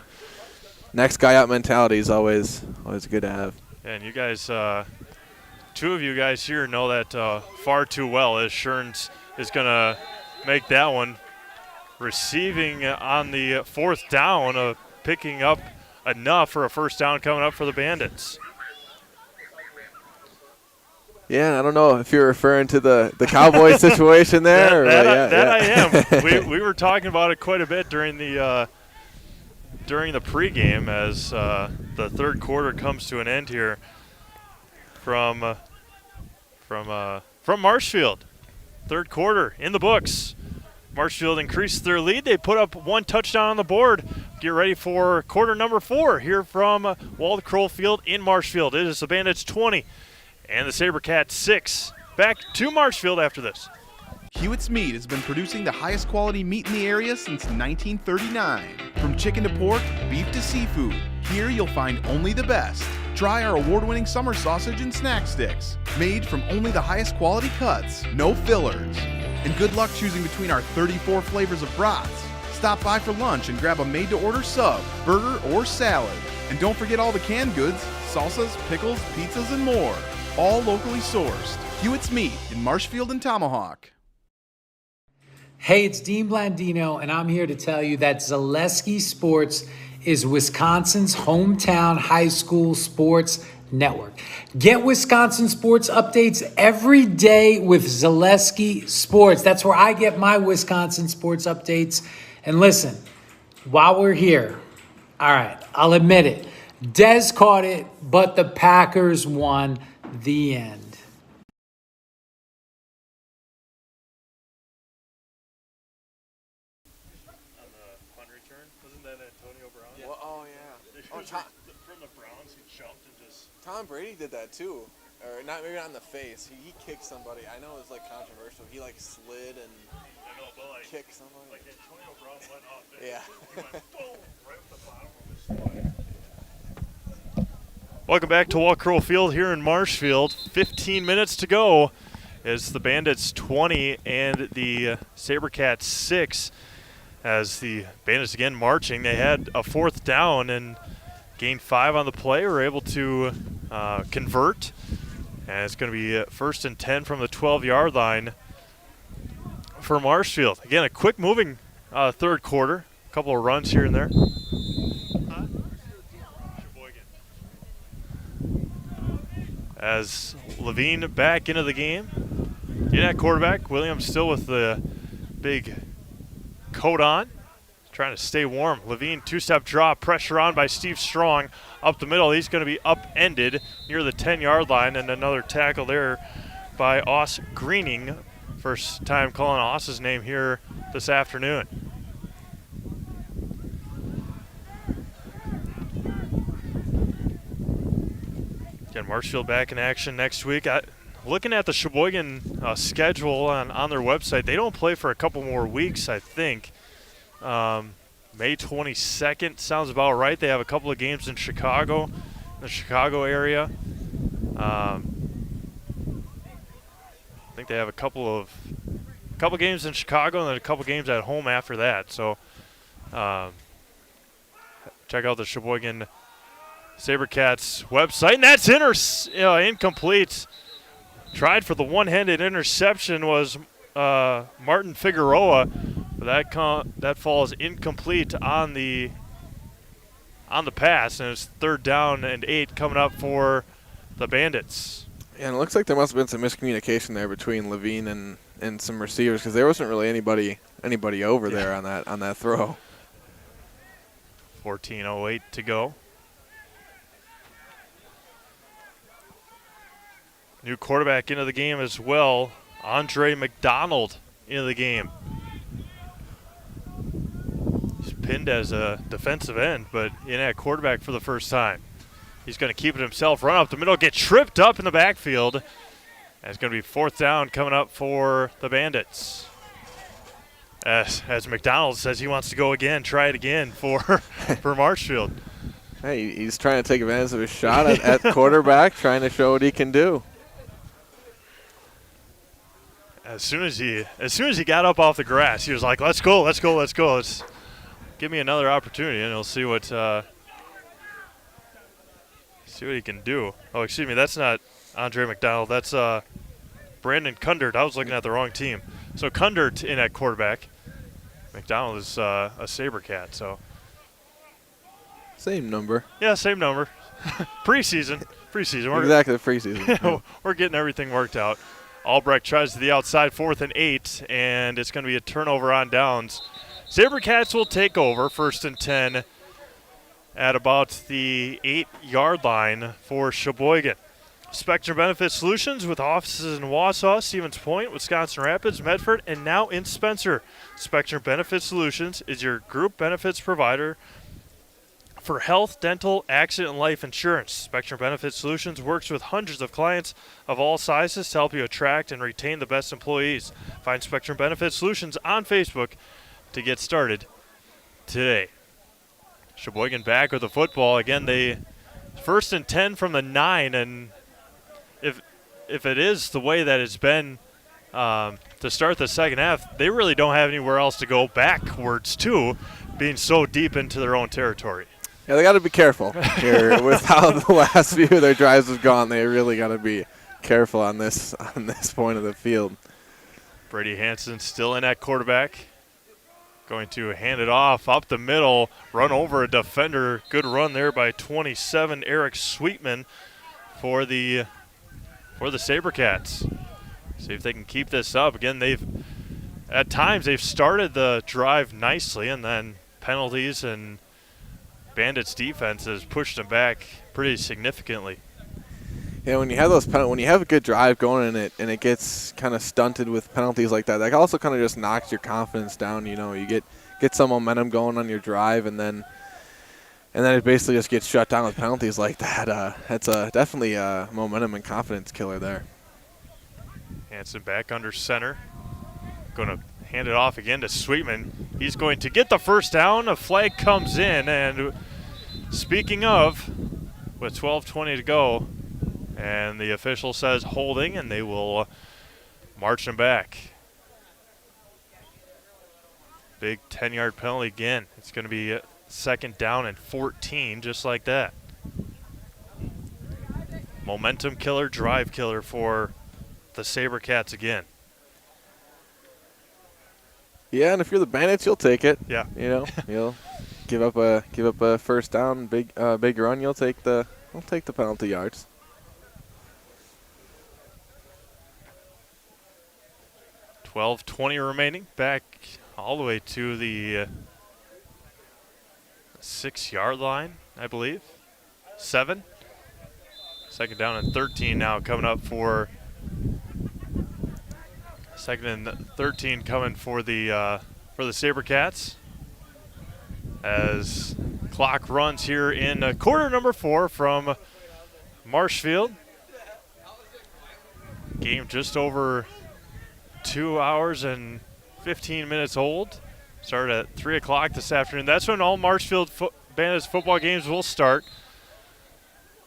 S2: next guy out mentality is always good to have.
S1: And you guys, two of you guys here know that far too well, as Sherns is going to make that one. Receiving on the fourth down, picking up enough for a first down coming up for the Bandits.
S2: Yeah, I don't know if you're referring to the Cowboys situation there.
S1: I am. We were talking about it quite a bit during the pregame as the third quarter comes to an end here from Marshfield. Third quarter in the books. Marshfield increased their lead. They put up one touchdown on the board. Get ready for quarter number 4 here from Wald Kroll Field in Marshfield. It is the Bandits 20 and the Sabercats 6. Back to Marshfield after this.
S7: Hewitt's Meat has been producing the highest quality meat in the area since 1939. From chicken to pork, beef to seafood, here you'll find only the best. Try our award-winning summer sausage and snack sticks, made from only the highest quality cuts, no fillers. And good luck choosing between our 34 flavors of brats. Stop by for lunch and grab a made-to-order sub, burger, or salad. And don't forget all the canned goods, salsas, pickles, pizzas, and more. All locally sourced. Hewitt's Meat in Marshfield and Tomahawk.
S11: Hey, it's Dean Blandino, and I'm here to tell you that Zaleski Sports is Wisconsin's hometown high school sports network. Get Wisconsin sports updates every day with Zaleski Sports. That's where I get my Wisconsin sports updates. And listen, while we're here, all right, I'll admit it. Dez caught it, but the Packers won. The end.
S1: From the Browns, he jumped and just.
S2: Tom Brady did that too, or maybe not in the face. He kicked somebody. I know it was controversial. He slid and kicked somebody.
S1: Like Antonio Brown went up.
S2: Yeah.
S1: He went boom right with the bottom of his foot. Welcome back to Wald Kroll Field here in Marshfield. 15 minutes to go. It's the Bandits 20 and the Sabercats 6. As the Bandits again marching, they had a fourth down and gained 5 on the play. Were able to convert, and it's going to be first and 10 from the 12-yard line for Marshfield. Again, a quick moving third quarter. A couple of runs here and there. As Levine back into the game. In at quarterback, Williams still with the big coat on, trying to stay warm. Levine, two-step draw, pressure on by Steve Strong up the middle. He's going to be upended near the 10-yard line, and another tackle there by Oss Greening. First time calling Oss's name here this afternoon. Again, Marshfield back in action next week. Looking at the Sheyboygan schedule on their website, they don't play for a couple more weeks, I think. May 22nd sounds about right. They have a couple of games in Chicago, in the Chicago area. I think they have a couple games in Chicago and then a couple games at home after that. So check out the Sheyboygan Sabercats website, and that's incomplete. Tried for the one-handed interception was Martin Figueroa, but that falls incomplete on the pass, and it's third down and 8 coming up for the Bandits.
S2: Yeah, and it looks like there must have been some miscommunication there between Levine and some receivers, because there wasn't really anybody over there on that throw.
S1: 14:08 to go. New quarterback into the game as well. Andre McDonald into the game. pinned as a defensive end, but in at quarterback for the first time. He's going to keep it himself, run up the middle, get tripped up in the backfield. And it's going to be 4th down coming up for the Bandits. As McDonald says he wants to go again, try it again for Marshfield.
S2: Hey, he's trying to take advantage of his shot at quarterback, trying to show what he can do.
S1: As soon as he got up off the grass, he was like, "Let's go, let's go, let's go. Let's give me another opportunity, and we'll see what he can do." Oh, excuse me, that's not Andre McDonald. That's Brandon Kundert. I was looking at the wrong team. So Kundert in at quarterback. McDonald is a Sabercat, so.
S2: Same number.
S1: Yeah, same number. Preseason.
S2: Exactly, preseason.
S1: We're getting everything worked out. Albrecht tries to the outside, 4th and 8, and it's going to be a turnover on downs. Sabercats will take over, 1st and 10 at about the 8-yard line for Sheyboygan. Spectrum Benefit Solutions with offices in Wausau, Stevens Point, Wisconsin Rapids, Medford, and now in Spencer. Spectrum Benefit Solutions is your group benefits provider for health, dental, accident, and life insurance. Spectrum Benefit Solutions works with hundreds of clients of all sizes to help you attract and retain the best employees. Find Spectrum Benefit Solutions on Facebook to get started today. Sheyboygan back with the football. Again, they 1st and 10 from the 9, and if it is the way that it's been to start the second half, they really don't have anywhere else to go backwards to, being so deep into their own territory.
S2: Yeah, they got to be careful here with how the last few of their drives have gone. They really got to be careful on this point of the field.
S1: Brady Hansen still in at quarterback. Going to hand it off up the middle, run over a defender. Good run there by 27, Eric Sweetman for the Sabercats. See if they can keep this up. Again, at times they've started the drive nicely, and then penalties and Bandits defense has pushed them back pretty significantly.
S2: Yeah, when you have when you have a good drive going in and it gets kind of stunted with penalties like that also kind of just knocks your confidence down. You know, you get some momentum going on your drive, and then it basically just gets shut down with penalties like that. That's definitely a momentum and confidence killer there.
S1: Hansen back under center. Going to hand it off again to Sweetman. He's going to get the first down. A flag comes in, and speaking of, with 12:20 to go, and the official says holding, and they will march him back. Big 10-yard penalty again. It's going to be 2nd down and 14, just like that. Momentum killer, drive killer for the Sabercats again.
S2: Yeah, and if you're the Bandits, you'll take it.
S1: Yeah.
S2: You know, you'll give up a first down, big run. You'll take the penalty yards.
S1: $12:20 remaining. Back all the way to the 6-yard line, I believe. 7. 2nd down and 13 now coming up for 2nd and 13 coming for the Sabercats. As clock runs here in quarter number 4 from Marshfield. Game just over 2 hours and 15 minutes old. Started at 3 o'clock this afternoon. That's when all Marshfield Bandits football games will start.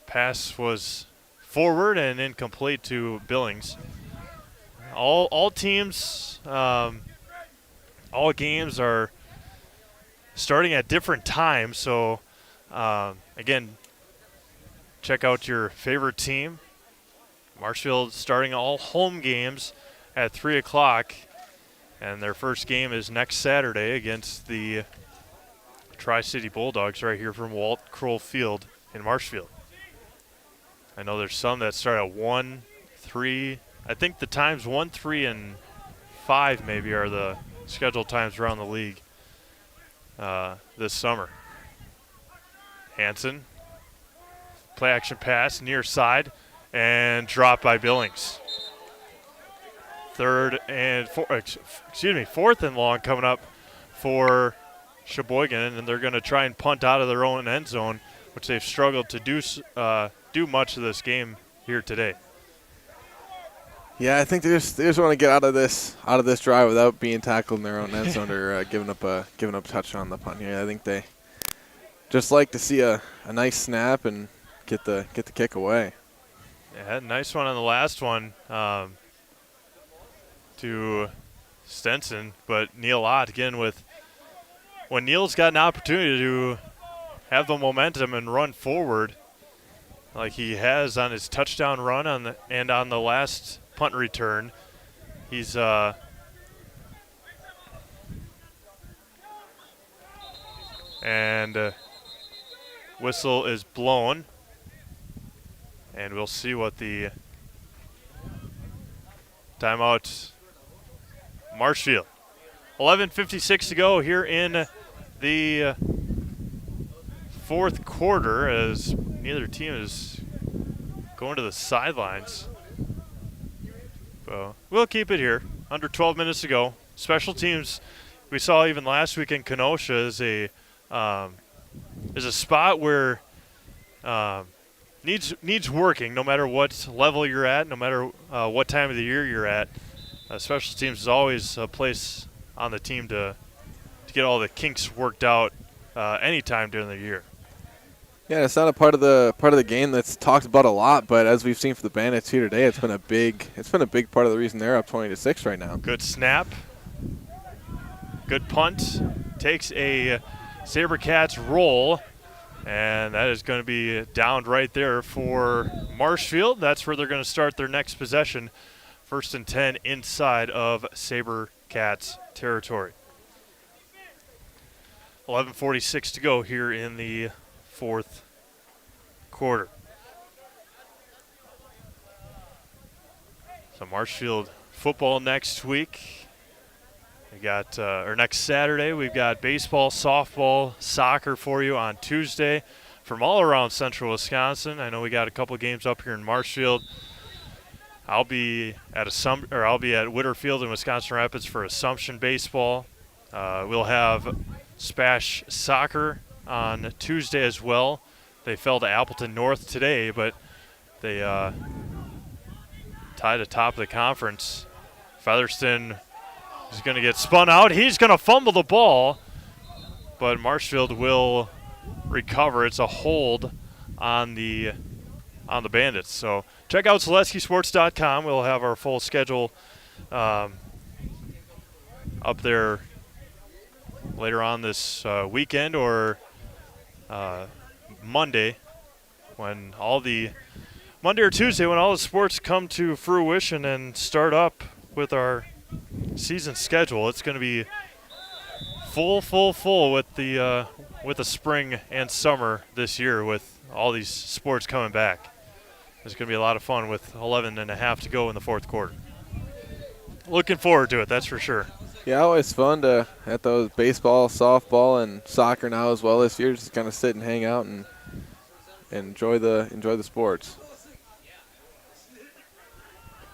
S1: Pass was forward and incomplete to Billings. All teams, all games are starting at different times. So, again, check out your favorite team. Marshfield starting all home games at 3 o'clock. And their first game is next Saturday against the Tri-City Bulldogs right here from Walt Kroll Field in Marshfield. I know there's some that start at 1, 3. I think the times 1, 3, and 5 maybe are the scheduled times around the league this summer. Hansen, play action pass near side, and dropped by Billings. 4th and long coming up for Sheyboygan, and they're going to try and punt out of their own end zone, which they've struggled to do much of this game here today.
S2: Yeah, I think they just want to get out of this drive without being tackled in their own end zone or giving up a touchdown on the punt here. I think they just like to see a nice snap and get the kick away.
S1: Yeah, nice one on the last one to Stenson, but Neil Ott again with when Neil's got an opportunity to have the momentum and run forward like he has on his touchdown run and on the last punt return. He's and whistle is blown, and we'll see what the timeout. Marshfield. 11:56 to go here in the fourth quarter as neither team is going to the sidelines. So we'll keep it here. Under 12 minutes to go. Special teams, we saw even last week in Kenosha, is a spot where needs working no matter what level you're at, no matter what time of the year you're at. Special teams is always a place on the team to get all the kinks worked out anytime during the year.
S2: Yeah, it's not a part of the game that's talked about a lot, but as we've seen for the Bandits here today, it's been a big part of the reason they're up 20-6 right now.
S1: Good snap, good punt, takes a Sabercats roll, and that is going to be downed right there for Marshfield. That's where they're going to start their next possession. 1st and 10 inside of Sabercats territory. 11:46 to go here in the fourth quarter. So Marshfield football next week. We got or next Saturday we've got baseball, softball, soccer for you on Tuesday from all around Central Wisconsin. I know we got a couple games up here in Marshfield. I'll be at Whitterfield in Wisconsin Rapids for Assumption baseball. We'll have Spash soccer on Tuesday as well. They fell to Appleton North today, but they tied atop the conference. Featherston is going to get spun out. He's going to fumble the ball, but Marshfield will recover. It's a hold on the Bandits. So check out SaleskySports.com. We'll have our full schedule up there later on this weekend or Monday or Tuesday when all the sports come to fruition and start up with our season schedule. It's going to be full with the spring and summer this year with all these sports coming back. It's going to be a lot of fun with 11 and a half to go in the fourth quarter. Looking forward to it, that's for sure.
S2: Yeah, always fun to at those baseball, softball, and soccer now as well this year. Just kind of sit and hang out and enjoy the sports.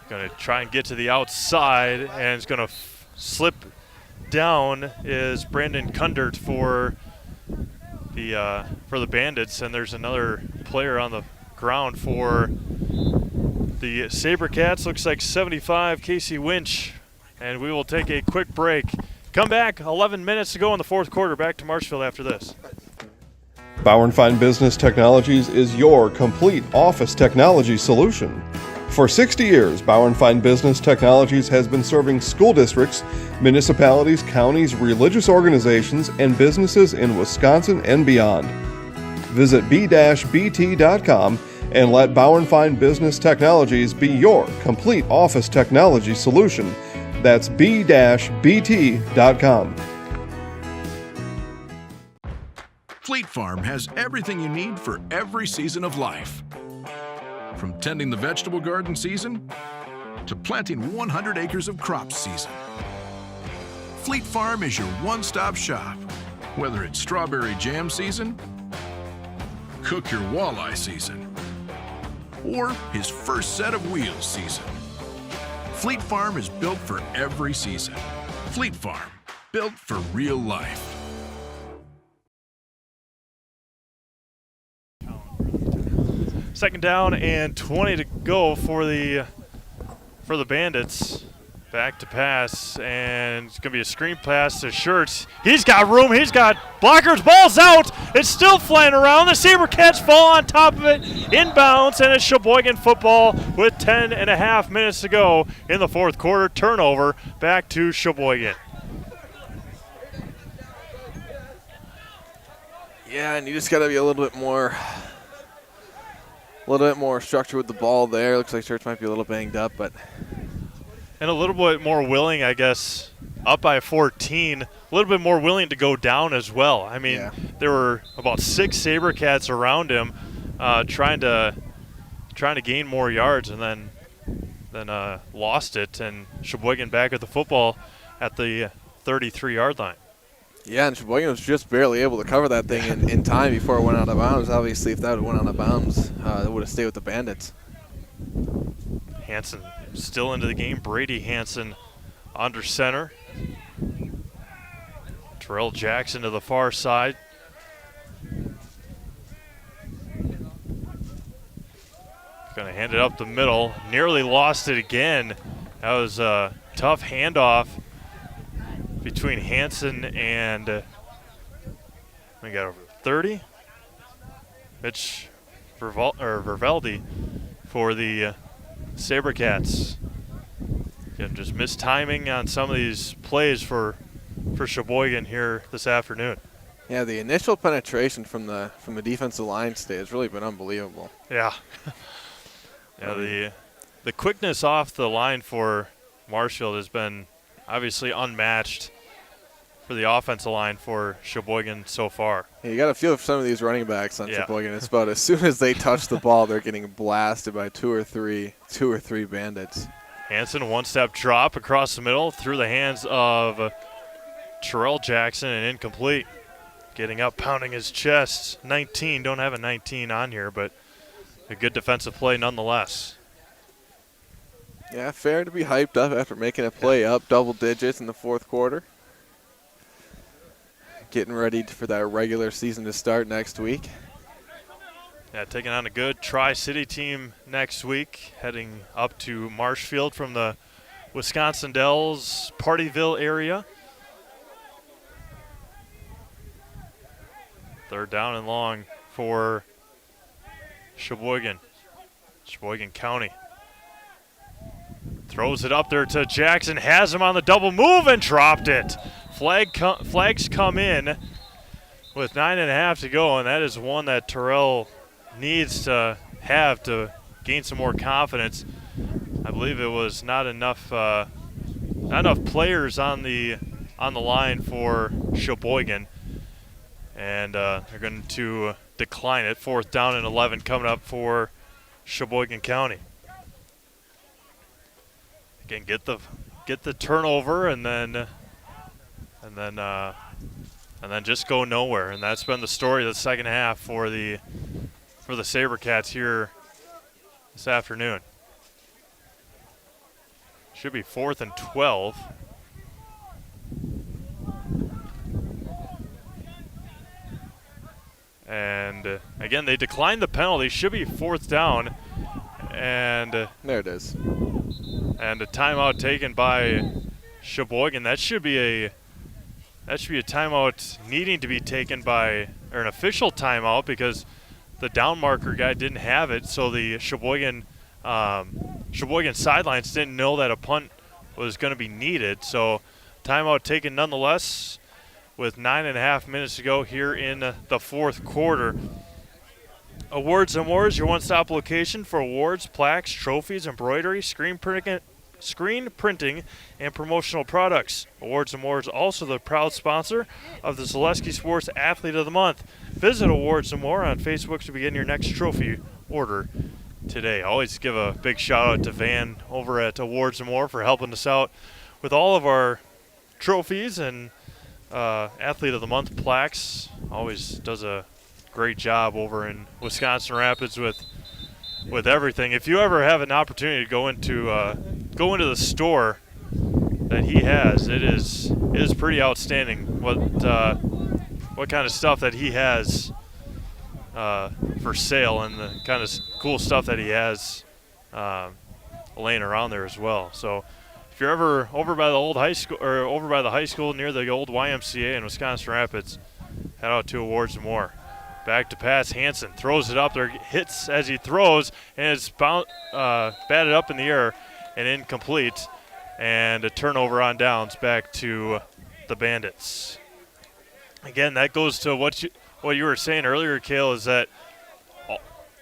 S1: Going to try and get to the outside, and it's going to slip down is Brandon Kundert for the Bandits, and there's another player on the ground for the Sabercats. Looks like 75, Casey Winch. And we will take a quick break. Come back, 11 minutes to go in the fourth quarter. Back to Marshfield after this.
S6: Bauer & Fine Business Technologies is your complete office technology solution. For 60 years, Bauer & Fine Business Technologies has been serving school districts, municipalities, counties, religious organizations, and businesses in Wisconsin and beyond. Visit b-bt.com and let Bauer & Fine Business Technologies be your complete office technology solution. That's b-bt.com.
S12: Fleet Farm has everything you need for every season of life. From tending the vegetable garden season to planting 100 acres of crops season. Fleet Farm is your one-stop shop. Whether it's strawberry jam season, cook your walleye season, or his first set of wheels season. Fleet Farm is built for every season. Fleet Farm, built for real life.
S1: Second down and 20 to go for the Bandits. Back to pass, and it's going to be a screen pass to Schertz. He's got room. He's got blockers. Ball's out. It's still flying around. The Sabercats fall on top of it, inbounds, and it's Sheyboygan football with 10.5 minutes to go in the fourth quarter. Turnover back to Sheyboygan.
S2: Yeah, and you just got to be a little bit more structured with the ball there. Looks like Schertz might be a little banged up, but.
S1: And a little bit more willing, I guess, up by 14, a little bit more willing to go down as well. I mean, there were about 6 Sabercats around him trying to gain more yards, and then lost it. And Sheyboygan back at the football at the 33-yard line.
S2: Yeah, and Sheyboygan was just barely able to cover that thing in time before it went out of bounds. Obviously, if that would have went out of bounds, it would have stayed with the Bandits.
S1: Hansen still into the game. Brady Hansen under center. Terrell Jackson to the far side. Going to hand it up the middle. Nearly lost it again. That was a tough handoff between Hansen and we got over 30. Mitch Vervaldi for the Sabercats. Again, just missed timing on some of these plays for Sheyboygan here this afternoon.
S2: Yeah, the initial penetration from the defensive line today has really been unbelievable.
S1: Yeah. Yeah, the quickness off the line for Marshfield has been obviously unmatched for the offensive line for Sheyboygan so far.
S2: Yeah, you got to feel for some of these running backs on Sheyboygan. It's about as soon as they touch the ball, they're getting blasted by two or three Bandits.
S1: Hansen, one-step drop across the middle through the hands of Terrell Jackson and incomplete. Getting up, pounding his chest. 19, don't have a 19 on here, but a good defensive play nonetheless.
S2: Yeah, fair to be hyped up after making a play up double digits in the fourth quarter. Getting ready for that regular season to start next week.
S1: Yeah, taking on a good Tri-City team next week, heading up to Marshfield from the Wisconsin Dells, Partyville area. Third down and long for Sheyboygan County. Throws it up there to Jackson, has him on the double move and dropped it. Flags come in with 9.5 to go, and that is one that Terrell needs to have to gain some more confidence. I believe it was not enough players on the line for Sheyboygan, and they're going to decline it. 4th down and 11 coming up for Sheyboygan County. Again, get the turnover and then just go nowhere, and that's been the story of the second half for the Sabercats here this afternoon. Should be 4th and 12. And again, they declined the penalty. Should be 4th down, and
S2: there it is.
S1: And a timeout taken by Sheyboygan. That should be a timeout needing to be taken by, or an official timeout, because the down marker guy didn't have it. So the Sheyboygan sidelines didn't know that a punt was going to be needed. So timeout taken nonetheless, with 9.5 minutes to go here in the fourth quarter. Awards and Wars, your one-stop location for awards, plaques, trophies, embroidery, screen printing, and promotional products. Awards and Wars also the proud sponsor of the Zaleski Sports Athlete of the Month. Visit Awards and More on Facebook to begin your next trophy order today. Always give a big shout out to Van over at Awards and More for helping us out with all of our trophies and Athlete of the Month plaques. Always does a great job over in Wisconsin Rapids with everything. If you ever have an opportunity to go into the store that he has, it is pretty outstanding what kind of stuff that he has for sale, and the kind of cool stuff that he has laying around there as well. So if you're ever over by the old high school or over by the high school near the old YMCA in Wisconsin Rapids, head out to Awards and More. Back to pass. Hansen throws it up there, hits as he throws, and it's batted up in the air and incomplete. And a turnover on downs back to the Bandits. Again, that goes to what you were saying earlier, Cale, is that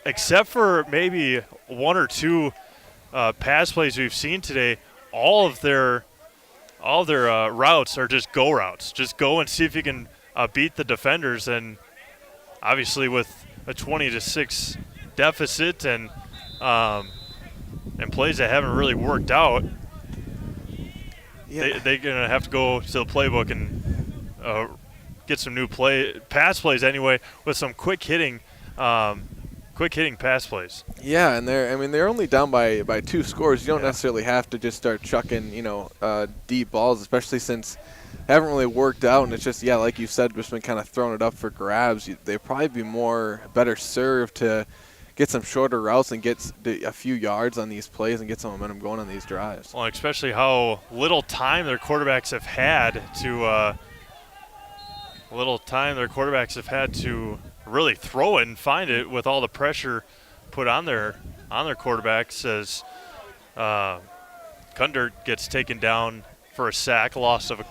S1: except for maybe one or two pass plays we've seen today, all of their routes are just go routes. Just go and see if you can beat the defenders. And obviously, with a 20-6 deficit and plays that haven't really worked out, they're gonna have to go to the playbook and get some new pass plays anyway, with some quick hitting pass plays.
S2: Yeah, and they're only down by 2 scores. You don't necessarily have to just start chucking deep balls, especially since they haven't really worked out, and it's just like you said, just been kind of throwing it up for grabs. They'd probably be better served to get some shorter routes and get a few yards on these plays and get some momentum going on these drives.
S1: Well, especially how little time their quarterbacks have had to really throw it and find it, with all the pressure put on their quarterbacks, as Kundert gets taken down for a sack, loss of a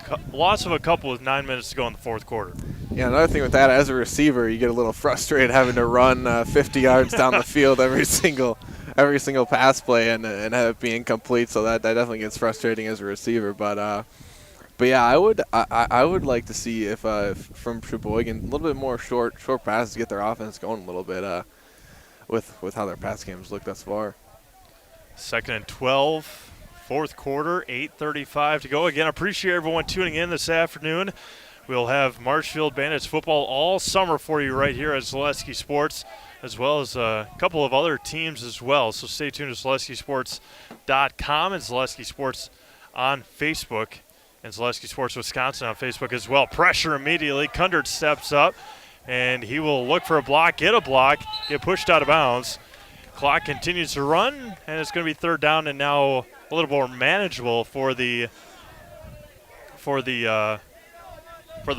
S1: couple with 9 minutes to go in the fourth quarter.
S2: Yeah, another thing with that, as a receiver, you get a little frustrated having to run 50 yards down the field every single pass play and have it be incomplete. So that definitely gets frustrating as a receiver. But yeah, I would like to see if from Sheyboygan a little bit more short passes to get their offense going a little bit with how their pass games look thus far.
S1: 2nd and 12. Fourth quarter, 8:35 to go. Again, appreciate everyone tuning in this afternoon. We'll have Marshfield Bandits football all summer for you right here at Zaleski Sports, as well as a couple of other teams as well. So stay tuned to ZaleskiSports.com and Zaleski Sports on Facebook, and Zaleski Sports Wisconsin on Facebook as well. Pressure immediately. Kundert steps up, and he will look for a block, get pushed out of bounds. Clock continues to run, and it's going to be 3rd down and now a little more manageable for the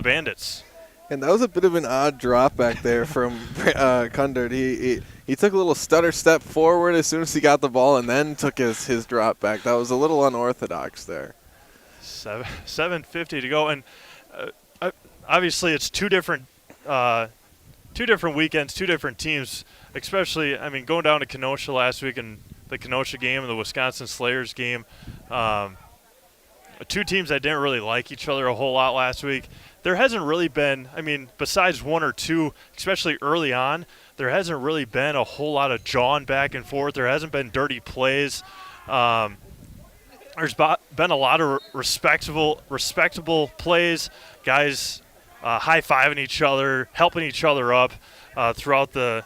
S1: Bandits.
S2: And that was a bit of an odd drop back there from Kundert. He took a little stutter step forward as soon as he got the ball, and then took his drop back. That was a little unorthodox there.
S1: 7:50 to go, and obviously it's two different weekends, two different teams. Especially, going down to Kenosha last week and the Kenosha game and the Wisconsin Slayers game, 2 teams that didn't really like each other a whole lot last week. There hasn't really been, besides 1 or 2, especially early on, there hasn't really been a whole lot of jawing back and forth. There hasn't been dirty plays. There's been a lot of respectable plays, guys high-fiving each other, helping each other up throughout the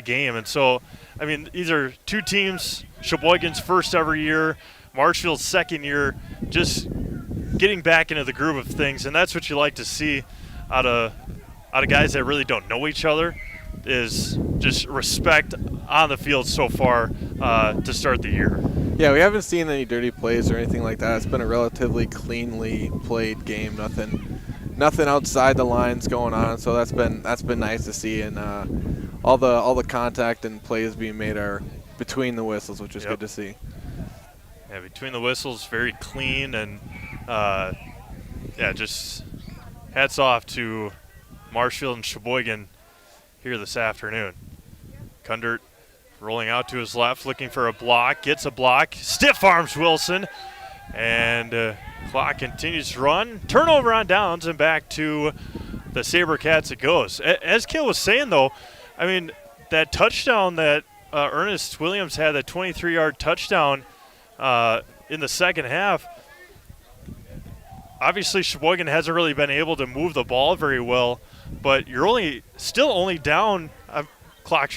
S1: game. And so, these are 2 teams, Sheyboygan's first ever year, Marshfield's second year, just getting back into the groove of things. And that's what you like to see out of guys that really don't know each other, is just respect on the field so far to start the year.
S2: Yeah, we haven't seen any dirty plays or anything like that. It's been a relatively cleanly played game. Nothing outside the lines going on, so that's been nice to see. And all the contact and plays being made are between the whistles, which is good to see.
S1: Yeah, between the whistles, very clean, and just hats off to Marshfield and Sheyboygan here this afternoon. Kundert rolling out to his left, looking for a block, gets a block, stiff arms Wilson, and clock continues to run. Turnover on downs, and back to the Sabercats it goes. As Cale was saying, though, that touchdown that Ernest Williams had, that 23-yard touchdown in the second half, obviously Sheyboygan hasn't really been able to move the ball very well, but you're still only down, clock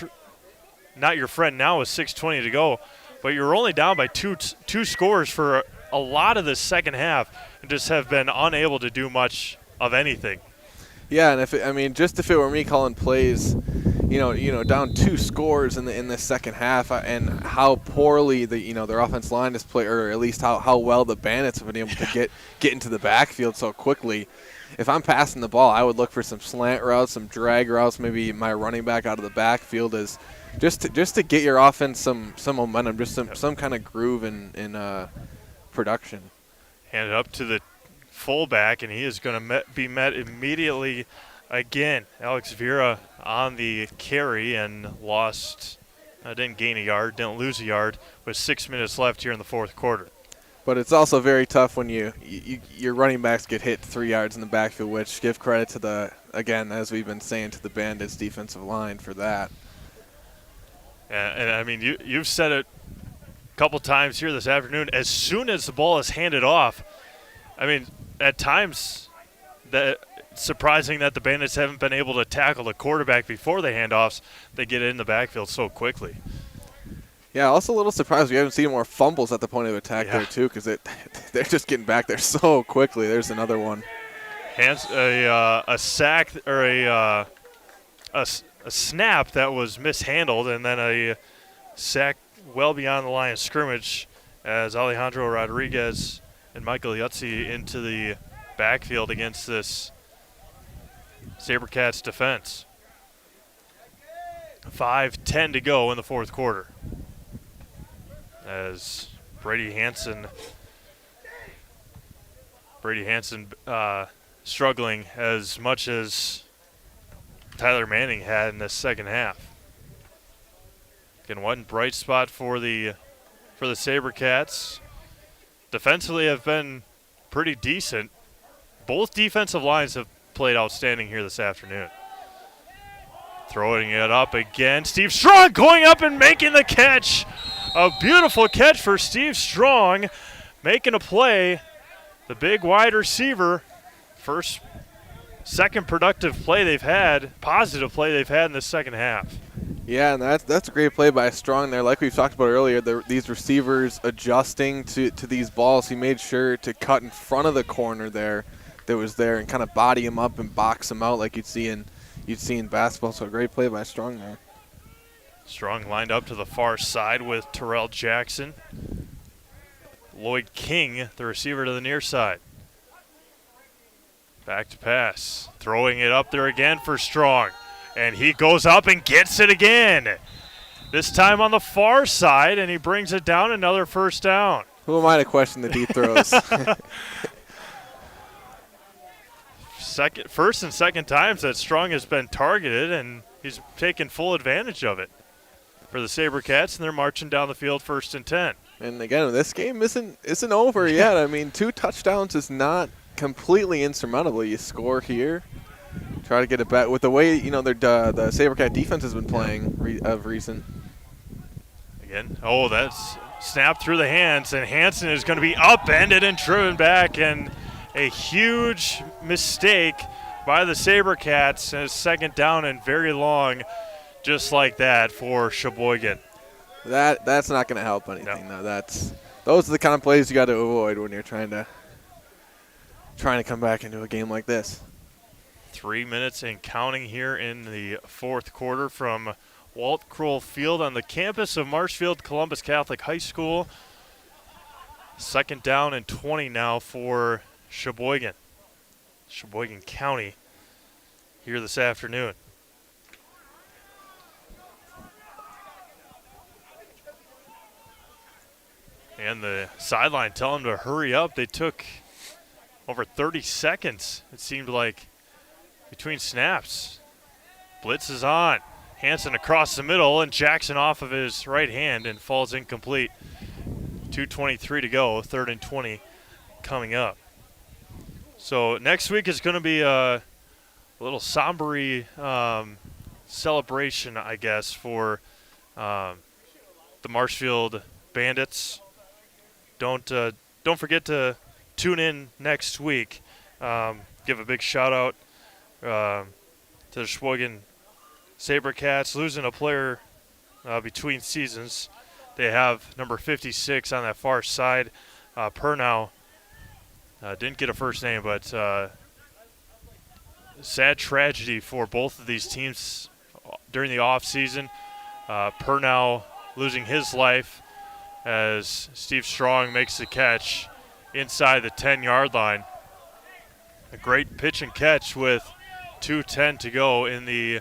S1: not your friend now with 6:20 to go, but you're only down by two scores for a lot of the second half, and just have been unable to do much of anything.
S2: Yeah, and if it were me calling plays, down 2 scores in the second half, and how poorly their offensive line has played, or at least how well the Bandits have been able to get into the backfield so quickly. If I'm passing the ball, I would look for some slant routes, some drag routes, maybe my running back out of the backfield is just to get your offense some momentum, just some kind of groove in production.
S1: Handed up to the fullback, and he is going to be met immediately again. Alex Vera on the carry and didn't gain a yard, didn't lose a yard, with 6 minutes left here in the fourth quarter.
S2: But it's also very tough when your running backs get hit 3 yards in the backfield, which give credit to again, as we've been saying, to the Bandits defensive line for that.
S1: And I mean, you've said it a couple times here this afternoon. As soon as the ball is handed off, I mean, at times surprising that the Bandits haven't been able to tackle the quarterback before the handoffs. They get in the backfield so quickly.
S2: Yeah, also a little surprised we haven't seen more fumbles at the point of attack there too, because they're just getting back there so quickly. There's another one.
S1: A sack or a snap that was mishandled, and then a sack well beyond the line of scrimmage as Alejandro Rodriguez and Michael Yutzi into the backfield against this Sabercats defense. 5:10 to go in the fourth quarter, as Brady Hansen struggling as much as Tyler Manning had in the second half. Again, one bright spot for the Sabercats. Defensively have been pretty decent. Both defensive lines have played outstanding here this afternoon. Throwing it up again. Steve Strong going up and making the catch. A beautiful catch for Steve Strong, making a play. The big wide receiver. Second productive play they've had, positive play they've had in the second half.
S2: Yeah, and that's a great play by Strong there. Like we've talked about earlier, these receivers adjusting to these balls. He made sure to cut in front of the corner that was there and kind of body him up and box him out like you'd see in basketball. So a great play by Strong there.
S1: Strong lined up to the far side with Terrell Jackson. Lloyd King, the receiver, to the near side. Back to pass. Throwing it up there again for Strong. And he goes up and gets it again. This time on the far side, and he brings it down, another first down.
S2: Who am I to question the deep throws?
S1: First and second times that Strong has been targeted, and he's taken full advantage of it for the Sabercats, and they're marching down the field 1st and 10.
S2: And again, this game isn't over yet. I mean, 2 touchdowns is not completely insurmountable. You score here, try to get it back with the way the Sabercat defense has been playing of recent.
S1: Again, that's snapped through the hands, and Hansen is going to be upended and driven back, and a huge mistake by the Sabercats, and a second down and very long, just like that for Sheyboygan.
S2: That's not going to help anything. No. Those are the kind of plays you got to avoid when you're trying to come back into a game like this.
S1: 3 minutes and counting here in the fourth quarter from Walt Kroll Field on the campus of Marshfield Columbus Catholic High School. Second down and 20 now for Sheyboygan County here this afternoon. And the sideline telling them to hurry up. They took over 30 seconds, it seemed like, between snaps. Blitz is on. Hansen across the middle, and Jackson off of his right hand and falls incomplete. 2:23 to go, 3rd and 20 coming up. So next week is going to be a little somber celebration, I guess, for the Marshfield Bandits. Don't forget to tune in next week. Give a big shout out to the Sheyboygan Sabercats, losing a player between seasons. They have number 56 on that far side. Pernow didn't get a first name, but sad tragedy for both of these teams. during the off season. Pernow losing his life as Steve Strong makes the catch inside the 10-yard line. A great pitch and catch with 2:10 to go in the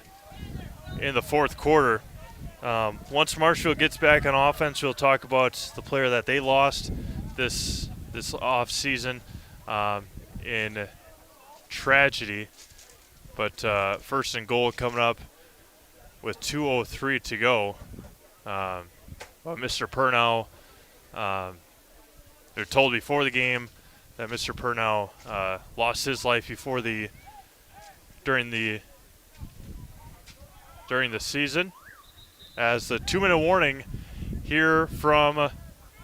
S1: fourth quarter. Once Marshfield gets back on offense, we'll talk about the player that they lost this off season in tragedy. But first and goal coming up with 2:03 to go. Mr. Pernow, they're told before the game that Mr. Pernow lost his life during the season. As the 2-minute warning here from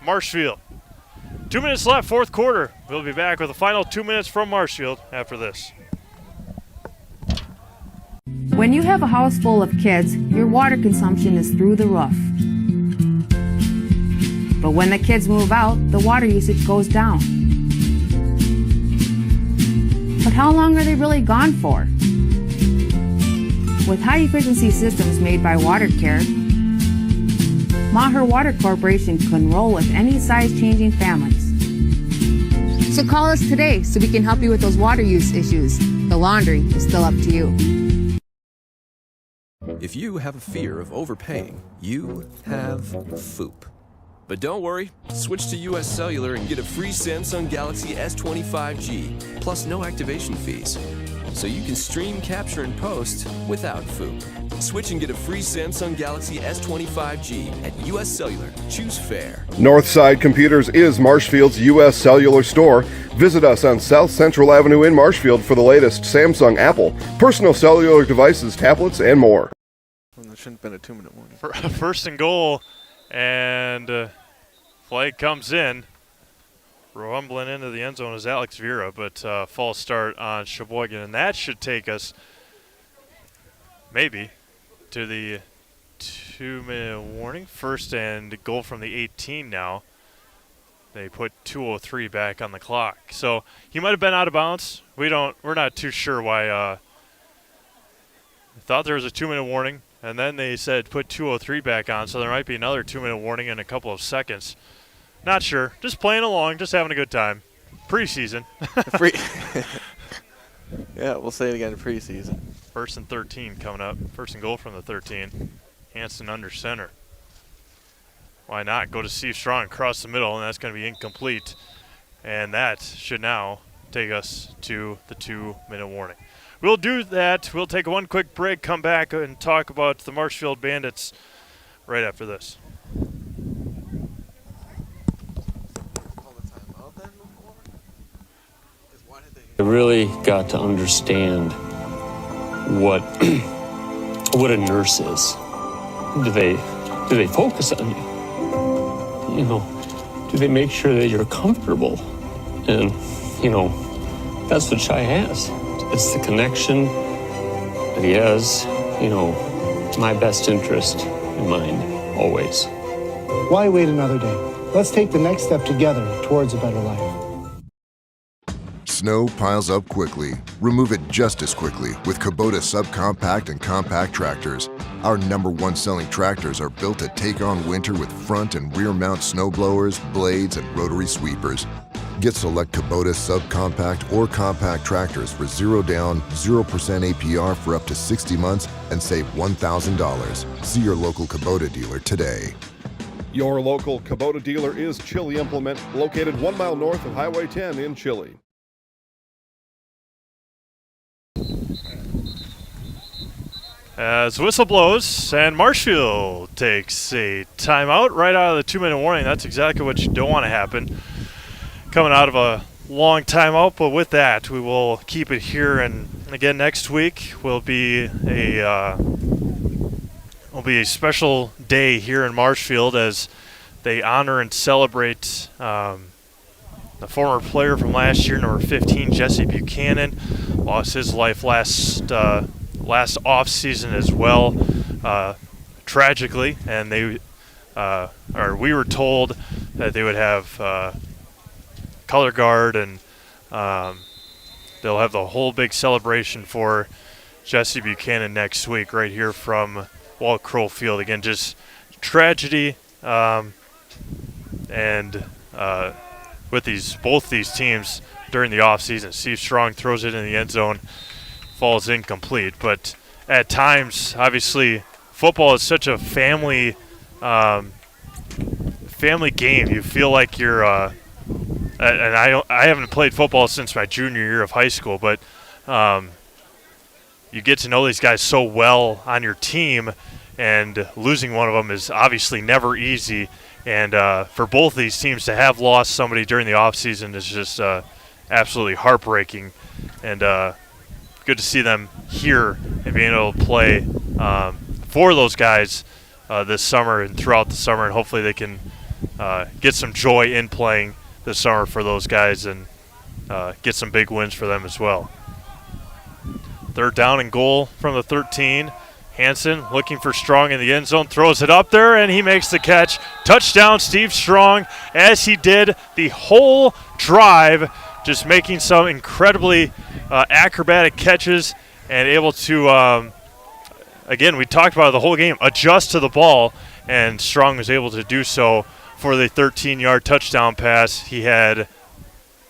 S1: Marshfield. 2 minutes left, fourth quarter. We'll be back with the final 2 minutes from Marshfield after this.
S13: When you have a house full of kids, your water consumption is through the roof. But when the kids move out, the water usage goes down. But how long are they really gone for? With high-efficiency systems made by WaterCare, Maher Water Corporation can roll with any size-changing families. So call us today so we can help you with those water use issues. The laundry is still up to you.
S14: If you have a fear of overpaying, you have FOOP. But don't worry, switch to US Cellular and get a free Samsung Galaxy S25G, plus no activation fees. So you can stream, capture, and post without FOOP. Switch and get a free Samsung Galaxy S25G at US Cellular. Choose fair.
S6: Northside Computers is Marshfield's U.S. Cellular store. Visit us on South Central Avenue in Marshfield for the latest Samsung, Apple, personal cellular devices, tablets, and more.
S2: Well, that shouldn't have been a 2-minute warning.
S1: First and goal, and flag comes in. Rumbling into the end zone is Alex Vera, but false start on Sheyboygan, and that should take us maybe to the 2-minute warning. First and goal from the 18 now. They put 2:03 back on the clock. So he might have been out of bounds. We're not too sure why. I thought there was a 2-minute warning, and then they said put 2:03 back on, so there might be another 2-minute warning in a couple of seconds. Not sure. Just playing along, just having a good time. Preseason.
S2: Yeah, we'll say it again, preseason.
S1: First and 13 coming up. First and goal from the 13. Hanson under center. Why not? Go to Steve Strong across the middle, and that's going to be incomplete. And that should now take us to the 2-minute warning. We'll do that. We'll take one quick break, come back and talk about the Marshfield Bandits right after this.
S15: I really got to understand what a nurse is. Do they focus on you? You know, do they make sure that you're comfortable? And, you know, that's what Shai has. It's the connection that he has, you know, my best interest in mind, always.
S16: Why wait another day? Let's take the next step together towards a better life.
S17: Snow piles up quickly. Remove it just as quickly with Kubota subcompact and compact tractors. Our #1 selling tractors are built to take on winter with front and rear mount snow blowers, blades, and rotary sweepers. Get select Kubota subcompact or compact tractors for 0 down, 0% APR for up to 60 months and save $1,000. See your local Kubota dealer today.
S6: Your local Kubota dealer is Chili Implement, located 1 mile north of Highway 10 in Chili.
S1: As the whistle blows and Marshfield takes a timeout right out of the 2-minute warning. That's exactly what you don't want to happen coming out of a long timeout. But with that, we will keep it here. And again, next week will be a special day here in Marshfield as they honor and celebrate the former player from last year, number 15, Jesse Buchanan. Lost his life last off season as well, tragically, and we were told that they would have color guard and they'll have the whole big celebration for Jesse Buchanan next week right here from Walt Crow Field. Again, just tragedy. With both these teams during the offseason. Steve Strong throws it in the end zone, falls incomplete. But at times, obviously, football is such a family game. You feel like you're and I haven't played football since my junior year of high school, but you get to know these guys so well on your team, and losing one of them is obviously never easy. And for both these teams to have lost somebody during the offseason is just absolutely heartbreaking. And good to see them here and being able to play for those guys this summer and throughout the summer. And hopefully they can get some joy in playing this summer for those guys and get some big wins for them as well. 3rd down and goal from the 13. Hansen looking for Strong in the end zone, throws it up there, and he makes the catch. Touchdown, Steve Strong, as he did the whole drive, just making some incredibly acrobatic catches and able to, again, we talked about it the whole game, adjust to the ball, and Strong was able to do so for the 13-yard touchdown pass. He had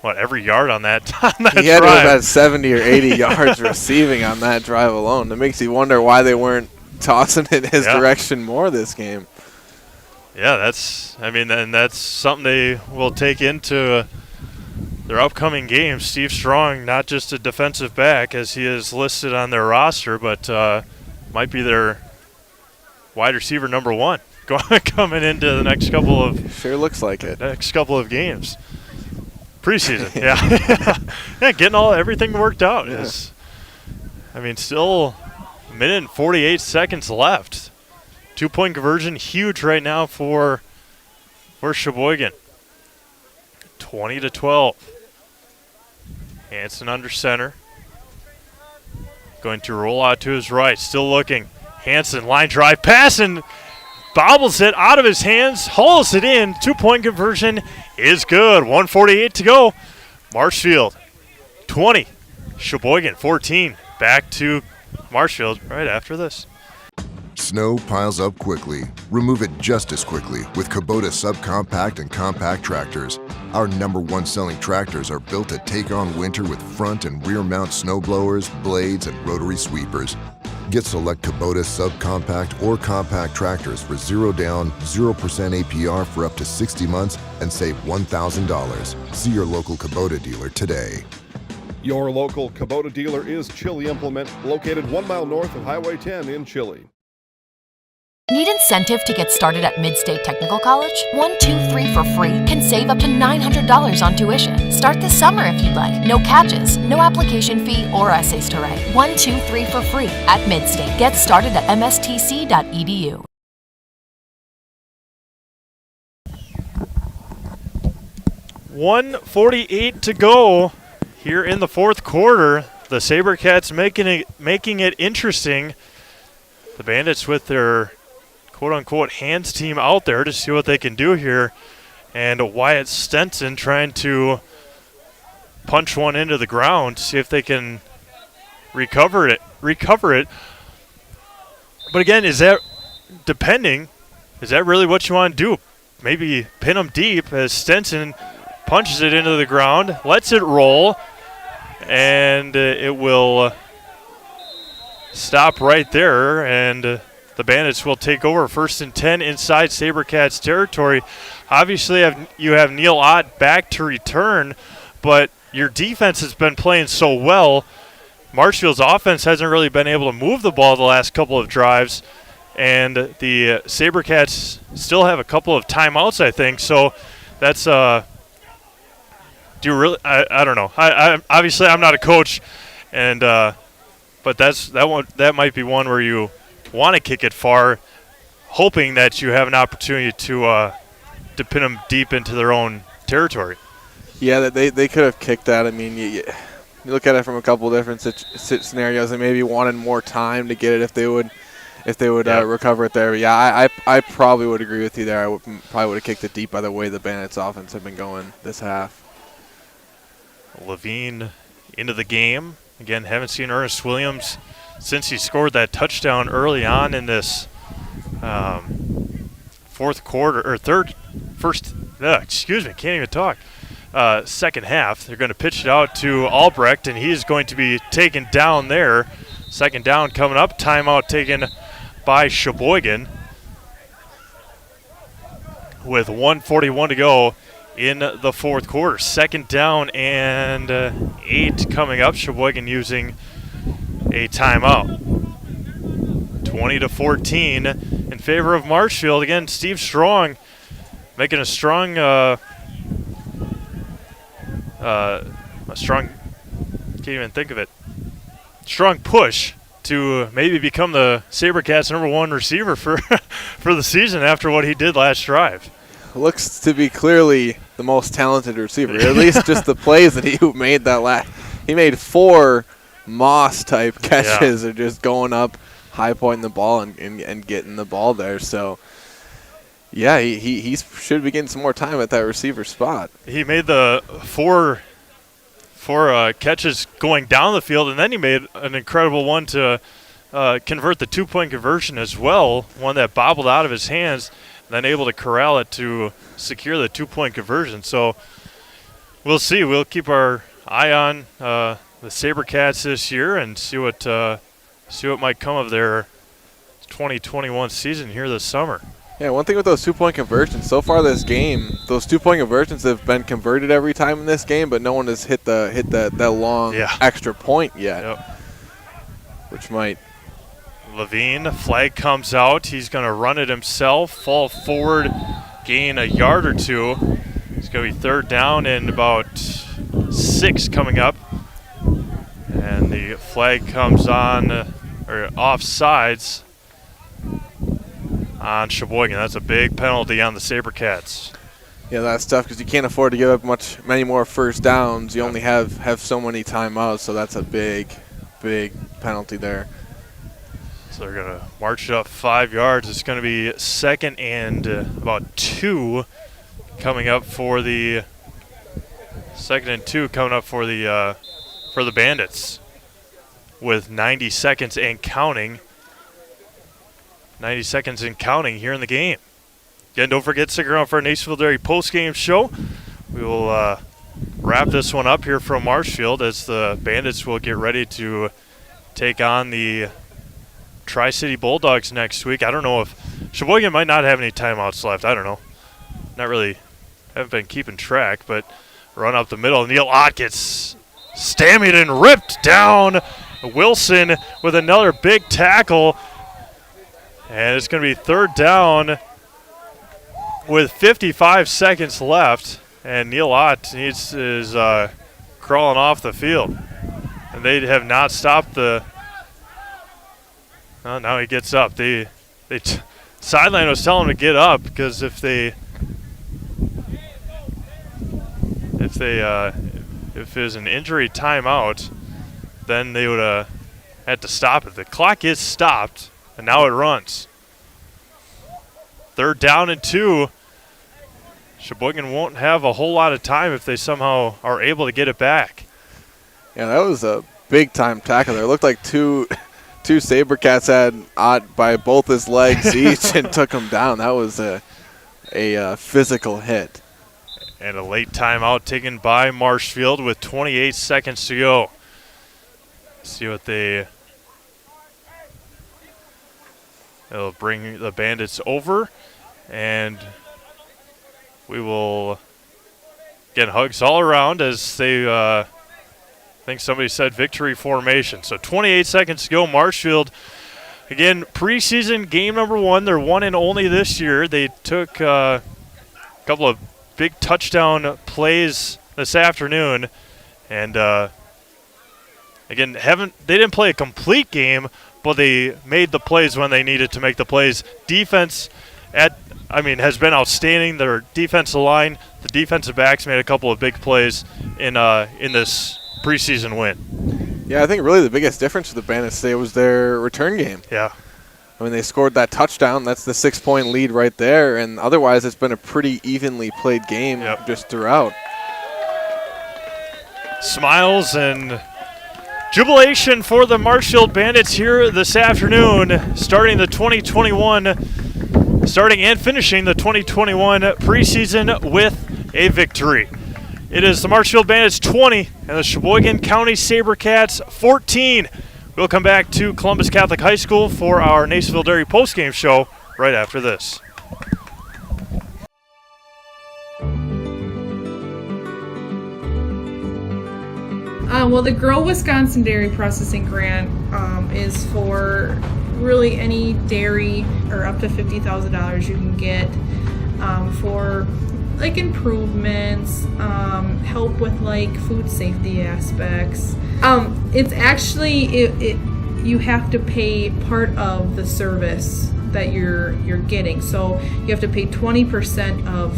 S1: every yard on that drive.
S2: He had to have had 70 or 80 yards receiving on that drive alone. It makes you wonder why they weren't tossing it his direction more this game.
S1: Yeah, that's something they will take into their upcoming games. Steve Strong, not just a defensive back as he is listed on their roster, but might be their wide receiver number 1 coming into the next couple of
S2: looks like it.
S1: Next couple of games. Preseason, yeah, getting everything worked out.
S2: Yeah.
S1: Still a minute and 48 seconds left. 2-point conversion, huge right now for Sheyboygan. 20-12. Hansen under center. Going to roll out to his right, still looking. Hansen, line drive, pass, and bobbles it out of his hands, hauls it in. 2-point conversion is good. 1:48 to go. Marshfield 20, Sheyboygan 14. Back to Marshfield right after this.
S17: Snow piles up quickly. Remove it just as quickly with Kubota subcompact and compact tractors. Our #1 selling tractors are built to take on winter with front and rear mount snow blowers, blades, and rotary sweepers. Get select Kubota subcompact or compact tractors for 0 down, 0% APR for up to 60 months and save $1,000. See your local Kubota dealer today.
S6: Your local Kubota dealer is Chili Implement, located 1 mile north of Highway 10 in Chili.
S3: Need incentive to get started at Mid-State Technical College? 1, 2, 3 for free can save up to $900 on tuition. Start this summer if you'd like. No catches, no application fee or essays to write. 1, 2, 3 for free at Mid-State. Get started at mstc.edu.
S1: $1:48 to go here in the 4th quarter. The Sabercats making it interesting. The Bandits with their quote-unquote hands team out there to see what they can do here. And Wyatt Stenson trying to punch one into the ground, see if they can recover it. But again, is that really what you want to do? Maybe pin them deep as Stenson punches it into the ground, lets it roll, and it will stop right there, and the Bandits will take over 1st and 10 inside Sabercats territory. Obviously, you have Neil Ott back to return, but your defense has been playing so well. Marshfield's offense hasn't really been able to move the ball the last couple of drives, and the Sabercats still have a couple of timeouts, I think. So that's I don't know. Obviously I'm not a coach, and but that might be one where you want to kick it far, hoping that you have an opportunity to pin them deep into their own territory.
S2: Yeah, they could have kicked that. I mean, you look at it from a couple of different scenarios. They maybe wanted more time to get it if they would recover it there. But yeah, I probably would agree with you there. I probably would have kicked it deep by the way the Bandits' offense have been going this half.
S1: Levine into the game. Again, haven't seen Ernest Williams since he scored that touchdown early on in this fourth quarter or can't even talk. Second half, they're going to pitch it out to Albrecht, and he's going to be taken down there. Second down coming up. Timeout taken by Sheyboygan with 1:41 to go in the fourth quarter. Second down and 8 coming up. Sheyboygan using a timeout. 20-14 in favor of Marshfield. Again, Steve Strong making a strong, can't even think of it, strong push to maybe become the Sabercats' #1 receiver for the season after what he did last drive.
S2: Looks to be clearly the most talented receiver, or at least just the plays that he made he made 4 Moss-type catches of just going up, high-pointing the ball and getting the ball there. So, yeah, he should be getting some more time at that receiver spot.
S1: He made the 4 catches going down the field, and then he made an incredible one to convert the 2-point conversion as well, one that bobbled out of his hands, and then able to corral it to secure the 2-point conversion. So we'll see. We'll keep our eye on the Sabercats this year and see what might come of their 2021 season here this summer.
S2: Yeah, one thing with those 2-point conversions, so far this game, those 2-point conversions have been converted every time in this game, but no one has hit that long extra point yet.
S1: Yep.
S2: Which might.
S1: Levine, flag comes out. He's going to run it himself, fall forward, gain a yard or 2. It's going to be third down and about 6 coming up. And the flag comes on, or offsides on Sheyboygan. That's a big penalty on the Sabercats.
S2: Yeah, that's tough because you can't afford to give up many more first downs. You only have so many timeouts, so that's a big penalty there.
S1: So they're going to march it up 5 yards. It's going to be second and about 2 coming up for the Bandits with 90 seconds and counting. 90 seconds and counting here in the game. Again, don't forget to stick around for our Nationville Dairy post-game show. We will wrap this one up here from Marshfield as the Bandits will get ready to take on the Tri-City Bulldogs next week. I don't know if Sheyboygan might not have any timeouts left. I don't know. Not really. Haven't been keeping track, but run up the middle. Neil Ott gets stymied and ripped down. Wilson with another big tackle. And it's going to be third down with 55 seconds left. And Neil Ott is crawling off the field. And they have not stopped the... Oh, now he gets up. Sideline was telling him to get up because if there's an injury timeout, then they would have had to stop it. The clock is stopped, and now it runs. Third down and 2. Sheyboygan won't have a whole lot of time if they somehow are able to get it back.
S2: Yeah, that was a big-time tackle there. It looked like two Sabercats had Ott by both his legs each and took him down. That was a physical hit.
S1: And a late timeout taken by Marshfield with 28 seconds to go. See what they'll bring the Bandits over, and we will get hugs all around as they I think somebody said victory formation. So 28 seconds to go. Marshfield, again, preseason game #1. They're one and only this year. They took a couple of big touchdown plays this afternoon, and again, they didn't play a complete game, but they made the plays when they needed to make the plays. Defense has been outstanding. Their defensive line, the defensive backs made a couple of big plays in this preseason win.
S2: Yeah, I think really the biggest difference for the Bandits today was their return game.
S1: Yeah.
S2: I mean, they scored that touchdown. That's the 6-point lead right there. And otherwise, it's been a pretty evenly played game just throughout.
S1: Smiles and jubilation for the Marshfield Bandits here this afternoon, starting the 2021 starting and finishing the 2021 preseason with a victory. It is the Marshfield Bandits 20 and the Sheyboygan County Sabercats 14. We'll come back to Columbus Catholic High School for our Nacerville Dairy postgame show right after this.
S18: Well, the Grow Wisconsin Dairy Processing Grant is for really any dairy, or up to $50,000 you can get for like improvements, help with like food safety aspects. It's actually you have to pay part of the service that you're getting, so you have to pay 20% of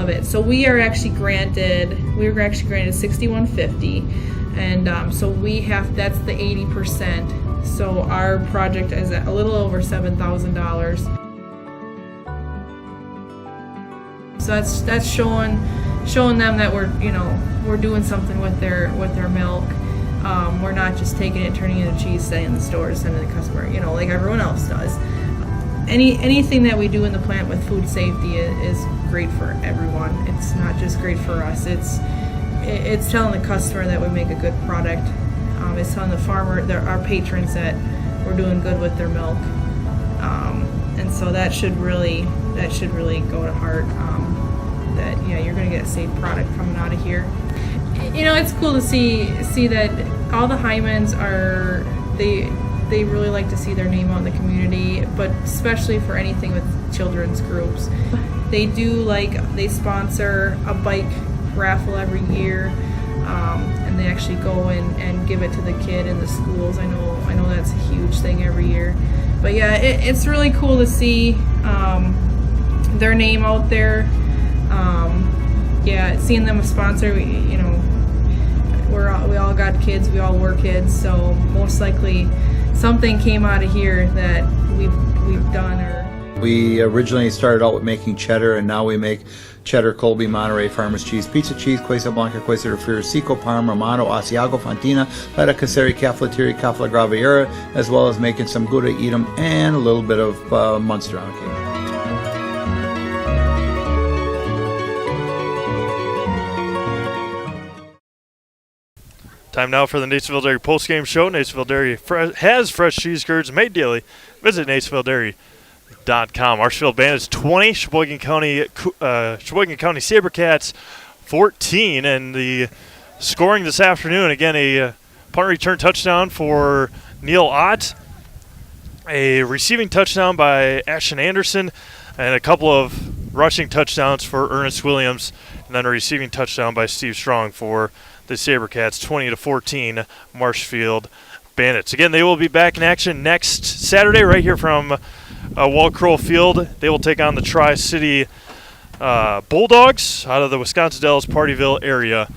S18: it. So we were actually granted $6,150. And so that's the 80%. So our project is at a little over $7,000. So that's showing them that we're doing something with their milk. We're not just taking it, turning it into cheese, setting in the stores, sending the customer, like everyone else does. Anything that we do in the plant with food safety is great for everyone. It's not just great for us. It's telling the customer that we make a good product. It's telling the farmer, our patrons, that we're doing good with their milk. And so that should really go to heart. That you're going to get a safe product coming out of here. It's cool to see that all the Hymans they really like to see their name out in the community, but especially for anything with children's groups. They sponsor a bike raffle every year, and they actually go and give it to the kid in the schools. I know that's a huge thing every year, but yeah, it's really cool to see their name out there. Seeing them a sponsor, we all got kids, we all were kids, so most likely something came out of here that we've done.
S19: We originally started out with making cheddar, and now we make cheddar, Colby, Monterey, Farmers Cheese, Pizza Cheese, Quesa Blanca, Quesa de Friar, Seco, Parma, Romano, Asiago, Fontina, Feta Caseri, Caflateri, Cafla Graviera, as well as making some Gouda Edam and a little bit of Munster on occasion.
S1: Time now for the Nacerville Dairy postgame show. Nacerville Dairy has fresh cheese curds made daily. Visit NacervilleDairy.com. Marshfield Bandits 20, Sheyboygan County Sabercats 14, and the scoring this afternoon, again, a punt return touchdown for Neil Ott, a receiving touchdown by Ashton Anderson, and a couple of rushing touchdowns for Ernest Williams, and then a receiving touchdown by Steve Strong for the Sabercats. 20-14 Marshfield Bandits. Again, they will be back in action next Saturday right here from Wall-Crow Field. They will take on the Tri-City Bulldogs out of the Wisconsin Dells Partyville area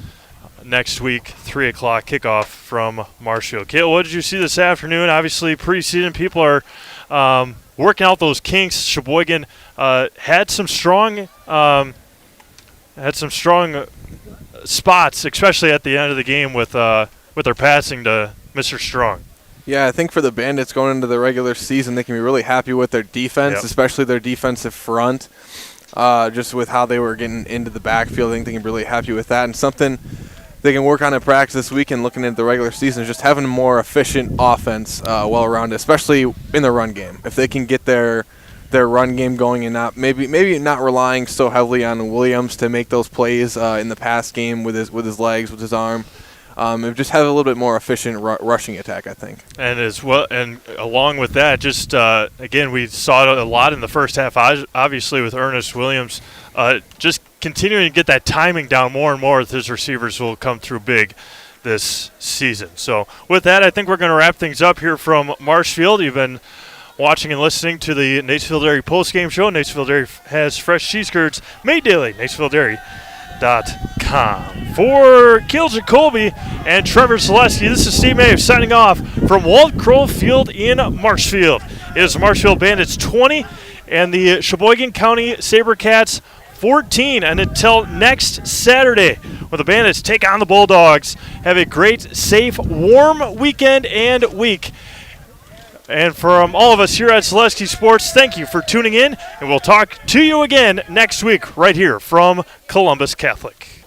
S1: next week. 3 o'clock kickoff from Marshfield. Kale, what did you see this afternoon? Obviously, preseason, people are working out those kinks. Sheyboygan had some strong spots, especially at the end of the game with their passing to Mr. Strong.
S2: Yeah, I think for the Bandits going into the regular season, they can be really happy with their defense, especially their defensive front. Just with how they were getting into the backfield, I think they can be really happy with that. And something they can work on in practice this week and looking into the regular season is just having a more efficient offense well-rounded, especially in the run game. If they can get their run game going and maybe not relying so heavily on Williams to make those plays in the pass game with his legs, with his arm. Just have a little bit more efficient rushing attack, I think. And
S1: as well, and along with that, just again, we saw it a lot in the first half. Obviously, with Ernest Williams, just continuing to get that timing down more and more. His receivers will come through big this season. So, with that, I think we're going to wrap things up here from Marshfield. You've been watching and listening to the Nacerville Dairy postgame show. Nacerville Dairy has fresh cheese curds made daily. NacervilleDairy.com. For Kale Jacoby and Trevor Zaleski, this is Steve May signing off from Wall-Crow Field in Marshfield. It is the Marshfield Bandits 20 and the Sheyboygan County Sabercats 14. And until next Saturday, when the Bandits take on the Bulldogs, have a great, safe, warm weekend and week. And from all of us here at Zaleski Sports, thank you for tuning in, and we'll talk to you again next week right here from Columbus Catholic.